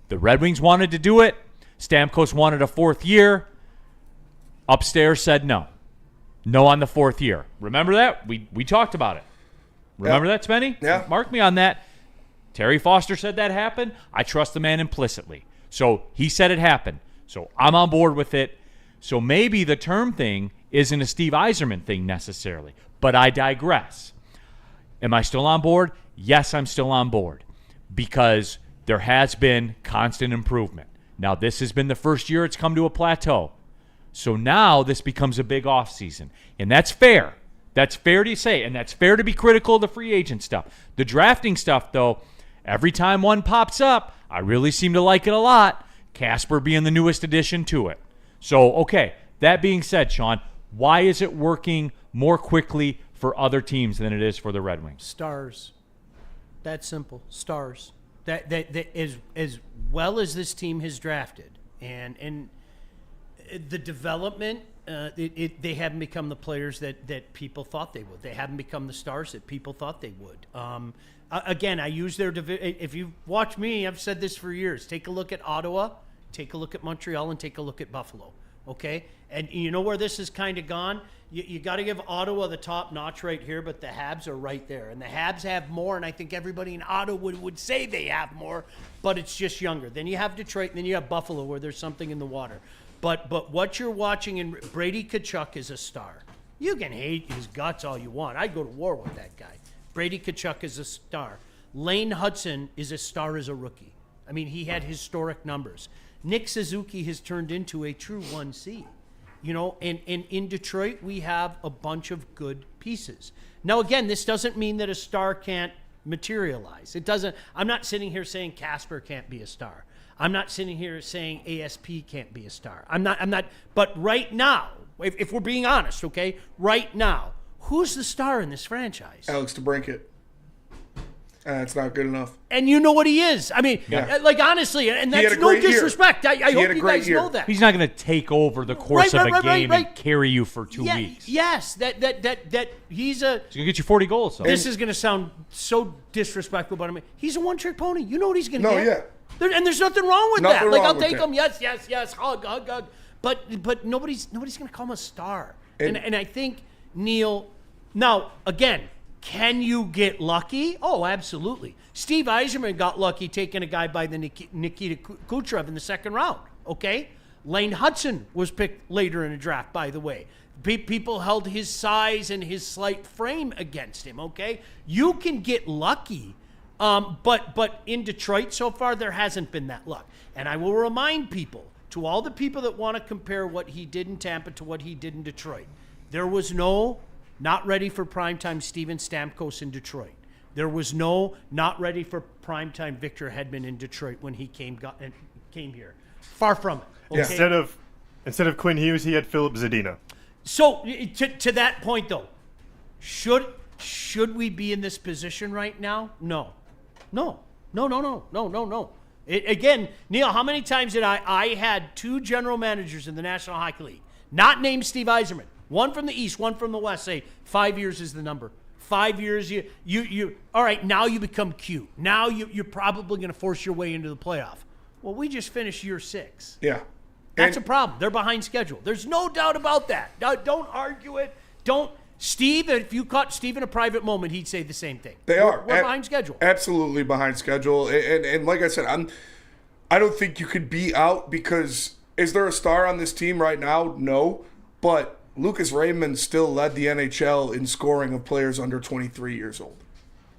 the Red Wings wanted to do it. Stamkos wanted a 4th year. Upstairs said no. No on the 4th year. Remember that? We talked about it. Remember that, Spenny? Yeah. Mark me on that. Terry Foster said that happened. I trust the man implicitly. So he said it happened. So I'm on board with it. So maybe the term thing isn't a Steve Yzerman thing necessarily. But I digress. Am I still on board? Yes, I'm still on board. Because there has been constant improvement. Now, this has been the first year it's come to a plateau. So now this becomes a big offseason. And that's fair. That's fair to say, and that's fair to be critical of the free agent stuff. The drafting stuff, though, every time one pops up, I really seem to like it a lot, Casper being the newest addition to it. So, okay, that being said, Sean, why is it working more quickly for other teams than it is for the Red Wings? Stars. That's simple. Stars. That as well as this team has drafted, and the development, they haven't become the players that people thought they would. They haven't become the stars that people thought they would. Again, I use their if you watch me, I've said this for years. Take a look at Ottawa, take a look at Montreal, and take a look at Buffalo. Okay? And you know where this has kind of gone? You got to give Ottawa the top notch right here, but the Habs are right there. And the Habs have more, and I think everybody in Ottawa would say they have more, but it's just younger. Then you have Detroit, and then you have Buffalo where there's something in the water. But what you're watching in Brady Tkachuk is a star. You can hate his guts all you want. I'd go to war with that guy. Brady Tkachuk is a star. Lane Hudson is a star as a rookie. I mean, he had historic numbers. Nick Suzuki has turned into a true 1C. You know, and in Detroit, we have a bunch of good pieces. Now, again, this doesn't mean that a star can't materialize. It doesn't. I'm not sitting here saying Casper can't be a star. I'm not sitting here saying ASP can't be a star. I'm not. But right now, if we're being honest, okay, right now, who's the star in this franchise? Alex DeBrincat. That's not good enough. And you know what he is. I mean, like, honestly, and that's no disrespect. I hope you guys know that. He's not going to take over the course of a game and carry you for 2 weeks. Yes, that he's a... He's going to get you 40 goals. So. This is going to sound so disrespectful, but I mean, he's a one-trick pony. You know what he's going to get. No, and there's nothing wrong with that. Like, I'll take him. Yes. Hug. But nobody's going to call him a star. And I think, Neil, now, again, can you get lucky? Oh, absolutely. Steve Yzerman got lucky taking a guy by the Nikita Kucherov in the second round, okay? Lane Hudson was picked later in the draft, by the way. People held his size and his slight frame against him, okay? You can get lucky, but in Detroit so far, there hasn't been that luck. And I will remind people, to all the people that want to compare what he did in Tampa to what he did in Detroit, there was no... not ready for primetime Steven Stamkos in Detroit. There was no not ready for primetime Victor Hedman in Detroit when he came here. Far from it. Okay? Yeah. Instead of Quinn Hughes, he had Philip Zadina. So to that point though, should we be in this position right now? No. Again, Neil, how many times did I had 2 general managers in the National Hockey League, not named Steve Yzerman, one from the East, one from the West, say 5 years is the number. 5 years, you all right, now you become cute. Now you're probably going to force your way into the playoff. Well, we just finished year 6. Yeah. That's a problem. They're behind schedule. There's no doubt about that. Don't argue it. Steve, if you caught Steve in a private moment, he'd say the same thing. We're behind schedule. Absolutely behind schedule. And like I said, I don't think you could be out because is there a star on this team right now? No. But Lucas Raymond still led the NHL in scoring of players under 23 years old.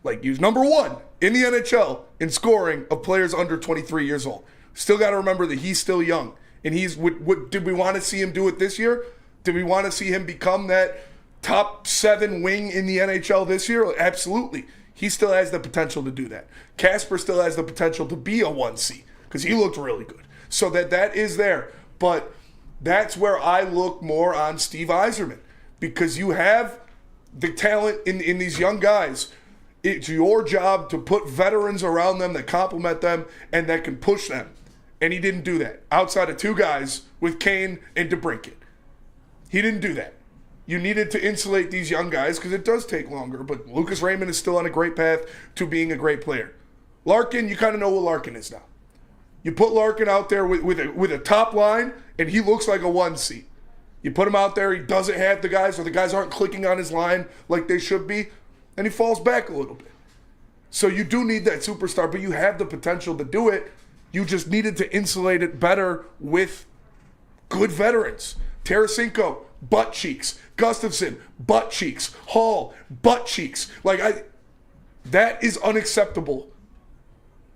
Like, he was number 1 in the NHL in scoring of players under 23 years old. Still got to remember that he's still young. And did we want to see him do it this year? Did we want to see him become that top 7 wing in the NHL this year? Absolutely. He still has the potential to do that. Casper still has the potential to be a 1C because he looked really good. So that is there. But that's where I look more on Steve Yzerman because you have the talent in these young guys. It's your job to put veterans around them that complement them and that can push them. And he didn't do that outside of 2 guys with Kane and DeBrincat. He didn't do that. You needed to insulate these young guys because it does take longer. But Lucas Raymond is still on a great path to being a great player. Larkin, you kind of know what Larkin is now. You put Larkin out there with a top line, and he looks like a 1C. You put him out there, he doesn't have the guys, or the guys aren't clicking on his line like they should be, and he falls back a little bit. So you do need that superstar, but you have the potential to do it. You just needed to insulate it better with good veterans. Tarasenko, butt cheeks. Gustafsson, butt cheeks. Hall, butt cheeks. That is unacceptable.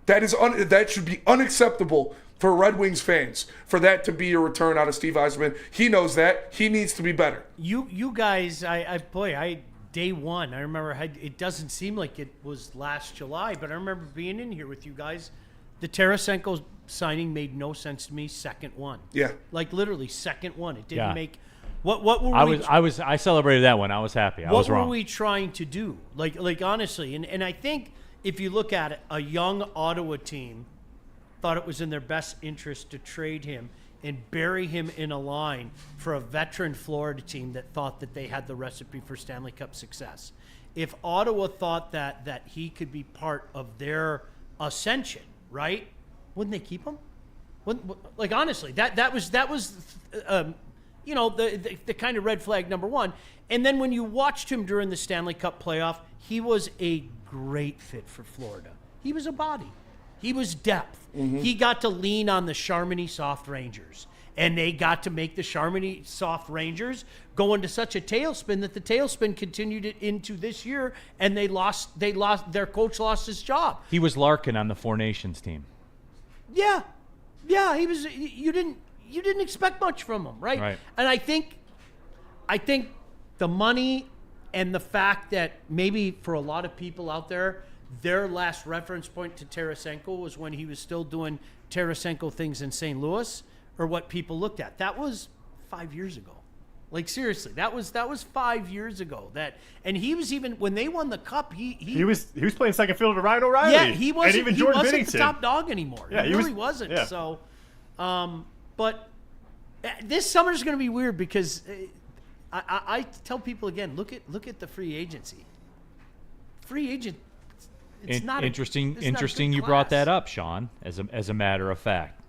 That should be unacceptable for Red Wings fans, for that to be a return out of Steve Yzerman. He knows that. He needs to be better. You guys, day one, I remember, it doesn't seem like it was last July, but I remember being in here with you guys. The Tarasenko signing made no sense to me. Second one. Yeah. Like literally second one. It didn't Yeah. make. What were we? I celebrated that one. I was happy. I was wrong. What were we trying to do? Like honestly, and I think if you look at it, a young Ottawa team thought it was in their best interest to trade him and bury him in a line for a veteran Florida team that thought that they had the recipe for Stanley Cup success. If Ottawa thought that he could be part of their ascension, right? Wouldn't they keep him? Like honestly, that was the kind of red flag number one. And then when you watched him during the Stanley Cup playoff, he was a great fit for Florida. He was a body. He was depth. Mm-hmm. He got to lean on the Charmony Soft Rangers. And they got to make the Charmony Soft Rangers go into such a tailspin that the tailspin continued it into this year, and their coach lost his job. He was Larkin on the Four Nations team. Yeah, he was. You didn't expect much from him, right? Right. And I think the money and the fact that maybe for a lot of people out there, their last reference point to Tarasenko was when he was still doing Tarasenko things in St. Louis, or what people looked at. That was 5 years ago. Like seriously, that was 5 years ago. And he was even when they won the cup. He was playing second field to Ryan O'Reilly. Yeah, he wasn't. And even He Jordan wasn't Binnington. the top dog anymore. Yeah, he really wasn't. Yeah. So, but this summer is going to be weird because I tell people again, look at the free agency. Free agent. It's not interesting. it's not a Interesting. good You brought class. that up, Sean. As a matter of fact,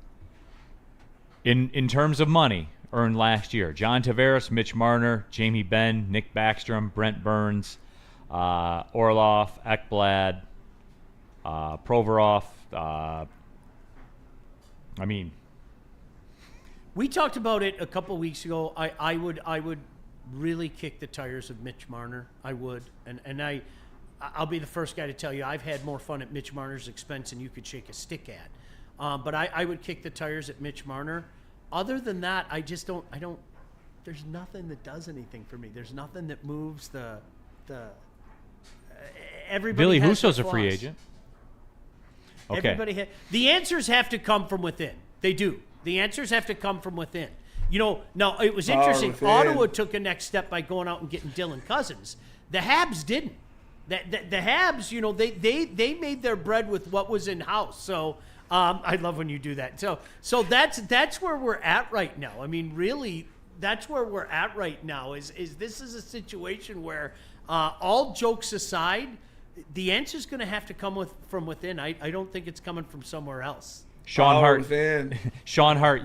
in terms of money earned last year, John Tavares, Mitch Marner, Jamie Benn, Nick Backstrom, Brent Burns, Orlov, Ekblad, Provorov. We talked about it a couple weeks ago. I would really kick the tires of Mitch Marner. I would, and I'll be the first guy to tell you I've had more fun at Mitch Marner's expense than you could shake a stick at. But I would kick the tires at Mitch Marner. Other than that, I don't. There's nothing that does anything for me. There's nothing that moves the. Everybody. Billy has Husso's their a free flaws. agent. Okay. The answers have to come from within. They do. The answers have to come from within. Now it was interesting. Within. Ottawa took a next step by going out and getting Dylan Cousins. The Habs didn't. The Habs, they made their bread with what was in house. So I love when you do that. So that's where we're at right now. I mean, really, that's where we're at right now. Is this is a situation where, all jokes aside, the answer is going to have to come from within. I don't think it's coming from somewhere else. Sean Hart. Within. Sean Hart,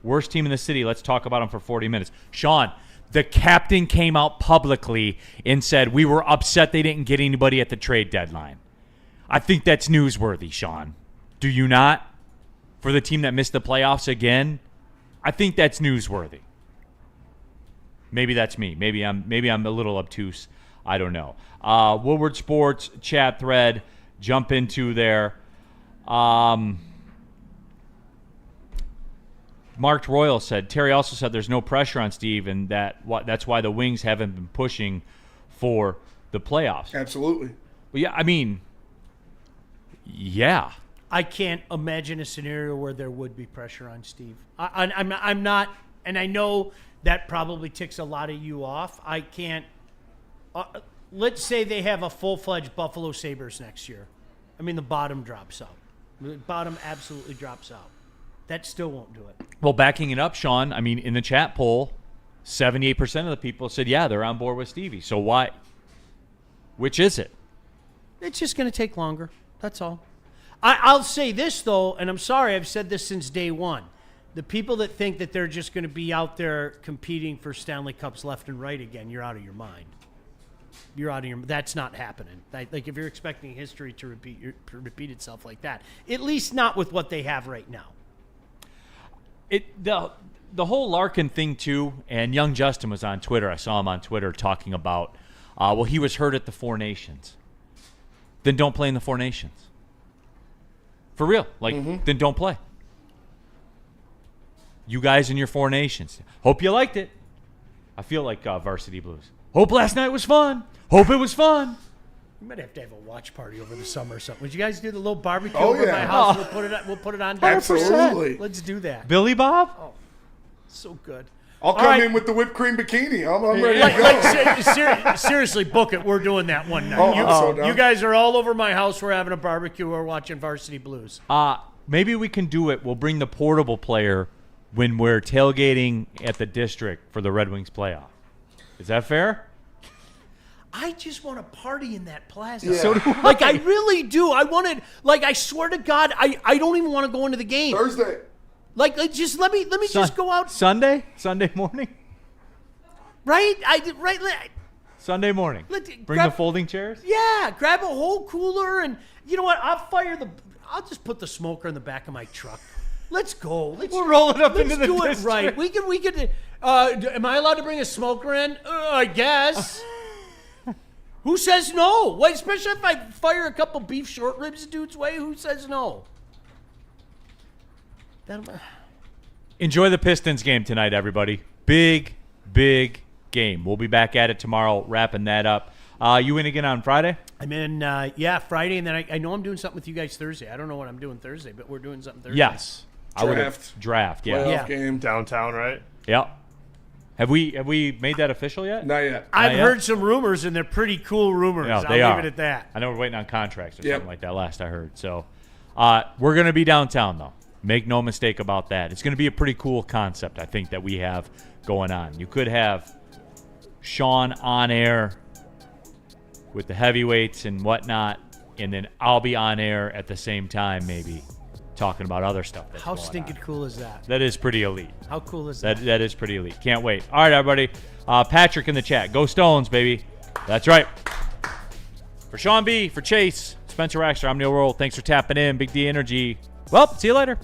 worst team in the city. Let's talk about him for 40 minutes. Sean, the captain came out publicly and said we were upset they didn't get anybody at the trade deadline. I think that's newsworthy, Sean. Do you not? For the team that missed the playoffs again, I think that's newsworthy. Maybe that's me. Maybe I'm a little obtuse. I don't know. Woodward Sports chat thread. Jump into there. Marked Royal said, Terry also said there's no pressure on Steve, and that's why the Wings haven't been pushing for the playoffs. Absolutely. Well, yeah. I can't imagine a scenario where there would be pressure on Steve. I'm not, and I know that probably ticks a lot of you off. I can't. Let's say they have a full-fledged Buffalo Sabres next year. I mean, the bottom drops out. The bottom absolutely drops out. That still won't do it. Well, backing it up, Sean, I mean, in the chat poll, 78% of the people said, yeah, they're on board with Stevie. So why? Which is it? It's just going to take longer. That's all. I'll say this, though, and I'm sorry, I've said this since day one. The people that think that they're just going to be out there competing for Stanley Cups left and right again, you're out of your mind. That's not happening. Like if you're expecting history to repeat itself like that, at least not with what they have right now. The whole Larkin thing too, and young Justin was on Twitter. I saw him on Twitter talking about, he was hurt at the Four Nations. Then don't play in the Four Nations. For real, then don't play. You guys in your Four Nations. Hope you liked it. I feel like Varsity Blues. Hope last night was fun. Hope it was fun. We might have to have a watch party over the summer or something. Would you guys do the little barbecue Oh, over yeah. my house? We'll put it on. 100%. Let's do that. Billy Bob? Oh, so good. I'll come in with the whipped cream bikini. I'm ready to go. Seriously, book it. We're doing that one night. Oh, I'm so down. You guys are all over my house. We're having a barbecue. We're watching Varsity Blues. Maybe we can do it. We'll bring the portable player when we're tailgating at the district for the Red Wings playoff. Is that fair? I just want to party in that plaza. Yeah. So do I. Like, I really do. I wanted, I swear to God, I don't even want to go into the game. Thursday. Like just let me just go out. Sunday morning? Right? Sunday morning. Bring the folding chairs? Yeah, grab a whole cooler, and you know what? I'll just put the smoker in the back of my truck. Let's go. We'll roll it up into the do it district. right. We could. Am I allowed to bring a smoker in? I guess. Who says no? Wait, especially if I fire a couple beef short ribs dude's way. Who says no? Enjoy the Pistons game tonight, everybody. Big game. We'll be back at it tomorrow, wrapping that up. You in again on Friday? I'm in, Friday, and then I know I'm doing something with you guys Thursday. I don't know what I'm doing Thursday, but we're doing something Thursday. Yes. Draft. Yeah. Playoff game. Downtown, right? Yep. Have we made that official yet? Not yet. I've heard some rumors, and they're pretty cool rumors. Yeah, I'll they leave are. it at that. I know we're waiting on contracts or Yep. something like that last I heard. So we're going to be downtown, though. Make no mistake about that. It's going to be a pretty cool concept, I think, that we have going on. You could have Sean on air with the heavyweights and whatnot, and then I'll be on air at the same time, maybe talking about other stuff. That's How going stinking on. cool is that? That is pretty elite. How cool is that? That is pretty elite. Can't wait. All right, everybody. Patrick in the chat. Go Stones, baby. That's right. For Sean B, for Chase, Spencer Raxter, I'm Neil Roll. Thanks for tapping in. Big D Energy. Well, see you later.